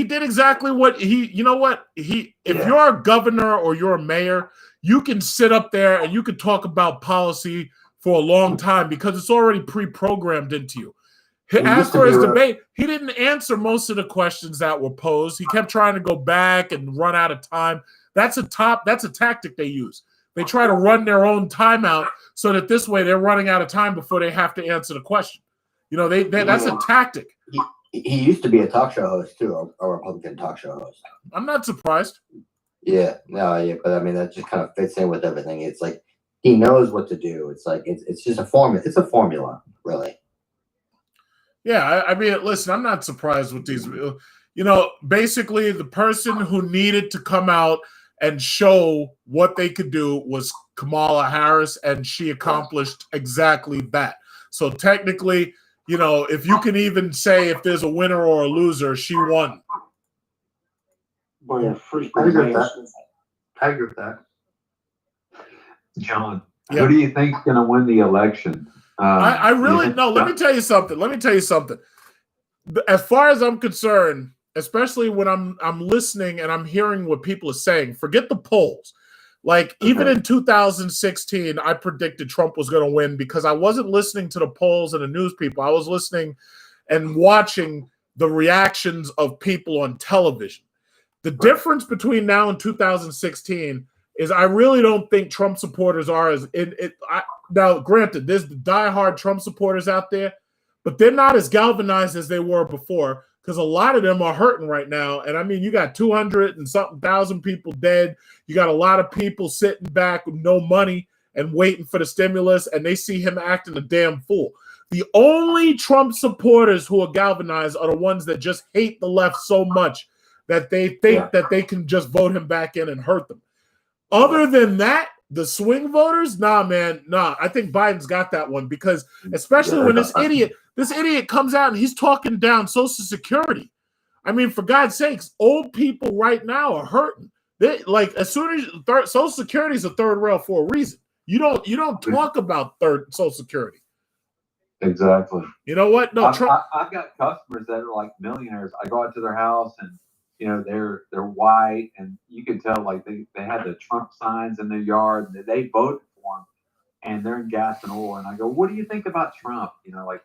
did exactly what if you're a governor or you're a mayor, you can sit up there and you can talk about policy for a long time because it's already pre-programmed into you. As for his debate, he didn't answer most of the questions that were posed. He kept trying to go back and run out of time. That's a tactic they use. They try to run their own time out so that this way they're running out of time before they have to answer the question. That's a tactic. He used to be a talk show host too, a Republican talk show host. I'm not surprised. But I mean that just kind of fits in with everything. It's like he knows what to do. It's like it's just a formula. It's a formula, really. Yeah, I mean, listen, I'm not surprised with these. Basically, the person who needed to come out and show what they could do was Kamala Harris, and she accomplished exactly that. So technically, if you can even say if there's a winner or a loser, she won. I agree with that. John, who do you think's going to win the election? I really no. Let me tell you something. As far as I'm concerned, especially when I'm listening and I'm hearing what people are saying, forget the polls. Like, even in 2016, I predicted Trump was going to win because I wasn't listening to the polls and the news people. I was listening and watching the reactions of people on television. The difference between now and 2016 is I really don't think Trump supporters are as now, granted, there's the diehard Trump supporters out there, but they're not as galvanized as they were before because a lot of them are hurting right now. And I mean, you got 200 and something thousand people dead. You got a lot of people sitting back with no money and waiting for the stimulus, and they see him acting a damn fool. The only Trump supporters who are galvanized are the ones that just hate the left so much that they think that they can just vote him back in and hurt them. Other than that, the swing voters, nah, man, nah. I think Biden's got that one because especially when this idiot comes out and he's talking down Social Security. I mean, for God's sakes, old people right now are hurting. They, like, as soon as Social Security is a third rail for a reason. You don't talk about Social Security. Exactly. You know what? No, I've got customers that are like millionaires. I go out to their house and they're white, and you can tell like they had the Trump signs in their yard, and they voted for him, and they're in gas and oil. And I go, what do you think about Trump? Like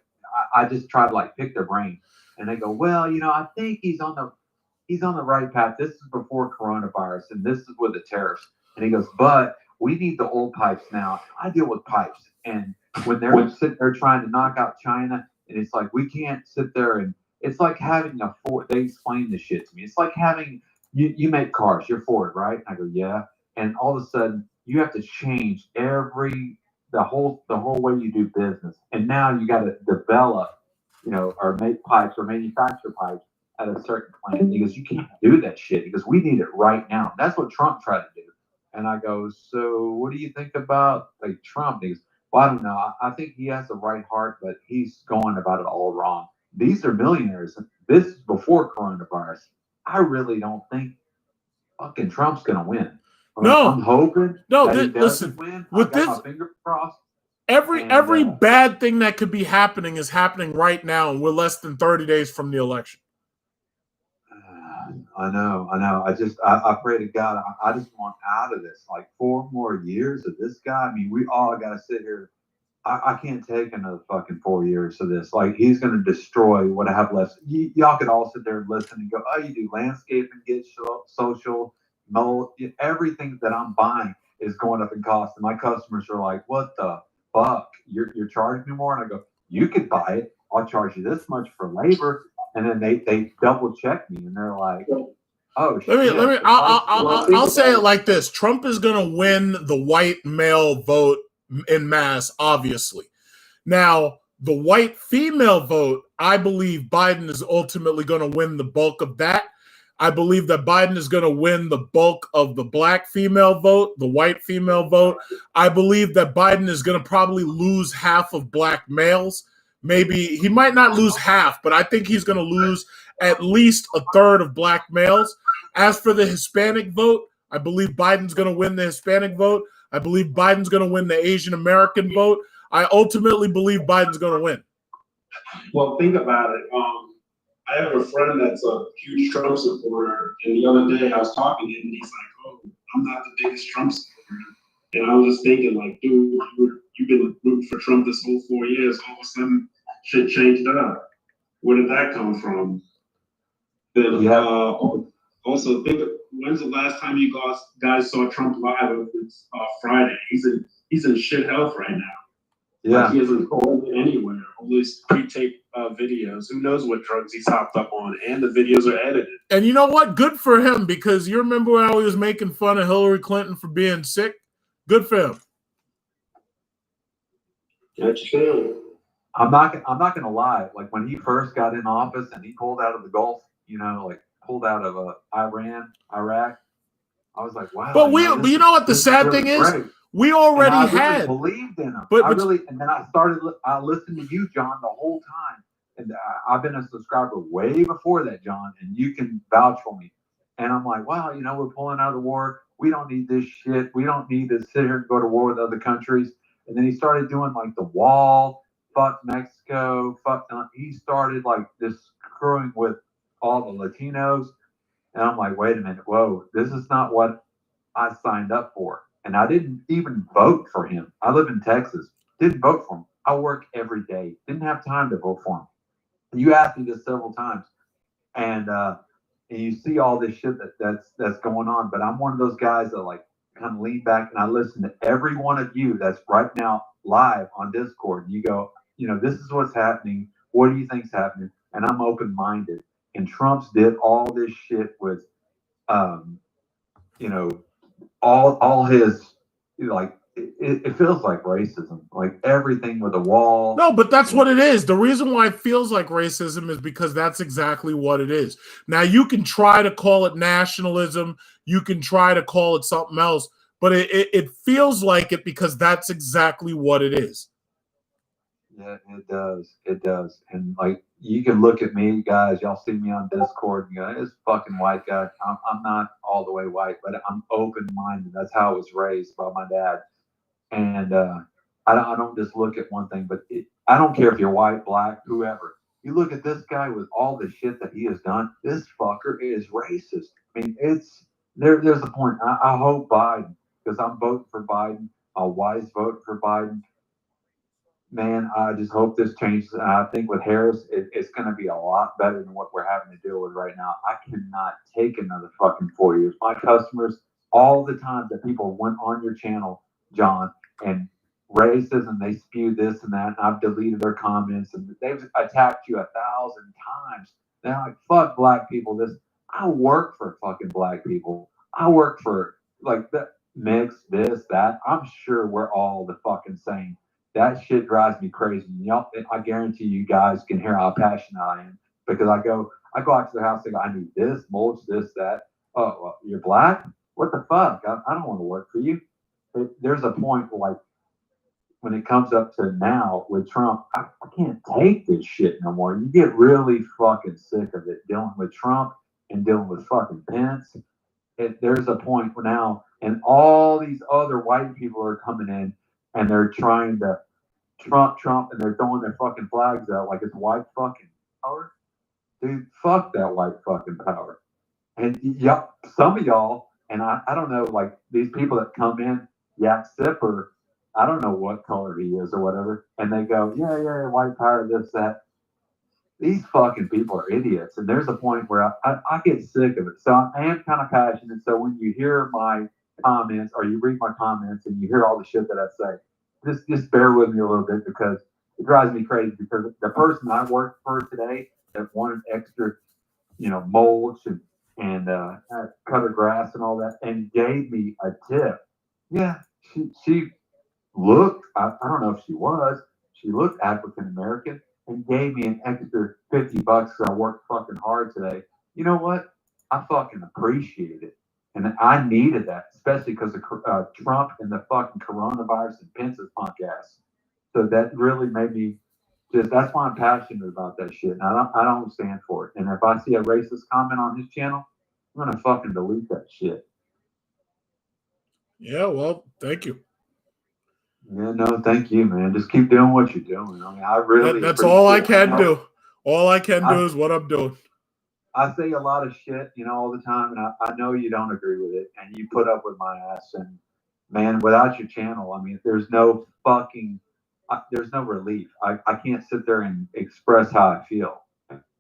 I just try to like pick their brain, and they go, well, I think he's on the right path. This is before coronavirus, and this is with the tariffs. And he goes, but we need the old pipes now. I deal with pipes, and when they're sitting there trying to knock out China, and it's like we can't sit there and. It's like having a Ford. They explain this shit to me. It's like having you make cars. You're Ford, right? I go, yeah. And all of a sudden, you have to change the whole way you do business. And now you got to develop, or make pipes or manufacture pipes at a certain plant. He goes, you can't do that shit. He goes, we need it right now. That's what Trump tried to do. And I go, so what do you think about like Trump? He goes, well, I don't know. I think he has the right heart, but he's going about it all wrong. These are millionaires. This is before coronavirus. I really don't think fucking Trump's going to win. I'm hoping that he doesn't win. With I've got my fingers crossed. Every bad thing that could be happening is happening right now, and we're less than 30 days from the election. I know. I pray to God. I just want out of this. Like 4 more years of this guy. I mean, we all got to sit here. I can't take another fucking 4 years of this. Like, he's going to destroy what I have left. Y'all could all sit there and listen and go, oh, you do landscaping, get social, everything that I'm buying is going up in cost. And my customers are like, what the fuck? You're charging me more? And I go, you could buy it. I'll charge you this much for labor. And then they double check me and they're like, oh, shit. I'll say it like this. Trump is going to win the white male vote in mass, obviously. Now, the white female vote, I believe Biden is ultimately going to win the bulk of that. I believe that Biden is going to win the bulk of the black female vote, the white female vote. I believe that Biden is going to probably lose half of black males. Maybe he might not lose half, but I think he's going to lose at least a third of black males. As for the Hispanic vote, I believe Biden's going to win the Hispanic vote. I believe Biden's going to win the Asian American vote. I ultimately believe Biden's going to win. Well, think about it. I have a friend that's a huge Trump supporter, and the other day I was talking to him, and he's like, "Oh, I'm not the biggest Trump supporter." And I was just thinking, like, dude, you've been rooting for Trump this whole 4 years. All of a sudden, shit changed up. Where did that come from? Then also think, when's the last time you guys saw Trump live? It's Friday. He's in shit health right now. Yeah, like he hasn't called anywhere. All these pre-taped videos. Who knows what drugs he's hopped up on? And the videos are edited. And you know what? Good for him, because you remember how he was making fun of Hillary Clinton for being sick? Good for him. That's true. I'm not gonna lie. Like when he first got in office and he pulled out of the Gulf, like pulled out of Iran, Iraq, I was like, wow. But you know what the sad thing is? We already really believed in him. And then I listened to you, John, the whole time. And I've been a subscriber way before that, John, and you can vouch for me. And I'm like, wow, we're pulling out of the war. We don't need this shit. We don't need to sit here and go to war with other countries. And then he started doing like the wall, fuck Mexico, he started like this screwing with all the Latinos. And I'm like, wait a minute, whoa, this is not what I signed up for. And I didn't even vote for him. I live in Texas. Didn't vote for him. I work every day. Didn't have time to vote for him. You asked me this several times. And you see all this shit that's going on. But I'm one of those guys that like kind of lean back and I listen to every one of you that's right now live on Discord. And you go, this is what's happening. What do you think's happening? And I'm open-minded. And Trump's did all this shit with, all his, like, it feels like racism, like everything with a wall. No, but that's what it is. The reason why it feels like racism is because that's exactly what it is. Now, you can try to call it nationalism. You can try to call it something else, but it feels like it because that's exactly what it is. Yeah, it does. It does. And like, you can look at me, guys. Y'all see me on Discord and go, "This fucking white guy." I'm not all the way white, but I'm open-minded. That's how I was raised by my dad. And I don't just look at one thing, but I don't care if you're white, black, whoever. You look at this guy with all the shit that he has done. This fucker is racist. I mean, there's a point. I hope Biden, because I'm voting for Biden. My wife's voting for Biden. Man, I just hope this changes. And I think with Harris, it's going to be a lot better than what we're having to deal with right now. I cannot take another fucking 4 years. My customers, all the times that people went on your channel, John, and racism, they spew this and that, and I've deleted their comments, and they've attacked you 1,000 times. They're like, fuck black people. I work for fucking black people. I work for, like, the mix, this, that. I'm sure we're all the fucking same. That shit drives me crazy. Y'all, I guarantee you guys can hear how passionate I am because I go out to the house and go, I need this, mulch, this, that. Oh, well, you're black? What the fuck? I don't want to work for you. There's a point where, like, when it comes up to now with Trump, I can't take this shit no more. You get really fucking sick of it dealing with Trump and dealing with fucking Pence. There's a point where now, and all these other white people are coming in and they're trying to Trump, and they're throwing their fucking flags out like it's white fucking power. Dude, fuck that white fucking power. And some of y'all, and I don't know, like these people that come in, Yak Sipper, I don't know what color he is or whatever, and they go, yeah, white power, this, that. These fucking people are idiots. And there's a point where I get sick of it. So I am kind of passionate. So when you hear my comments or you read my comments and you hear all the shit that I say, just bear with me a little bit because it drives me crazy because the person I work for today that wanted extra, mulch and cut her grass and all that and gave me a tip. Yeah, she looked, I don't know if she looked African American and gave me an extra $50 because I worked fucking hard today. You know what? I fucking appreciate it. And I needed that, especially because of Trump and the fucking coronavirus and Pence's punk ass. So that really made me that's why I'm passionate about that shit. And I don't stand for it. And if I see a racist comment on his channel, I'm going to fucking delete that shit. Yeah, well, thank you. Yeah, no, thank you, man. Just keep doing what you're doing. I mean, I really that's all I can do. All I can do is what I'm doing. I say a lot of shit, all the time, and I know you don't agree with it, and you put up with my ass. And man, without your channel, I mean, there's no relief. I can't sit there and express how I feel,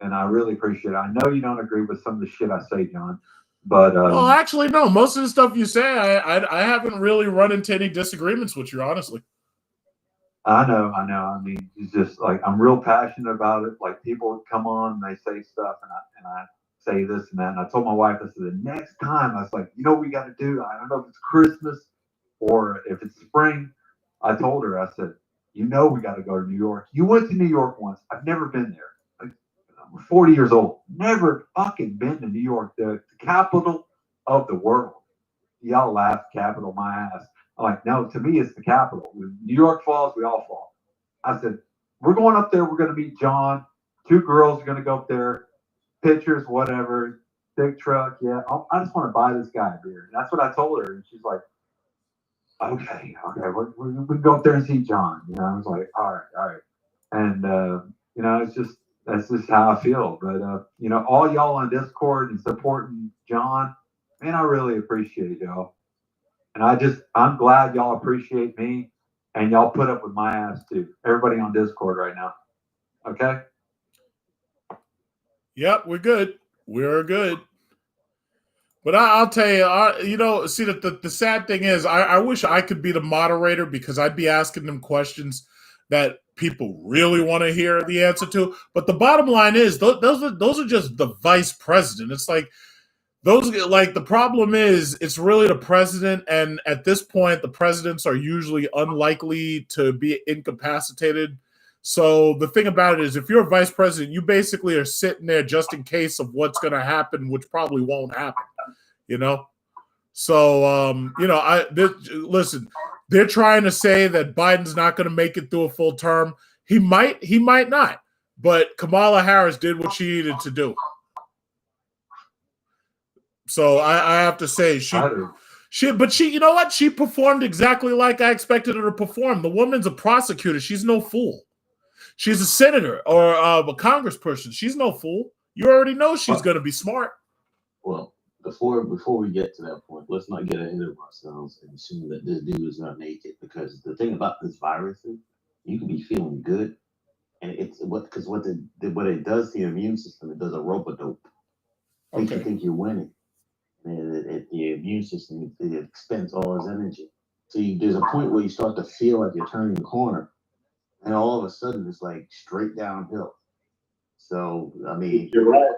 and I really appreciate it. I know you don't agree with some of the shit I say, John, but well, actually, no. Most of the stuff you say, I haven't really run into any disagreements with you, honestly. I know. I mean, it's just like I'm real passionate about it. Like people come on and they say stuff, and I say this and that. And I told my wife, I said, the next time, I was like, what we got to do? I don't know if it's Christmas or if it's spring. I told her, I said, we got to go to New York. You went to New York once. I've never been there. Like, I'm 40 years old. Never fucking been to New York, the capital of the world. Y'all laugh, capital, my ass. I'm like, no, to me, it's the capital. When New York falls, we all fall. I said, we're going up there. We're going to meet John. 2 girls are going to go up there. Pictures, whatever. Big truck. Yeah. I just want to buy this guy a beer. And that's what I told her. And she's like, okay. We can go up there and see John. I was like, all right. And, that's just how I feel. But, all y'all on Discord and supporting John, man, I really appreciate y'all. And I'm glad y'all appreciate me and y'all put up with my ass too. Everybody on Discord right now. Okay? Yep, we're good. We're good. But I'll tell you, see, the sad thing is, I wish I could be the moderator because I'd be asking them questions that people really want to hear the answer to. But the bottom line is, those are just the vice president. It's like the problem is, it's really the president, and at this point, the presidents are usually unlikely to be incapacitated. So the thing about it is, if you're a vice president, you basically are sitting there just in case of what's going to happen, which probably won't happen. So listen, they're trying to say that Biden's not going to make it through a full term. He might not, but Kamala Harris did what she needed to do. So I have to say she, you know what? She performed exactly like I expected her to perform. The woman's a prosecutor. She's no fool. She's a senator or a congressperson. She's no fool. You already know she's going to be smart. Well, before we get to that point, let's not get ahead of ourselves and assume that this dude is not naked, because the thing about this virus is you can be feeling good, and it's what it does to your immune system, it does a rope-a-dope. Makes you think you're winning. And the immune system, it expends all its energy. So there's a point where you start to feel like you're turning the corner, and all of a sudden it's like straight downhill. So I mean, you're right.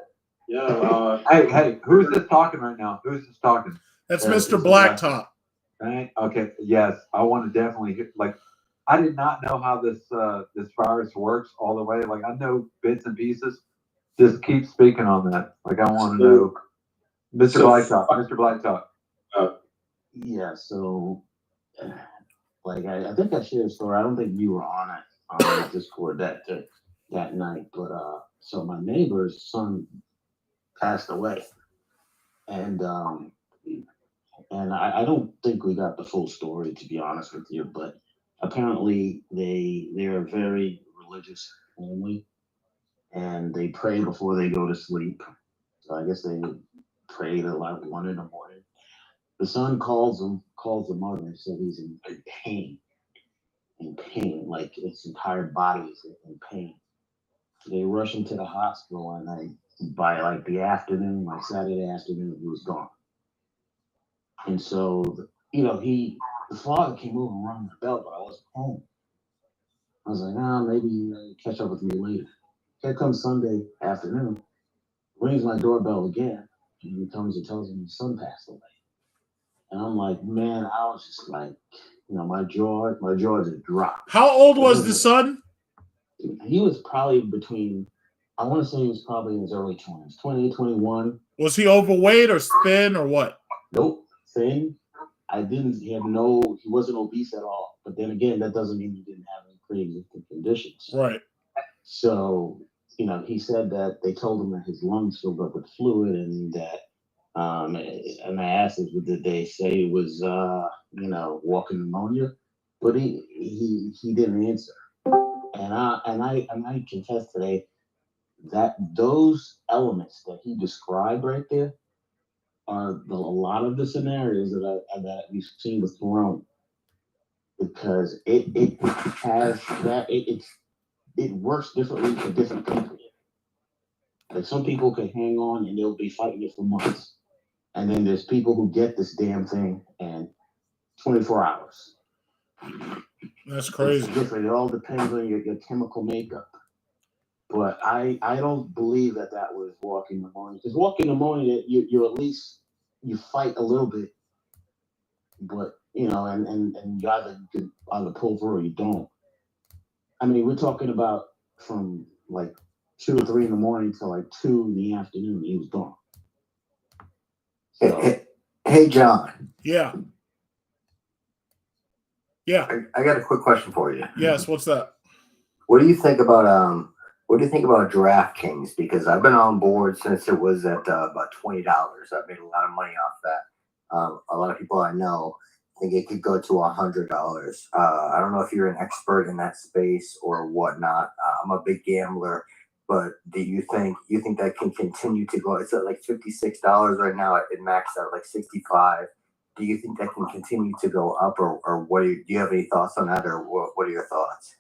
Yeah. Hey, who's this talking right now? Who's this talking? That's Mr. Blacktop. Right? Okay. Yes, I want to definitely hear. Like, I did not know how this virus works all the way. Like, I know bits and pieces. Just keep speaking on that. Like, I want to know, Mr. Blacktop. Mr. Blacktop. Yeah. So, like, I think I shared a story. I don't think you were on it on Discord that night, but so my neighbor's son passed away, and I don't think we got the full story, to be honest with you, but apparently they're a very religious family, and they pray before they go to sleep. So I guess they prayed at like 1 a.m. The son calls the mother and said he's in pain, like his entire body is in pain. They rush him to the hospital, and by like the afternoon, like Saturday afternoon, he was gone. And so, the father came over and rang the bell, but I wasn't home. I was like, maybe catch up with me later. Here comes Sunday afternoon, rings my doorbell again, and he comes and tells me his son passed away. And I'm like, man, I was just like, my jaw just dropped. How old was the son? He was probably I want to say he was probably in his early 20s, 20, 21. Was he overweight or thin or what? Nope, thin. He wasn't obese at all. But then again, that doesn't mean he didn't have any pre-existing conditions. Right. So, he said that they told him that his lungs filled up with fluid, and that, and I asked him, did they say it was, walking pneumonia? But he didn't answer. And I confess today that those elements that he described right there are a lot of the scenarios that we've seen with Corona, because it has that it works differently for different people. Like, some people can hang on and they'll be fighting it for months, and then there's people who get this damn thing in 24 hours. That's crazy. It's different. It all depends on your chemical makeup. But I don't believe that was walking pneumonia. Because walking pneumonia, you at least you fight a little bit, but and you either pull through or you don't. I mean, we're talking about from like 2 or 3 in the morning till like 2 in the afternoon. He was gone. So, hey, John. Yeah. Yeah. I got a quick question for you. Yes. What's that? What do you think about DraftKings? Because I've been on board since it was at about $20. I've made a lot of money off that. A lot of people I know think it could go to $100. I don't know if you're an expert in that space or whatnot. I'm a big gambler, but do you think that can continue to go? It's at like $56 right now. It maxed out like $65. do you think that can continue to go up, or what? Do you have any thoughts on that, or what are your thoughts?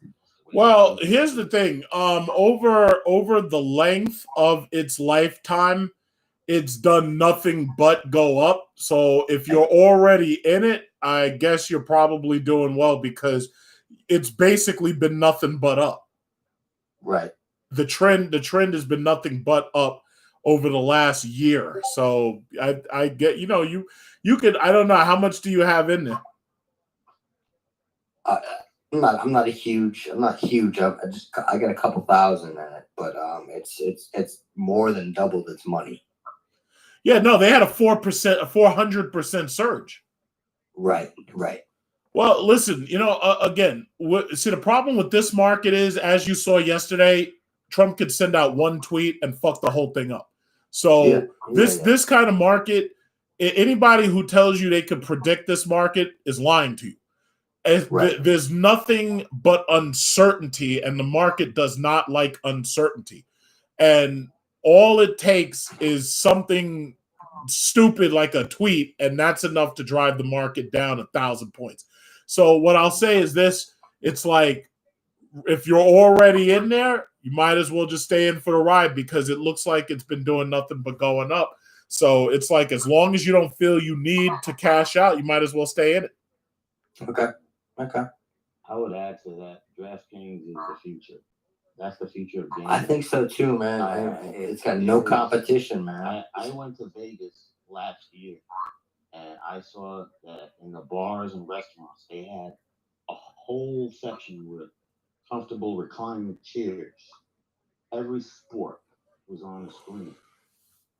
Well, here's the thing. Over the length of its lifetime, it's done nothing but go up. So if you're already in it, I guess you're probably doing well because it's basically been nothing but up. Right. The trend has been nothing but up over the last year. So I get, you could, I don't know, how much do you have in there? I'm not huge. I got a couple thousand in it, but it's more than doubled its money. Yeah, no, they had a 400% surge. Right. Well, listen, again, see, the problem with this market is, as you saw yesterday, Trump could send out one tweet and fuck the whole thing up. So this kind of market, anybody who tells you they could predict this market is lying to you. Right. There's nothing but uncertainty, and the market does not like uncertainty. And all it takes is something stupid like a tweet, and that's enough to drive the market down 1,000 points. So what I'll say is this: it's like, if you're already in there, you might as well just stay in for the ride, because it looks like it's been doing nothing but going up. So it's like, as long as you don't feel you need to cash out, you might as well stay in it. Okay. I would add to that, DraftKings is the future. That's the future of gaming. I think so too, man. It's got no competition, man. I went to Vegas last year, and I saw that in the bars and restaurants, they had a whole section with comfortable reclining chairs. Every sport was on the screen.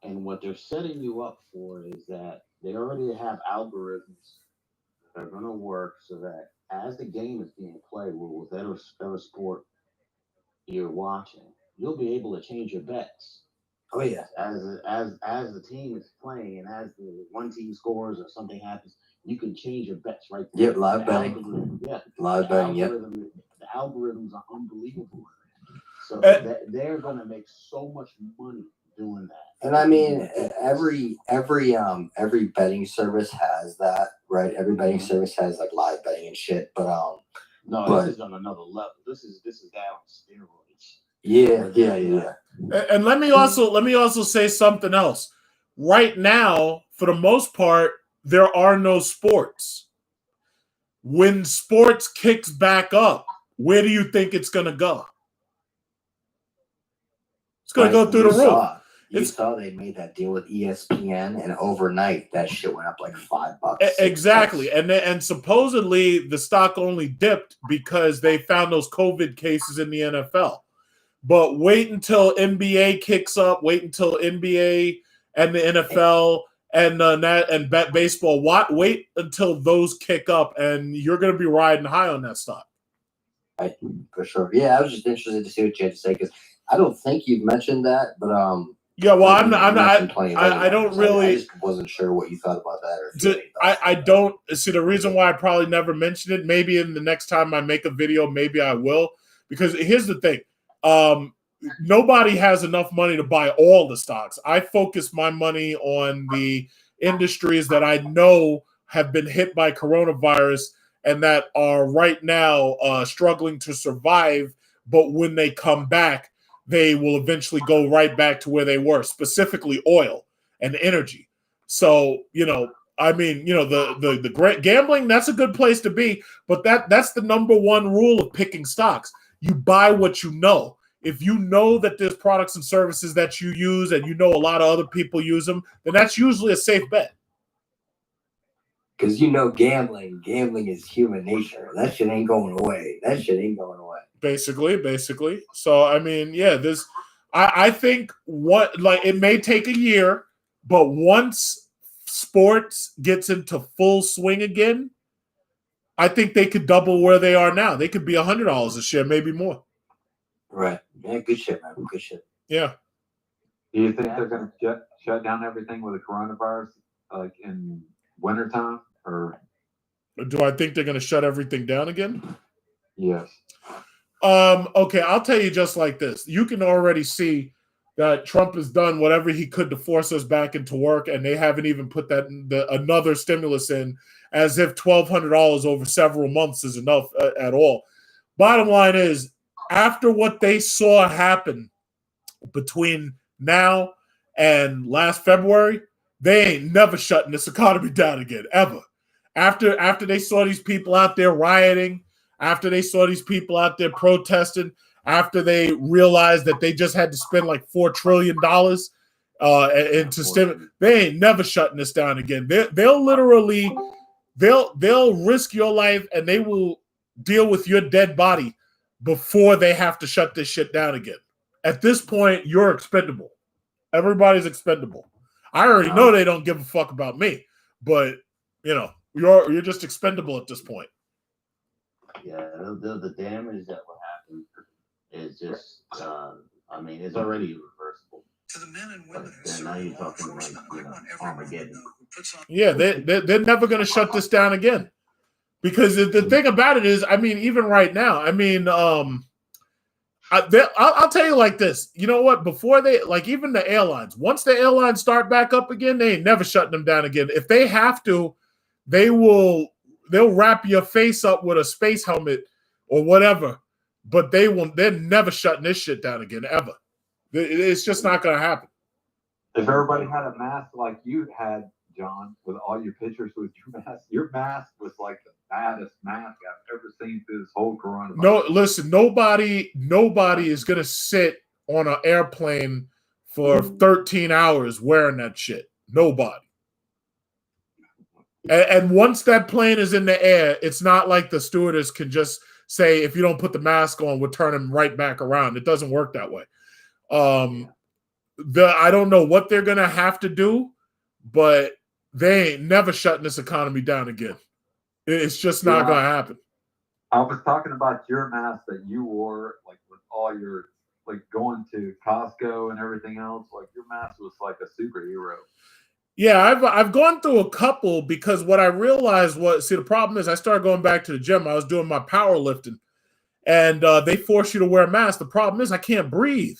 And what they're setting you up for is that they already have algorithms that are going to work so that as the game is being played, with whatever sport you're watching, you'll be able to change your bets. Oh yeah. As the team is playing, and as the one team scores or something happens, you can change your bets right there. Yep, live betting. Live betting. Yep. The algorithms are unbelievable. So they're going to make so much money doing that. And I mean, every betting service has that, right? Every betting service has like live betting and shit. But this is on another level. This is down steroids. Yeah. And let me also say something else. Right now, for the most part, there are no sports. When sports kicks back up, where do you think it's going to go? It's going to go through the roof. You saw they made that deal with ESPN, and overnight that shit went up like $5. Exactly, and supposedly the stock only dipped because they found those COVID cases in the NFL. But wait until NBA kicks up. Wait until NBA and the NFL and baseball. Wait until those kick up, and you're going to be riding high on that stock. Right, for sure. Yeah, I was just interested to see what you had to say, because I don't think you've mentioned that, but yeah, well, I don't really. I just wasn't sure what you thought about that. I don't see the reason why I probably never mentioned it. Maybe in the next time I make a video, maybe I will. Because here's the thing: nobody has enough money to buy all the stocks. I focus my money on the industries that I know have been hit by coronavirus and that are right now struggling to survive. But when they come back, they will eventually go right back to where they were, specifically oil and energy. So, I mean, the gambling, that's a good place to be, but that's the number one rule of picking stocks. You buy what you know. If you know that there's products and services that you use and you know a lot of other people use them, then that's usually a safe bet. Because gambling is human nature. That shit ain't going away. Basically. So I mean, yeah, I think it may take a year, but once sports gets into full swing again, I think they could double where they are now. They could be $100 a share, maybe more. Right. Yeah, good shit, man. Good shit. Yeah. Do you think they're going to shut down everything with the coronavirus, like in wintertime, or do I think they're going to shut everything down again? Yes. Okay, I'll tell you just like this. You can already see that Trump has done whatever he could to force us back into work, and they haven't even put that another stimulus in, as if $1,200 over several months is enough at all. Bottom line is, after what they saw happen between now and last February, they ain't never shutting this economy down again, ever. After they saw these people out there rioting, after they saw these people out there protesting, after they realized that they just had to spend like $4 trillion into stimulus, they ain't never shutting this down again. They'll literally risk your life, and they will deal with your dead body before they have to shut this shit down again. At this point, you're expendable. Everybody's expendable. I already know they don't give a fuck about me, but you're just expendable at this point. Yeah, the damage that will happen is just, it's already irreversible. To the men and women who now you're talking Armageddon. Yeah, they're never going to shut this down again, because the thing about it is, even right now, I'll tell you like this. You know what? Before they, even the airlines, once the airlines start back up again, they ain't never shutting them down again. If they have to, they'll wrap your face up with a space helmet or whatever, but they're never shutting this shit down again, ever. It's just not going to happen. If everybody had a mask like you had, John, with all your pictures with your mask was like the baddest mask I've ever seen through this whole coronavirus. No, listen, nobody is going to sit on an airplane for 13 hours wearing that shit. Nobody. And once that plane is in the air, it's not like the stewardess can just say, if you don't put the mask on, we'll turn them right back around. It doesn't work that way. I don't know what they're going to have to do, but they ain't never shutting this economy down again. It's just not going to happen. I was talking about your mask that you wore, like with all your, like going to Costco and everything else. Like your mask was like a superhero. Yeah, I've gone through a couple, because what I realized was, the problem is I started going back to the gym. I was doing my powerlifting, and they force you to wear a mask. The problem is I can't breathe,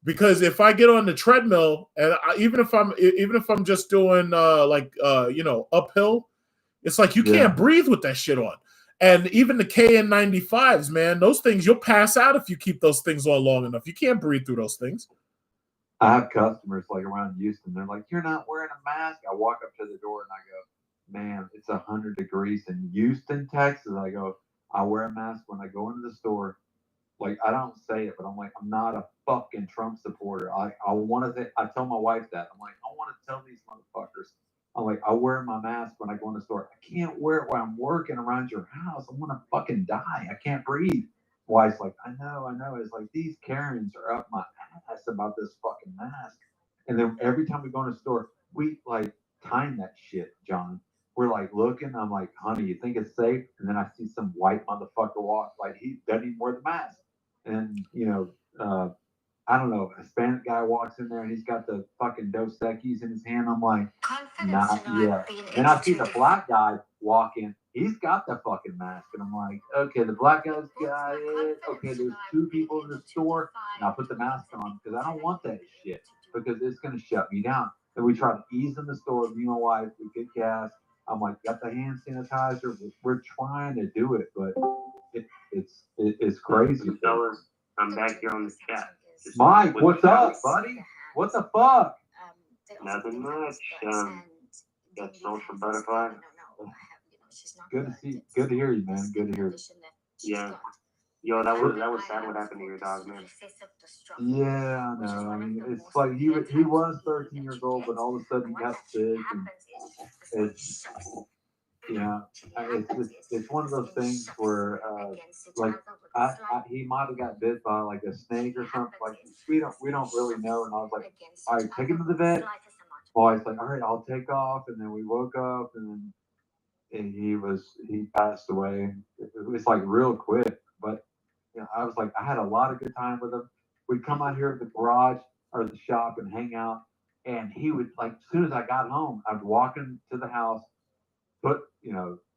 because if I get on the treadmill, and even if I'm just doing uphill, it's like you can't breathe with that shit on. And even the KN95s, man, those things, you'll pass out if you keep those things on long enough. You can't breathe through those things. I have customers like around Houston. They're like, "You're not wearing a mask." I walk up to the door and I go, "Man, it's 100 degrees in Houston, Texas." I go, "I wear a mask when I go into the store." Like, I don't say it, but I'm like, I'm not a fucking Trump supporter. I want to. I tell my wife that. I'm like, I want to tell these motherfuckers. I'm like, I wear my mask when I go in the store. I can't wear it when I'm working around your house. I'm gonna fucking die. I can't breathe. Wife's like, I know. It's like, these Karens are up my ass about this fucking mask. And then every time we go in the store, we like time that shit, John. We're like looking. I'm like, honey, you think it's safe? And then I see some white motherfucker walk, like he doesn't even wear the mask. And I don't know, a Hispanic guy walks in there and he's got the fucking Dos Equis in his hand. I'm like, not yet. Then I see the black guy walk in. He's got the fucking mask. And I'm like, okay, the black guy's got it. Okay, there's two people in the store. And I'll put the mask on because I don't want that shit, because it's going to shut me down. Then we try to ease in the store. Me and my wife, we get gas. I'm like, got the hand sanitizer. We're trying to do it, but it's crazy. Fellas, I'm back here on the chat. Mike, what's up, buddy? What the fuck? Nothing much. Got social butterfly. Good to see. Good to hear you, man. Good to hear you. Yeah. Yo, that was sad what happened to your dog, man. Yeah, I know. I mean, it's like he was 13 years old, but all of a sudden he got sick, and it's one of those things where he might have got bit by like a snake or something. Like we don't really know. And I was like, all right, take him to the vet. Well, I was like, all right, I'll take off. And then we woke up, and he passed away. It was like real quick, but I was like, I had a lot of good time with him. We'd come out here to the garage or the shop and hang out. And he would, like, as soon as I got home, I'd walk into the house, put,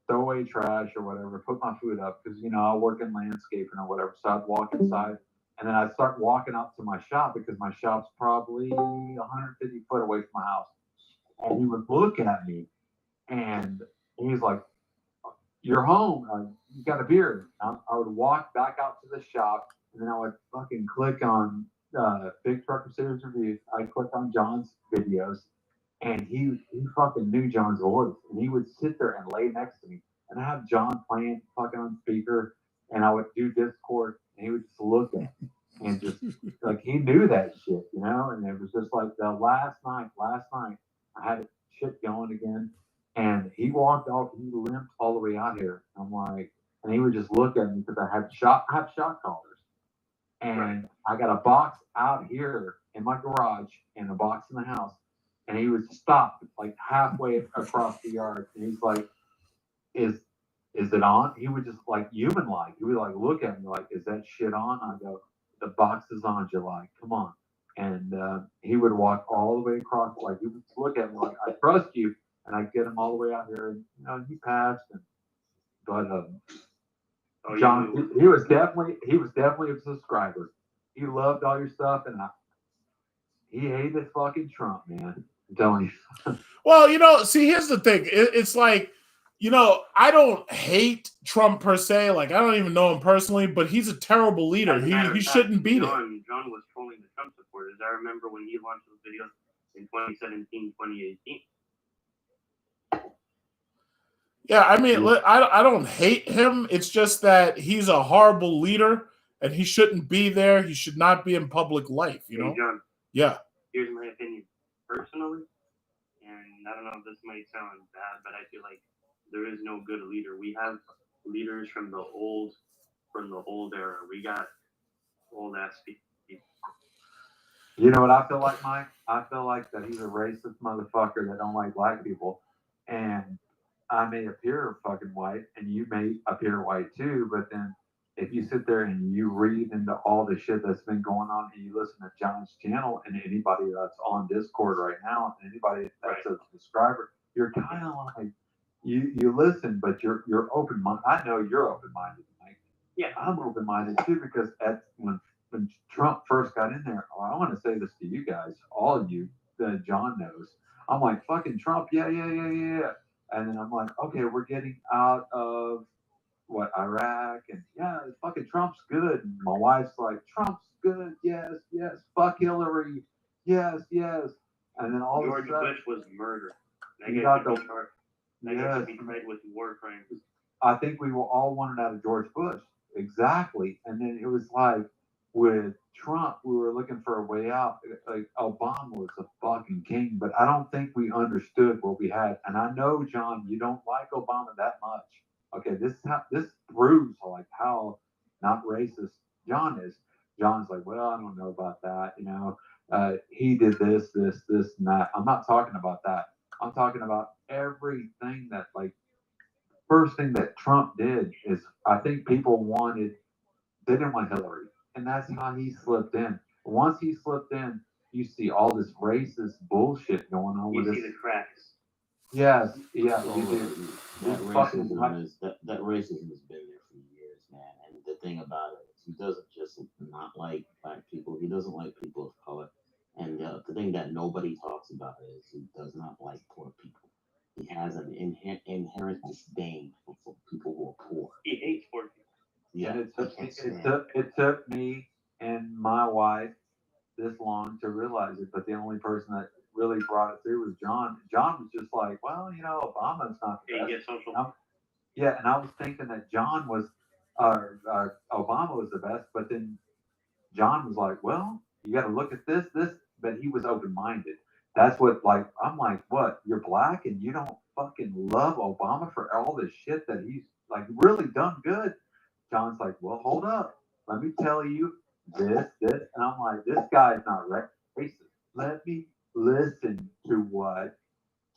throw away trash or whatever, put my food up because, I work in landscaping or whatever. So I'd walk inside And then I'd start walking up to my shop because my shop's probably 150 foot away from my house. And he would look at me and he's like, "You're home. You got a beer." I would walk back out to the shop and then I would fucking click on Big Trucker Series Reviews. I'd click on John's videos and he fucking knew John's voice. And he would sit there and lay next to me. And I have John playing fucking on speaker and I would do Discord and he would just look at me and just like he knew that shit, you know? And it was just like the last night, I had shit going again. And he walked off, he limped all the way out here. I'm like, and he would just look at me because I have shot collars. And I got a box out here in my garage and a box in the house. And he would stop like halfway across the yard. And he's like, is it on? He would just like human like. He would like look at me like, is that shit on? I go, the box is on, July. Come on. And he would walk all the way across, like he would look at me like, I trust you. And I get him all the way out here, and you know he passed. But John, he was definitely a subscriber. He loved all your stuff, and he hated fucking Trump, man. I'm telling you. Well, you know, see, here's the thing. It's like, you know, I don't hate Trump per se. Like, I don't even know him personally, but he's a terrible leader. He shouldn't be there. John was trolling the Trump supporters. I remember when he launched those videos in 2017, 2018. Yeah, I mean, I don't hate him. It's just that he's a horrible leader, and he shouldn't be there. He should not be in public life, you know? John, yeah. Here's my opinion. Personally, and I don't know if this might sound bad, but I feel like there is no good leader. We have leaders from the old era. We got old ass people. You know what I feel like, Mike? I feel like that he's a racist motherfucker that don't like black people. And I may appear fucking white and you may appear white too, but then if you sit there and you read into all the shit that's been going on and you listen to John's channel and anybody that's on Discord right now and anybody that's a subscriber, you're kind of like you listen, but you're open minded. I know you're open minded, Mike. Yeah, I'm open minded too because when Trump first got in there, I want to say this to you guys, all of you that John knows. I'm like, fucking Trump, yeah. And then I'm like, okay, we're getting out of Iraq, and yeah, fucking Trump's good. And my wife's like, Trump's good, yes. Fuck Hillary, yes. And then all George of a sudden, Bush was murdered. That you guy got should be tried with war crimes. I think we all wanted out of George Bush, exactly. And then it was like with Trump, we were looking for a way out. Like Obama was a fucking king, but I don't think we understood what we had. And I know, John, you don't like Obama that much. Okay, this proves like how not racist John is. John's like, well, I don't know about that. You know, he did this, and that. I'm not talking about that. I'm talking about everything that like. First thing that Trump did is I think people they didn't want Hillary. And that's how he slipped in. Once he slipped in, you see all this racist bullshit going on with this. You see the cracks. Yes, yeah, you do. That racism has been there for years, man. And the thing about it is he doesn't just not like black people. He doesn't like people of color. And the thing that nobody talks about is he does not like poor people. He has an inherent disdain for people who are poor. He hates poor people. Yeah, it took me and my wife this long to realize it, but the only person that really brought it through was John. John was just like, well, you know, Obama's not the best. And I was thinking that John was, Obama was the best, but then John was like, well, you got to look at this, but he was open-minded. That's what, like, I'm like, what? You're black and you don't fucking love Obama for all this shit that he's like really done good. John's like, well, hold up. Let me tell you this. And I'm like, this guy's not racist. Let me listen to what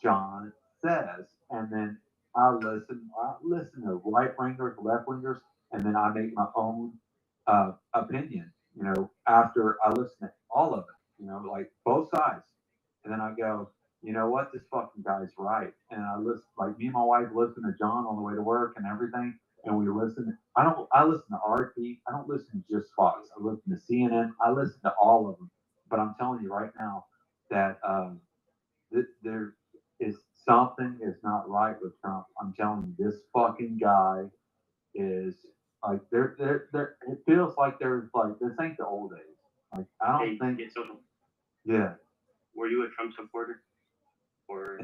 John says. And then I listen to right wingers, left wingers, and then I make my own opinion, you know, after I listen to all of it, you know, like both sides. And then I go, you know what, this fucking guy's right. And I listen, like me and my wife listen to John on the way to work and everything. and we listen. I listen to RT. I don't listen to just Fox. I listen to CNN. I listen to all of them. But I'm telling you right now that there is something is not right with Trump. I'm telling you, this fucking guy is like there. It feels like there's like this ain't the old days. Like I don't think. Yeah. Were you a Trump supporter? Or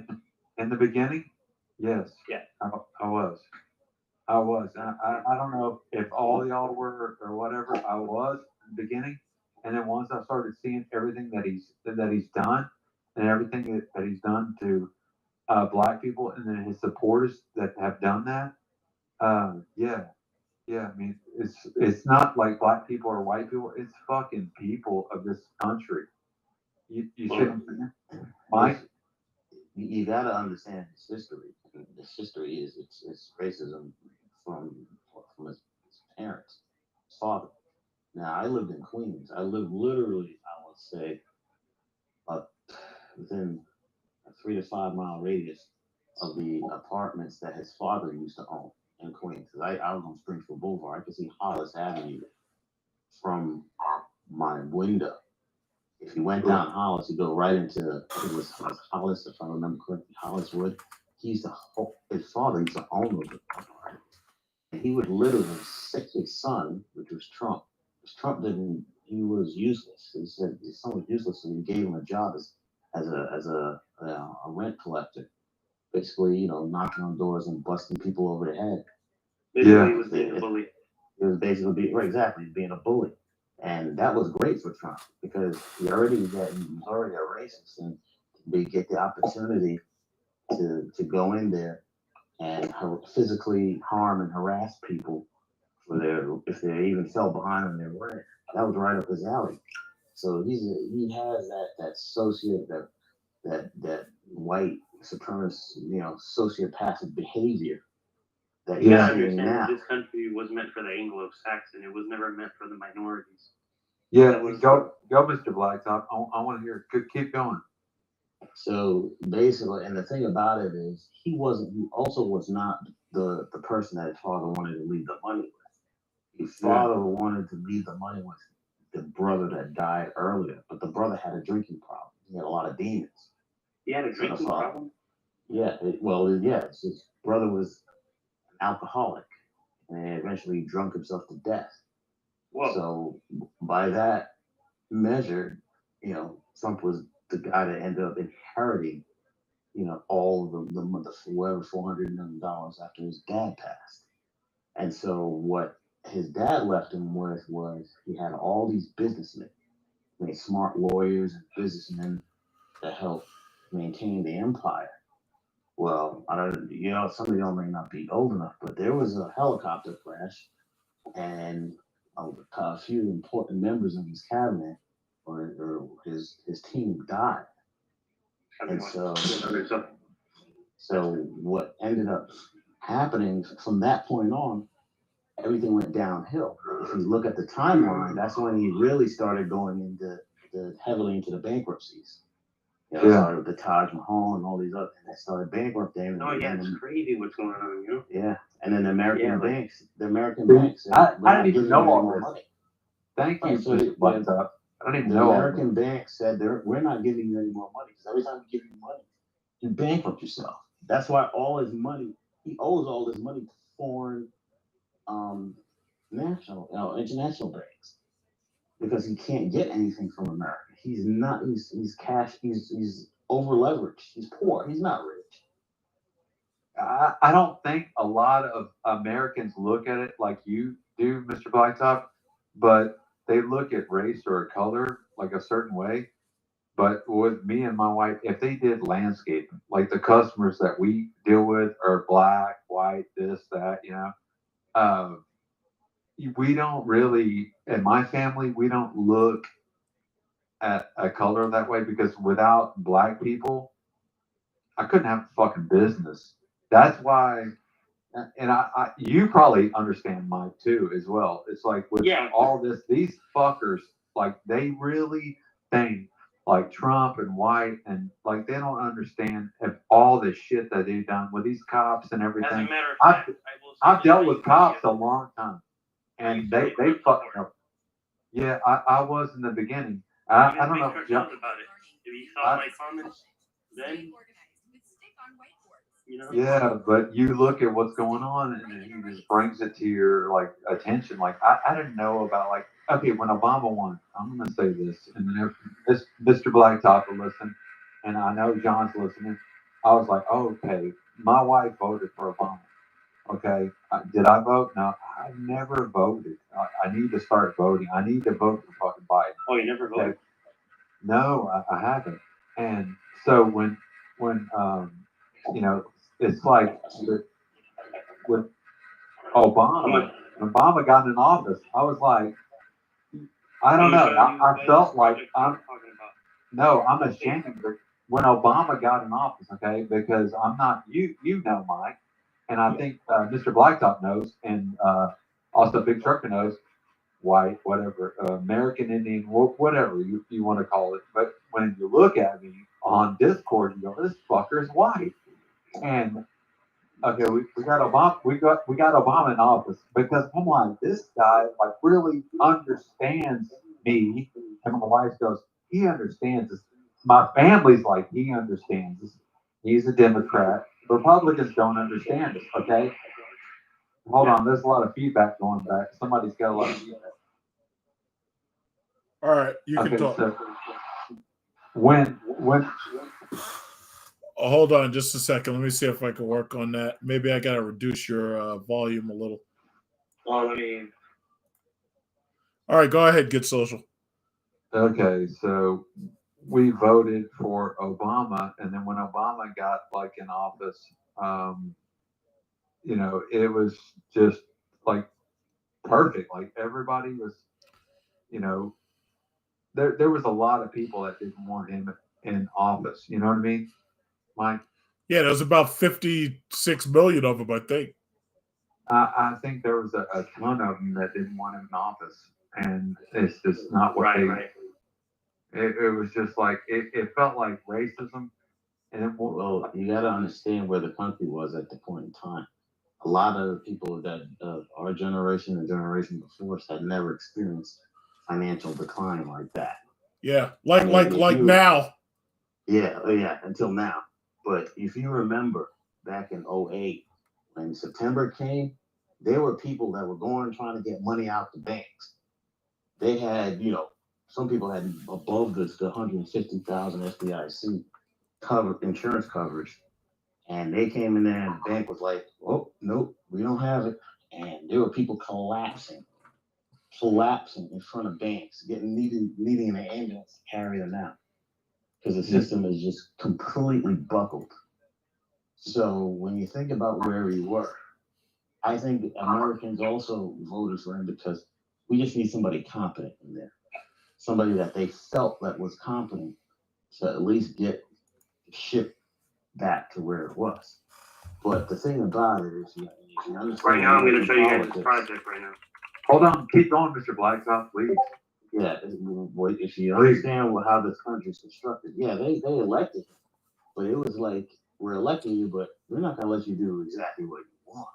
in the beginning? Yes. Yeah. I was. I don't know if all y'all were or whatever. I was in the beginning, and then once I started seeing everything that he's done, and everything that he's done to black people, and then his supporters that have done that, yeah. I mean, it's not like black people or white people. It's fucking people of this country. You see what I'm saying? Mike? You got to understand his history. His history is it's racism from his parents, his father. Now I lived in Queens. I lived literally, I would say, within a 3 to 5 mile radius of the apartments that his father used to own in Queens. I was on Springfield Boulevard. I could see Hollis Avenue from my window. If you went down Hollis, you go right into it was Hollis, if I remember correctly, Holliswood. His father used to own those apartments. And he would literally sick his son, which was Trump. Because Trump he was useless. He said his son was useless, and he gave him a job as a rent collector. Basically, knocking on doors and busting people over the head. Basically, he was being a bully. He was basically being a bully. And that was great for Trump because he was already a racist, and they get the opportunity to go in there and physically harm and harass people if they even fell behind on their rent. That was right up his alley. So he has that white supremacist, sociopathic behavior. That you gotta understand that this country was meant for the Anglo-Saxon. It was never meant for the minorities. Yeah, go, Mr. Blacktop. I want to hear it. Keep going. So basically, and the thing about it is, he also was not the person that his father wanted to leave the money with. His father wanted to leave the money with the brother that died earlier, but the brother had a drinking problem. He had a lot of demons. He had a drinking problem? Yeah, his brother was an alcoholic, and eventually drunk himself to death. Whoa. So by that measure, Trump was the guy that ended up inheriting, all the $400 million after his dad passed. And so what his dad left him with was he had all these businessmen, smart lawyers and businessmen that helped maintain the empire. Well, some of y'all may not be old enough, but there was a helicopter crash, and a few important members of his cabinet or his team died. And so what ended up happening from that point on, everything went downhill. If you look at the timeline, that's when he really started going heavily into the bankruptcies. Started with the Taj Mahal and all these other, and they started bankrupting. Oh yeah, it's crazy what's going on, Yeah, and then the American banks. I didn't even know all this. Money. Thank you. So I don't even know. The American bank said we're not giving you any more money because every time we give you money, you bankrupt yourself. That's why all his money, he owes all his money to foreign, international banks, because he can't get anything from America. He's not. He's cash. He's over leveraged. He's poor. He's not rich. I don't think a lot of Americans look at it like you do, Mr. Blacktop, but they look at race or a color like a certain way. But with me and my wife, if they did landscaping, like the customers that we deal with are black, white, this, that, we don't really, in my family, we don't look at a color that way, because without black people, I couldn't have a fucking business. That's why, and you probably understand Mike too as well. It's like with all this, these fuckers, like they really think like Trump and White, and like they don't understand if all the shit that they've done with these cops and As a everything. matter of I've fact, I will say I've this, dealt I with used to cops be a long time, I and used to be a they Trump fucked supporter. up. Yeah, I was in the beginning. You I didn't don't make know. short Yeah, films about it. If you saw I, my comments, then you know. yeah, but you look at what's going on, and then he just brings it to your like attention. Like I didn't know about like okay when Obama won. I'm gonna say this, and then if Mr. Blacktop will listen, and I know John's listening. I was like, oh, okay, my wife voted for Obama. Okay, did I vote? No, I never voted. I need to start voting. I need to vote for fucking Biden. Oh, you never voted? Okay? No, I haven't. And so when you know, it's like with Obama, when Obama got in office, I was like, I don't know. I felt like I'm ashamed of when Obama got in office, okay, because I'm not you know Mike, and I think Mr. Blacktop knows, and also Big Trucker knows, white, whatever, American Indian, whatever you want to call it. But when you look at me on Discord, you go, this fucker is white. And okay, we got Obama, we got Obama in office because I'm like, this guy like really understands me. And my wife goes, he understands this. My family's like, he understands this. He's a Democrat. Republicans don't understand us. Okay, hold on. There's a lot of feedback going back. Somebody's got a lot of feedback. All right, you can talk. So when hold on just a second. Let me see if I can work on that. Maybe I gotta reduce your volume a little. Well, I mean, all right, go ahead, Get Social. Okay, so we voted for Obama, and then when Obama got like in office, you know, it was just like perfect. Like everybody was, you know, there was a lot of people that didn't want him in office. You know what I mean, Mike? Yeah, there was about 56 million of them, I think. I think there was a ton of them that didn't want him in office, and it's just not what right. It was just like it felt like racism. And well, you got to understand where the country was at the point in time. A lot of people that our generation and generation before us had never experienced financial decline like that. Yeah, like now. Yeah, until now. But if you remember back in 2008, when September came, there were people that were going trying to get money out the banks. They had, you know, some people had above the 150,000 FDIC insurance coverage, and they came in there and the bank was like, "Oh, nope, we don't have it." And there were people collapsing in front of banks, needing an ambulance to carry them out because the system is just completely buckled. So when you think about where we were, I think Americans also voted for him because we just need somebody competent in there, somebody that they felt that was competent to at least get the ship back to where it was. But the thing about it is, you understand. Right now, I'm going to show you guys this project right now. Hold on, keep going, Mr. Blacktop, please. Yeah, if you understand how this country's constructed, yeah, they elected him, but it was like, we're electing you, but we're not going to let you do exactly what you want.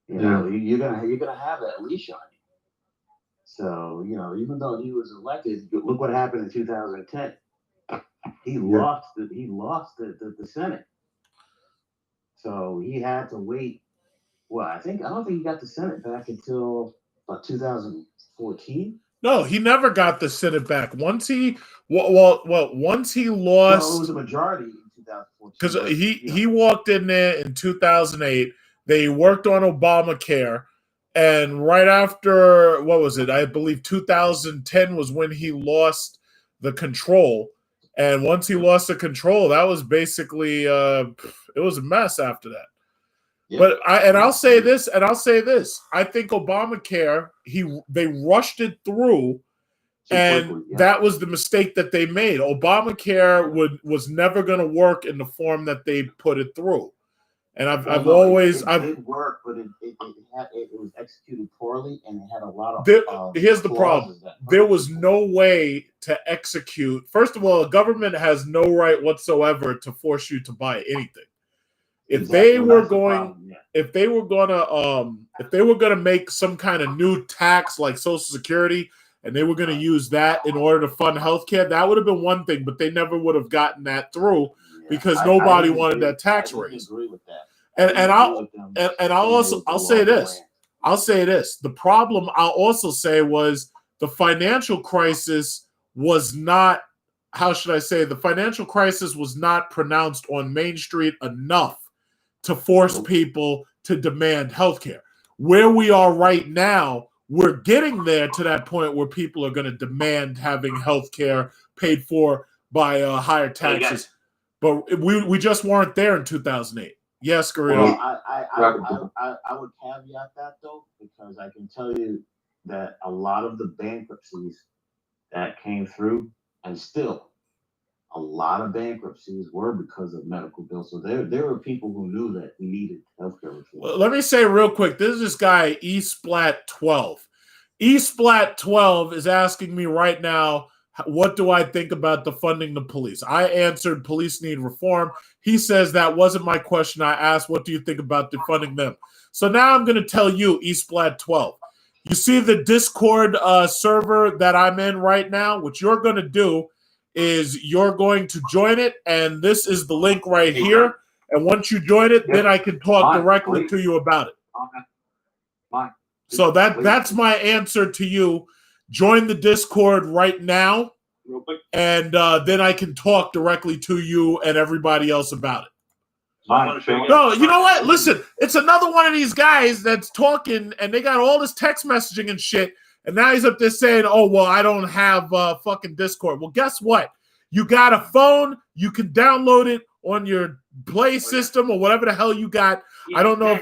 You know, you're gonna have that leash on you. So, you know, even though he was elected, look what happened in 2010. He lost the Senate. So he had to wait. Well, I don't think he got the Senate back until about 2014. No, he never got the Senate back. Once he once he lost, well, it was a majority in 2014. Because he walked in there in 2008. They worked on Obamacare, and right after, what was it? I believe 2010 was when he lost the control. And once he lost the control, that was basically it was a mess after that. Yep. But I'll say this. I think Obamacare, they rushed it through. And that was the mistake that they made. Obamacare was never going to work in the form that they put it through. And I've It did work, but it was executed poorly, and it had a lot of. Here's the problem: there was no way to execute. First of all, the government has no right whatsoever to force you to buy anything. If they were gonna make some kind of new tax like Social Security, and they were gonna use that in order to fund healthcare, that would have been one thing. But they never would have gotten that through because nobody wanted that tax raise. Agree with that. I'll say this. I'll say this. The problem I'll also say was the financial crisis was not. How should I say? The financial crisis was not pronounced on Main Street enough to force people to demand healthcare. Where we are right now, we're getting there to that point where people are going to demand having healthcare paid for by higher taxes. But we just weren't there in 2008. Yes, Garrido. Well, I would caveat that though, because I can tell you that a lot of the bankruptcies that came through, and still a lot of bankruptcies were because of medical bills. So there were people who knew that we needed healthcare reform. Let me say real quick, this is this guy, eSplat12. eSplat12 is asking me right now, what do I think about defunding the police? I answered police need reform. He says that wasn't my question. I asked, what do you think about defunding them? So now I'm going to tell you, eSplat12. You see the Discord server that I'm in right now? What you're going to do is you're going to join it, and this is the link right here. And once you join it, then I can talk directly to you about it. So that's my answer to you. Join the Discord right now, and then I can talk directly to you and everybody else about it. No, you know what? Listen, it's another one of these guys that's talking, and they got all this text messaging and shit, and now he's up there saying, oh, well, I don't have fucking Discord. Well, guess what? You got a phone. You can download it on your Play system or whatever the hell you got. Yeah, I don't know.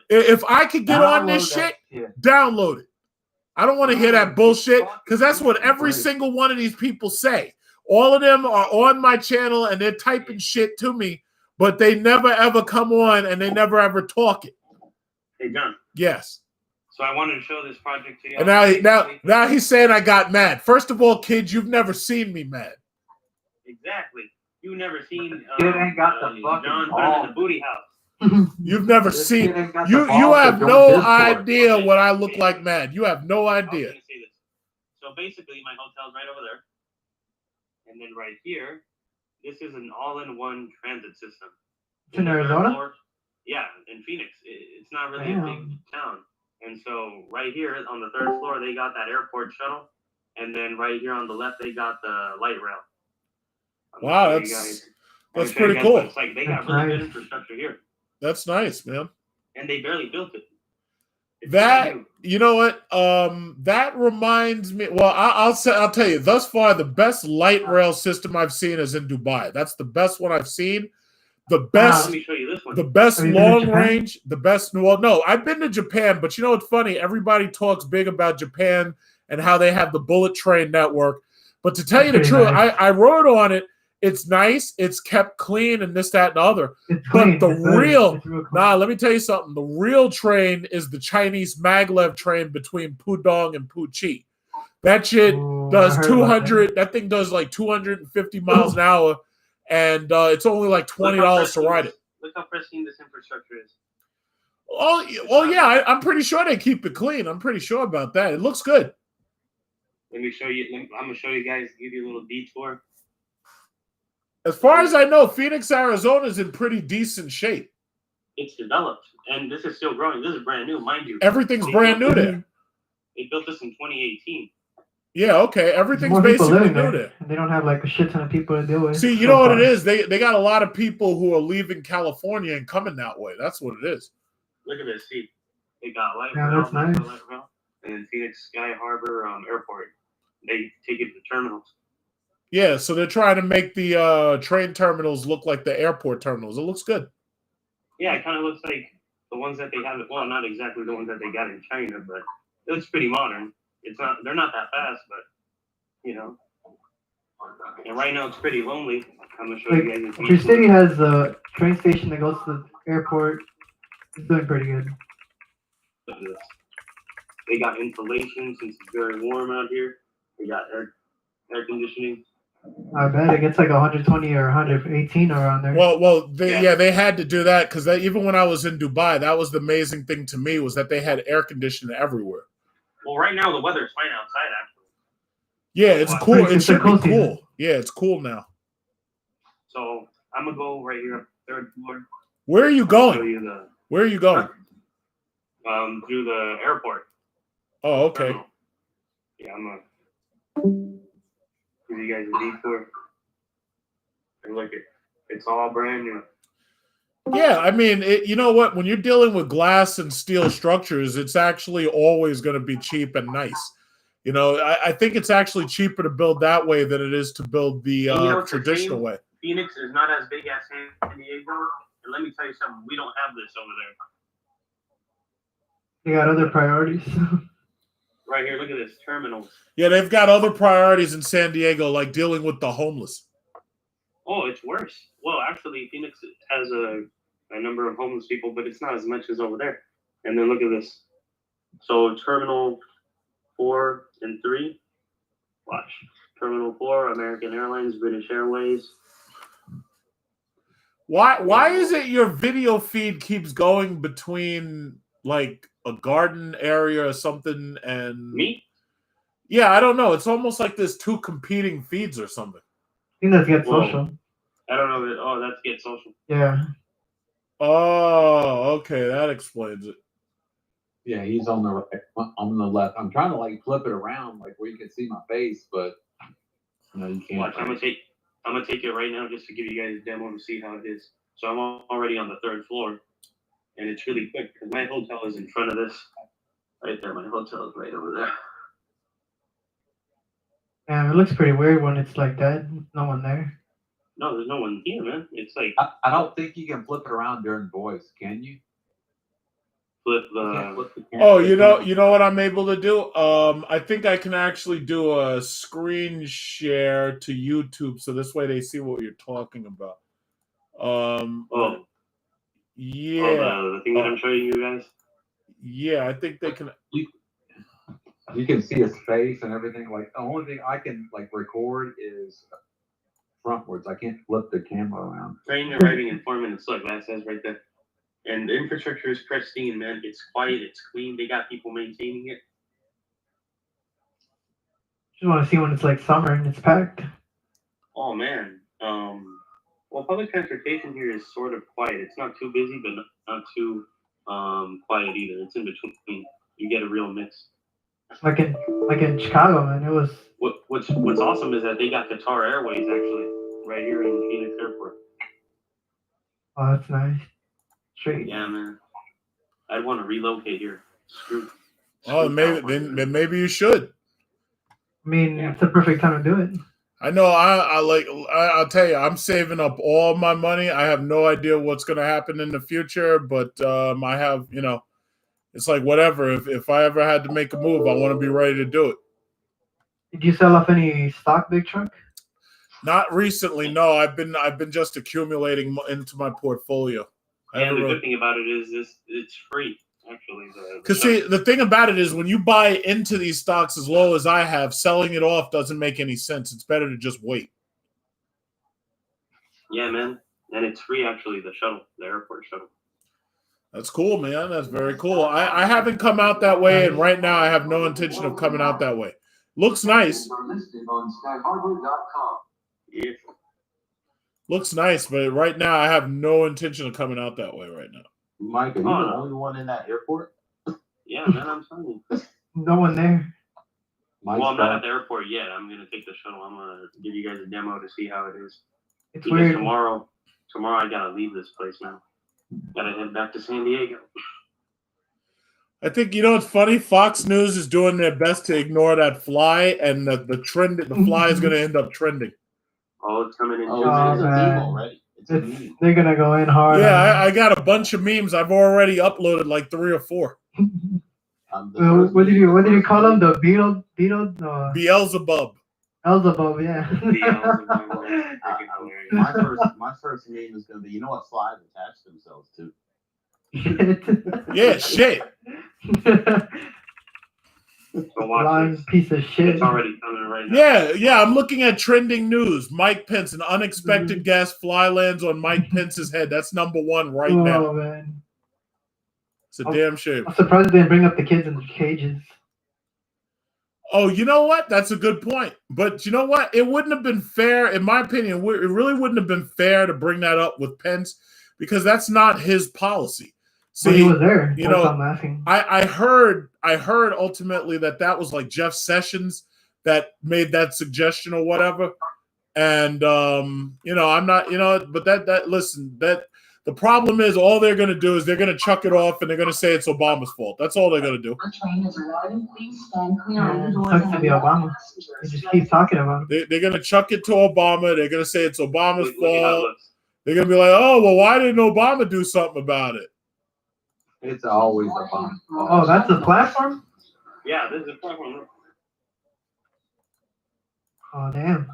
If I could get on this shit, download it. I don't want to hear that bullshit because that's what every single one of these people say. All of them are on my channel and they're typing shit to me, but they never ever come on and they never ever talk it. Hey, John. Yes. So I wanted to show this project to you. And now he's saying I got mad. First of all, kids, you've never seen me mad. Exactly. You've never seen ain't got the fucking John ball. put in the booty house. You've never seen. You have no idea what I look like mad. You have no idea. So basically, my hotel's right over there, and then right here, this is an all-in-one transit system. It's in Arizona? Yeah, in Phoenix. It's not really a big town. And so right here on the third floor, they got that airport shuttle, and then right here on the left, they got the light rail. Wow, that's pretty cool. It's like they got really good infrastructure here. That's nice, man. And they barely built it. You know what? That reminds me. Well, I'll tell you. Thus far, the best light rail system I've seen is in Dubai. That's the best one I've seen. The best. Let me show you this one. The best long range. The best. Well, no, I've been to Japan, but you know what's funny? Everybody talks big about Japan and how they have the bullet train network. But to tell you the truth, I wrote on it. It's nice. It's kept clean and this, that, and the other. But the real, let me tell you something. The real train is the Chinese maglev train between Pudong and Puchi. That shit does 200. That thing does like 250 miles an hour, and it's only like $20 to ride it. Look how pristine this infrastructure is. Oh yeah, I'm pretty sure they keep it clean. I'm pretty sure about that. It looks good. Let me show you. I'm gonna show you guys. Give you a little detour. As far as I know, Phoenix, Arizona is in pretty decent shape. It's developed, and this is still growing. This is brand new, mind you. Everything's brand new there. They built this in 2018. Yeah, okay. Everything's basically new there. They don't have like a shit ton of people to deal with. See, you know what it is? They got a lot of people who are leaving California and coming that way. That's what it is. Look at this. See, they got light rail, that's nice. Light rail, and then Phoenix Sky Harbor Airport. They take it to the terminals. Yeah, so they're trying to make the train terminals look like the airport terminals. It looks good. Yeah, it kind of looks like the ones that they have. Well, not exactly the ones that they got in China, but it looks pretty modern. It's not. They're not that fast, but you know. And right now it's pretty lonely. I'm gonna show you guys. Your city has a train station that goes to airport is doing pretty good. Look at this. They got insulation since it's very warm out here. They got air conditioning. I bet it gets like 120 or 118 around there. Well, they had to do that because even when I was in Dubai, that was the amazing thing to me was that they had air conditioning everywhere. Well, right now the weather's fine outside, actually. Yeah, it's cool. It should be cool. Yeah, it's cool now. So I'm gonna go right here, third floor. Where are you going? Where are you going? Through the airport. Oh, okay. Yeah, I'm gonna give you guys a detour. And look, it's all brand new. Yeah, I mean, you know what? When you're dealing with glass and steel structures, it's actually always going to be cheap and nice. You know, I think it's actually cheaper to build that way than it is to build the traditional way. Phoenix is not as big as San Diego, and let me tell you something: we don't have this over there. You got other priorities. Right here, look at this terminals. Yeah, they've got other priorities in San Diego, like dealing with the homeless. Oh, it's worse. Well, actually, Phoenix has a number of homeless people, but it's not as much as over there. And then look at this. So Terminal 4 and 3. Watch. Terminal 4, American Airlines, British Airways. Why is it your video feed keeps going between like a garden area or something and me? Yeah, I don't know. It's almost like there's two competing feeds or something. I think that's Get Social. I don't know. Oh, that's Get Social. Yeah. Oh, okay. That explains it. Yeah, he's on the left. I'm trying to like flip it around, like where you can see my face, but no, you can't. Watch, I'm gonna take it right now just to give you guys a demo to see how it is. So I'm already on the third floor, and it's really quick because my hotel is in front of this. Right there, my hotel is right over there. Yeah, it looks pretty weird when it's like that. No one there. No, there's no one here, man. It's like I don't think you can flip it around during voice, can you? Flip the Oh, you know what I'm able to do? I think I can actually do a screen share to YouTube, so this way they see what you're talking about. Yeah. The thing that I'm showing you guys. Yeah, I think they can. You can see his face and everything. Like the only thing I can like record is frontwards. I can't flip the camera around. Train, arriving in 4 minutes. Look, that says right there. And the infrastructure is pristine, man. It's quiet. It's clean. They got people maintaining it. Just want to see when it's like summer and it's packed. Oh man. Well, public transportation here is sort of quiet. It's not too busy, but not too quiet either. It's in between. You get a real mix. Like in Chicago, man. It was. What's awesome is that they got Qatar Airways actually right here in Phoenix Airport. Oh, that's nice. Straight. Yeah, man. I'd want to relocate here. Screw Maybe you should. I mean, it's the perfect time to do it. I know. I'll tell you, I'm saving up all my money. I have no idea what's going to happen in the future, but I have, it's like whatever. If I ever had to make a move, I want to be ready to do it. Did you sell off any stock, Big Truck? Not recently, no. I've been just accumulating into my portfolio. And the good thing about it is it's free, actually. Because see, the thing about it is when you buy into these stocks as low as I have, selling it off doesn't make any sense. It's better to just wait. Yeah, man. And it's free, actually, the airport shuttle. That's cool, man. That's very cool. I haven't come out that way, and right now I have no intention of coming out that way. Looks nice. Yeah. Looks nice, but right now I have no intention of coming out that way right now. Mike, are you the only one in that airport? Yeah, man, I'm telling you. No one there. Well, I'm not at the airport yet. I'm going to take the shuttle. I'm going to give you guys a demo to see how it is. It's weird. Tomorrow I got to leave this place now. Got to head back to San Diego. I think, it's funny? Fox News is doing their best to ignore that fly, and the fly is going to end up trending. Oh, it's coming in. It's a meme already. They're going to go in hard. Yeah, I got a bunch of memes. I've already uploaded like 3 or 4. What did you call them? The Beetle? Beelzebub. Elzebub, yeah. My first name is gonna be. You know what flies attach themselves to? Yeah, shit. Lying piece of shit. It's already coming right now. Yeah. I'm looking at trending news. Mike Pence, an unexpected guest, fly lands on Mike Pence's head. That's number one right now. Oh man, it's a damn shame. I'm surprised they didn't bring up the kids in the cages. Oh, you know what? That's a good point. But you know what? It wouldn't have been fair, in my opinion. It really wouldn't have been fair to bring that up with Pence because that's not his policy. See, he was there. You know, I heard ultimately that was like Jeff Sessions that made that suggestion or whatever. And I'm not, but the problem is all they're going to do is they're going to chuck it off and they're going to say it's Obama's fault. That's all they're going to do. Sucks to be Obama. He just keeps talking about it. They're going to chuck it to Obama. They're going to say it's Obama's fault. They're going to be like, oh, well, why didn't Obama do something about it? It's always Obama. Oh, that's a platform? Yeah, this is a platform. Oh, damn.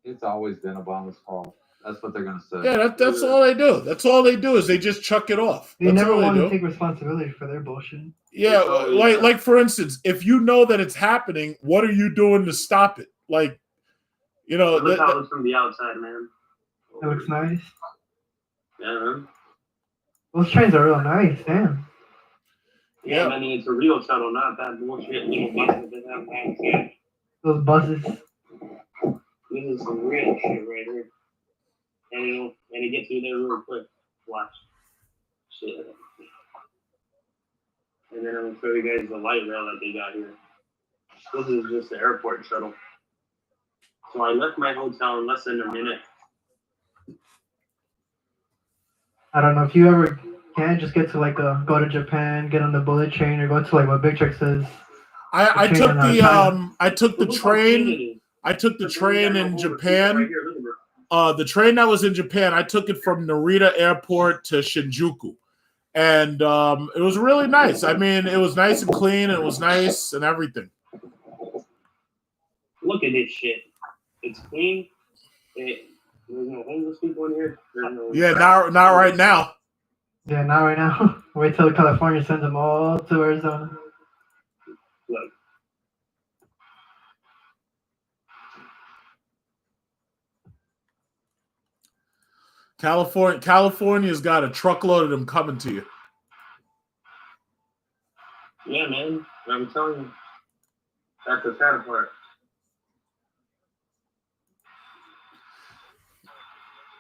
It's always been Obama's fault. That's what they're going to say. Yeah, that's all they do. That's all they do is they just chuck it off. They never want to take responsibility for their bullshit. Yeah, like for instance, if you know that it's happening, what are you doing to stop it? Like, look how it looks from the outside, man. It looks nice. Yeah, man. Those trains are real nice, damn. Yeah, I mean, it's a real shuttle, not that bullshit little bus that they have outside. Those buses. This is some real shit right here. And it gets you there real quick. Watch. Shit. And then I'm gonna show you guys the light rail that they got here. This is just the airport shuttle. So I left my hotel in less than a minute. I don't know if you ever can just get to go to Japan, get on the bullet train, or go to what Big Trick says. I took the train in Japan. The train that was in Japan, I took it from Narita Airport to Shinjuku. And it was really nice. I mean, it was nice and clean. It was nice and everything. Look at this shit. It's clean. There's no homeless people in here. Yeah, not right now. Yeah, not right now. Wait till California sends them all to Arizona. Look. California's got a truckload of them coming to you. Yeah, man. I'm telling you. That's the sad part.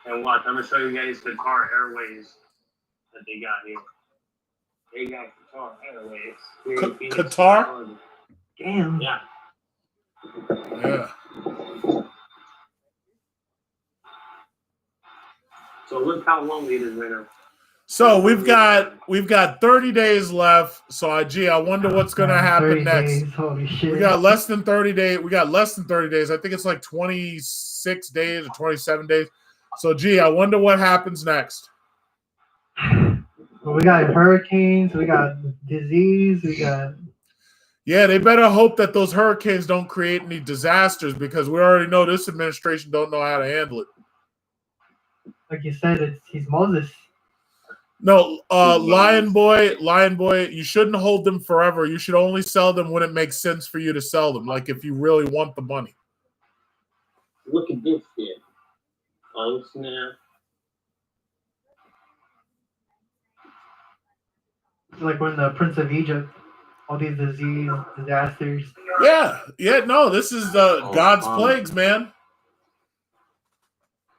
And watch, I'm going to show you guys Qatar Airways that they got here. They got Qatar Airways. Qatar? Damn. Yeah. Yeah. So look how long it is right now. So we've got 30 days left. So I wonder what's going to happen next. Holy shit. We got less than 30 days. I think it's like 26 days or 27 days. So I wonder what happens next. Well, we got hurricanes, we got disease, we got. Yeah, they better hope that those hurricanes don't create any disasters because we already know this administration don't know how to handle it. Like you said, he's Moses. No, Lion Boy, you shouldn't hold them forever. You should only sell them when it makes sense for you to sell them, like if you really want the money. Look at this shit. Oh, snap. Like when the Prince of Egypt, all these disasters. Yeah, no, this is God's plagues, man.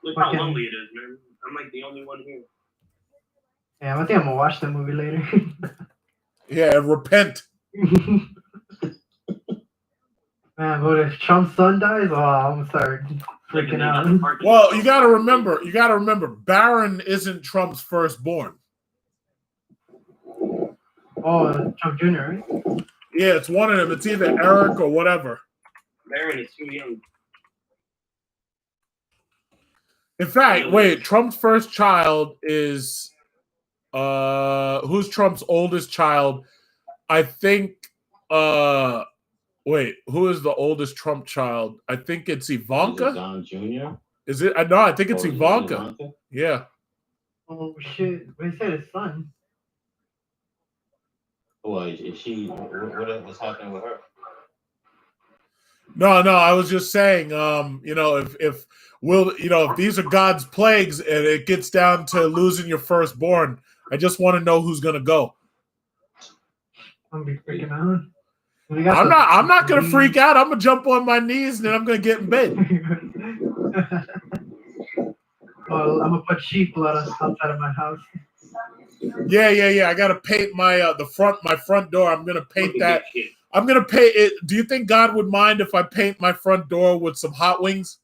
Look how lonely it is, man. I'm like the only one here. Yeah, I think I'm gonna watch that movie later. Yeah, repent. Man, but if Trump's son dies, I'm gonna start freaking out. Well, you gotta remember, Barron isn't Trump's firstborn. Oh, Trump Jr., right? Yeah, it's one of them. It's either Eric or whatever. Barron is too young. In fact, wait, Trump's first child is who's Trump's oldest child? I think Wait, who is the oldest Trump child? I think it's Ivanka. Is it Don Jr.? Is it? No, I think it's Or is it Ivanka. Ivanka? Yeah. Oh shit! They said his son. Well, is she? What's happening with her? No, I was just saying, if these are God's plagues and it gets down to losing your firstborn, I just want to know who's gonna go. I'm gonna be freaking out. I'm not gonna freak out. I'm gonna jump on my knees and then I'm gonna get in bed. Well, I'm gonna put sheep blood outside of my house. Yeah. I gotta paint my front door. I'm gonna paint that. I'm gonna paint it. Do you think God would mind if I paint my front door with some hot wings?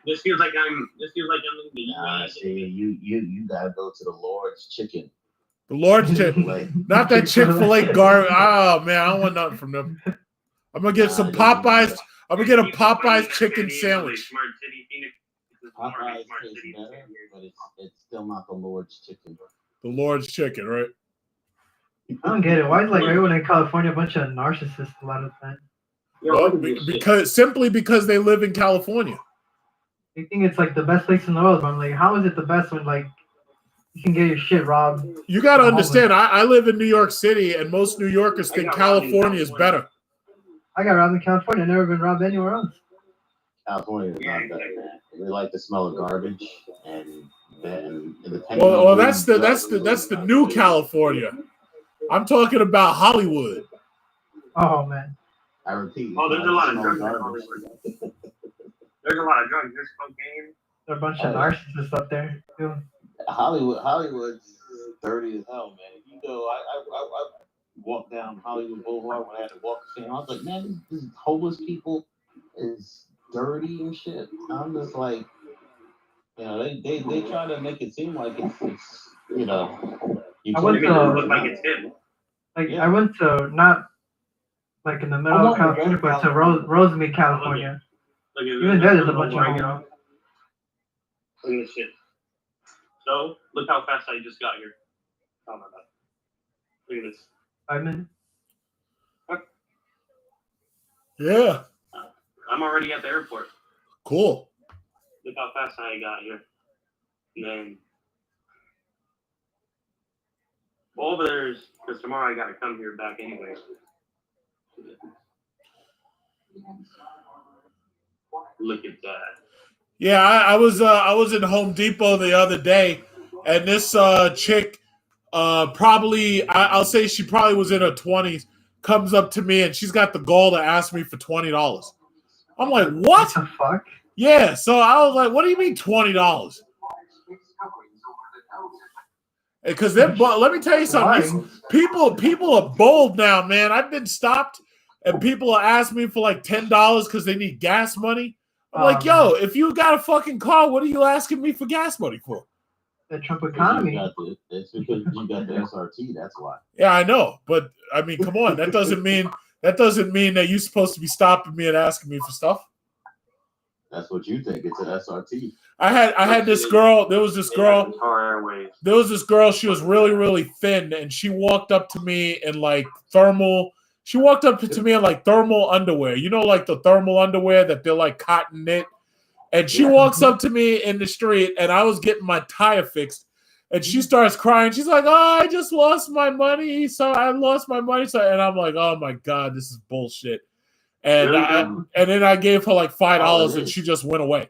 This feels like I'm in the Nah, see, you gotta go to the Lord's Chicken. The Lord's Chicken, not that Chick-fil-A garbage. Oh man, I don't want nothing from them. I'm gonna get some Popeyes. I'm gonna get a Popeyes chicken sandwich. Popeyes tastes better, but it's still not the Lord's Chicken. The Lord's Chicken, right? I don't get it. Why is like everyone in California a bunch of narcissists a lot of the time? Well, because they live in California. They think it's like the best place in the world, but I'm like, how is it the best when like you can get your shit robbed? You got to understand, I live in New York City, and most New Yorkers think California is better. I got robbed in California. I've never been robbed anywhere else. California is not better, man. They like the smell of garbage and well, that's the new California. I'm talking about Hollywood. Oh man. I repeat. Oh, there's a lot of drugs in Hollywood. There's a lot of drugs. There's cocaine. There's a bunch of narcissists up there too. Hollywood's dirty as hell, man. If you go, I walked down Hollywood Boulevard when I had to walk the same. I was like, man, these homeless people is dirty and shit. I'm just like, they try to make it seem like it's I went to like it's him. I went to not like in the middle of California, but to Rosemead, California. Even there's a bunch of homeless. Look at this shit. So look how fast I just got here. Oh my god. Look at this. 5 minutes. Yeah. I'm already at the airport. Cool. Look how fast I got here. And then because tomorrow I gotta come here back anyway. Look at that. Yeah, I was in Home Depot the other day, and this chick, probably I'll say she probably was in her 20s, comes up to me and she's got the gall to ask me for $20. I'm like, what? What the fuck? Yeah, so I was like, what do you mean $20? Because let me tell you something. People are bold now, man. I've been stopped and people are asking me for like $10 because they need gas money. I'm like, yo, if you got a fucking car, what are you asking me for gas money for? The Trump economy. It's because you got the SRT. That's why. Yeah, I know, but I mean, come on. That doesn't mean that you're supposed to be stopping me and asking me for stuff. That's what you think. It's an SRT. I had this girl. There was this girl. She was really, really thin, and she walked up to me in like thermal. She walked up to me in like thermal underwear. You know, like the thermal underwear that they're like cotton knit. And she walks up to me in the street, and I was getting my tire fixed, and she starts crying. She's like, "Oh, I just lost my money. So I lost my money." So, and I'm like, "Oh my god, this is bullshit." And then I gave her like $5, and she just went away.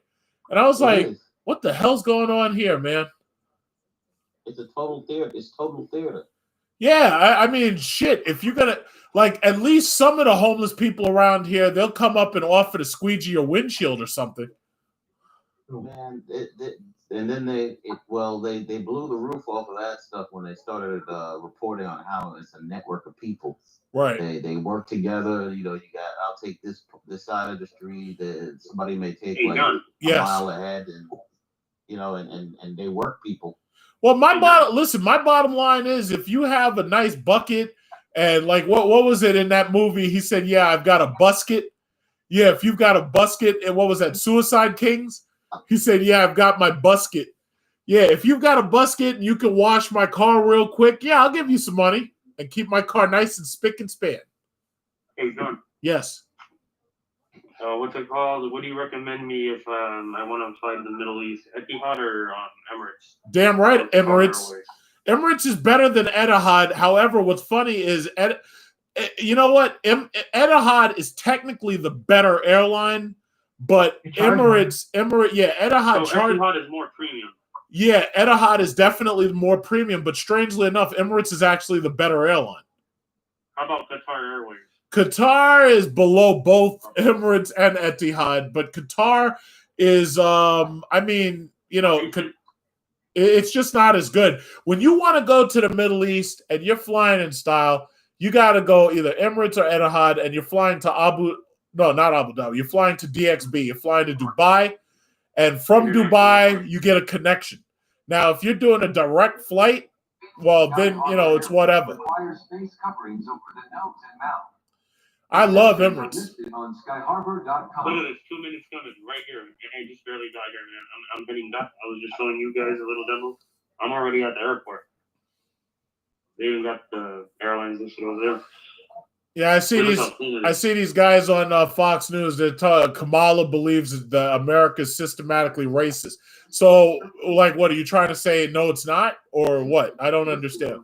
And I was like, "What the hell's going on here, man?" It's a total theater. It's total theater. Yeah, I mean, shit. If you're gonna like, at least some of the homeless people around here, they'll come up and offer to squeegee your windshield or something. Man, and then they blew the roof off of that stuff when they started reporting on how it's a network of people. Right. They work together. You got I'll take this side of the street. Somebody may take a mile ahead, and and they work people. Well, my bottom line is, if you have a nice bucket and like what was it in that movie? He said, "Yeah, I've got a busket." Yeah, if you've got a busket, and what was that? Suicide Kings. He said, "Yeah, I've got my busket." Yeah, if you've got a busket and you can wash my car real quick, yeah, I'll give you some money and keep my car nice and spick and span. Hey, John. Yes. What's it called? What do you recommend me if I want to fly to the Middle East? Etihad or Emirates? Damn right, Emirates. Emirates is better than Etihad. However, what's funny is, you know what? Etihad is technically the better airline, but Emirates, yeah, Etihad. So Etihad is more premium. Yeah, Etihad is definitely more premium, but strangely enough, Emirates is actually the better airline. How about Qatar Airways? Qatar is below both Emirates and Etihad, but Qatar is, I mean, you know, it's just not as good. When you want to go to the Middle East and you're flying in style, you got to go either Emirates or Etihad, and you're flying to not Abu Dhabi. You're flying to DXB. You're flying to Dubai, and from Dubai, you get a connection. Now, if you're doing a direct flight, well, then, you know, it's whatever. I love Emirates. Look at this, 2 minutes coming right here, and I just barely got here, man. I'm getting back. I was just showing you guys a little demo. I'm already at the airport. They even got the airlines listed over there. Yeah, I see these guys on Fox News that Kamala believes that America is systematically racist. So, like, what are you trying to say? No, it's not, or what? I don't understand.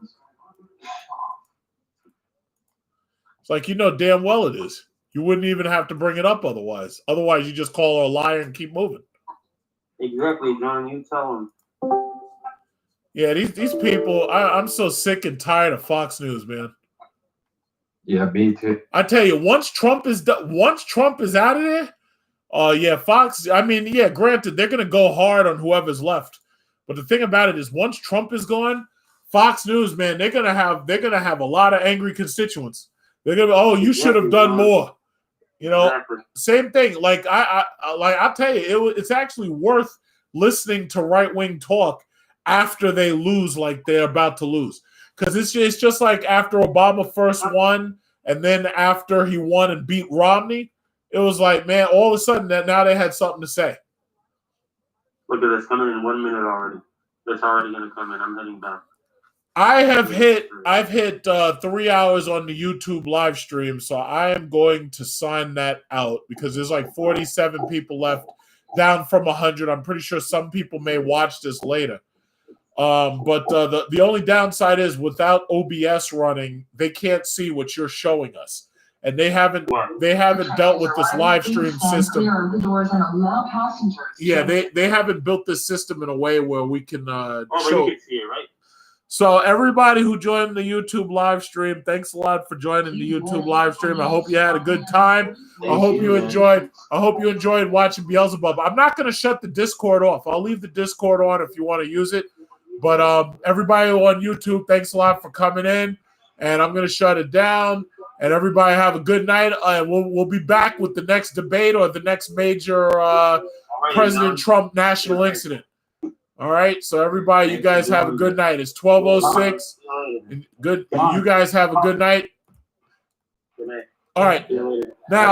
It's like, you know damn well it is. You wouldn't even have to bring it up otherwise. Otherwise, you just call her a liar and keep moving. Exactly, John. You tell them. Yeah, these people. I'm so sick and tired of Fox News, man. Yeah, me too. I tell you, once Trump is out of there, yeah, Fox. I mean, yeah, granted, they're gonna go hard on whoever's left, but the thing about it is, once Trump is gone, Fox News, man, they're gonna have a lot of angry constituents. They're gonna be, oh, you should have done more. You know, same thing. Like I'll tell you, it's actually worth listening to right-wing talk after they lose, like they're about to lose, because it's just like after Obama first won, and then after he won and beat Romney, it was like, man, all of a sudden that now they had something to say. Look at this, coming in 1 minute already. It's already gonna come in. I'm heading back. I've hit 3 hours on the YouTube live stream, so I am going to sign that out because there's like 47 people left, down from 100. I'm pretty sure some people may watch this later. But the only downside is without OBS running, they can't see what you're showing us, and they haven't dealt with this live stream system. Yeah, they haven't built this system in a way where we can show. You can see it, right? So everybody who joined the YouTube live stream, thanks a lot for joining the YouTube live stream. I hope you had a good time. I hope you enjoyed watching Beelzebub. I'm not going to shut the Discord off. I'll leave the Discord on if you want to use it. But everybody on YouTube, thanks a lot for coming in. And I'm going to shut it down. And everybody have a good night. We'll be back with the next debate or the next major President Trump national incident. All right, so everybody, you guys have a good night. It's 12:06. Good. You guys have a good night. All right. Now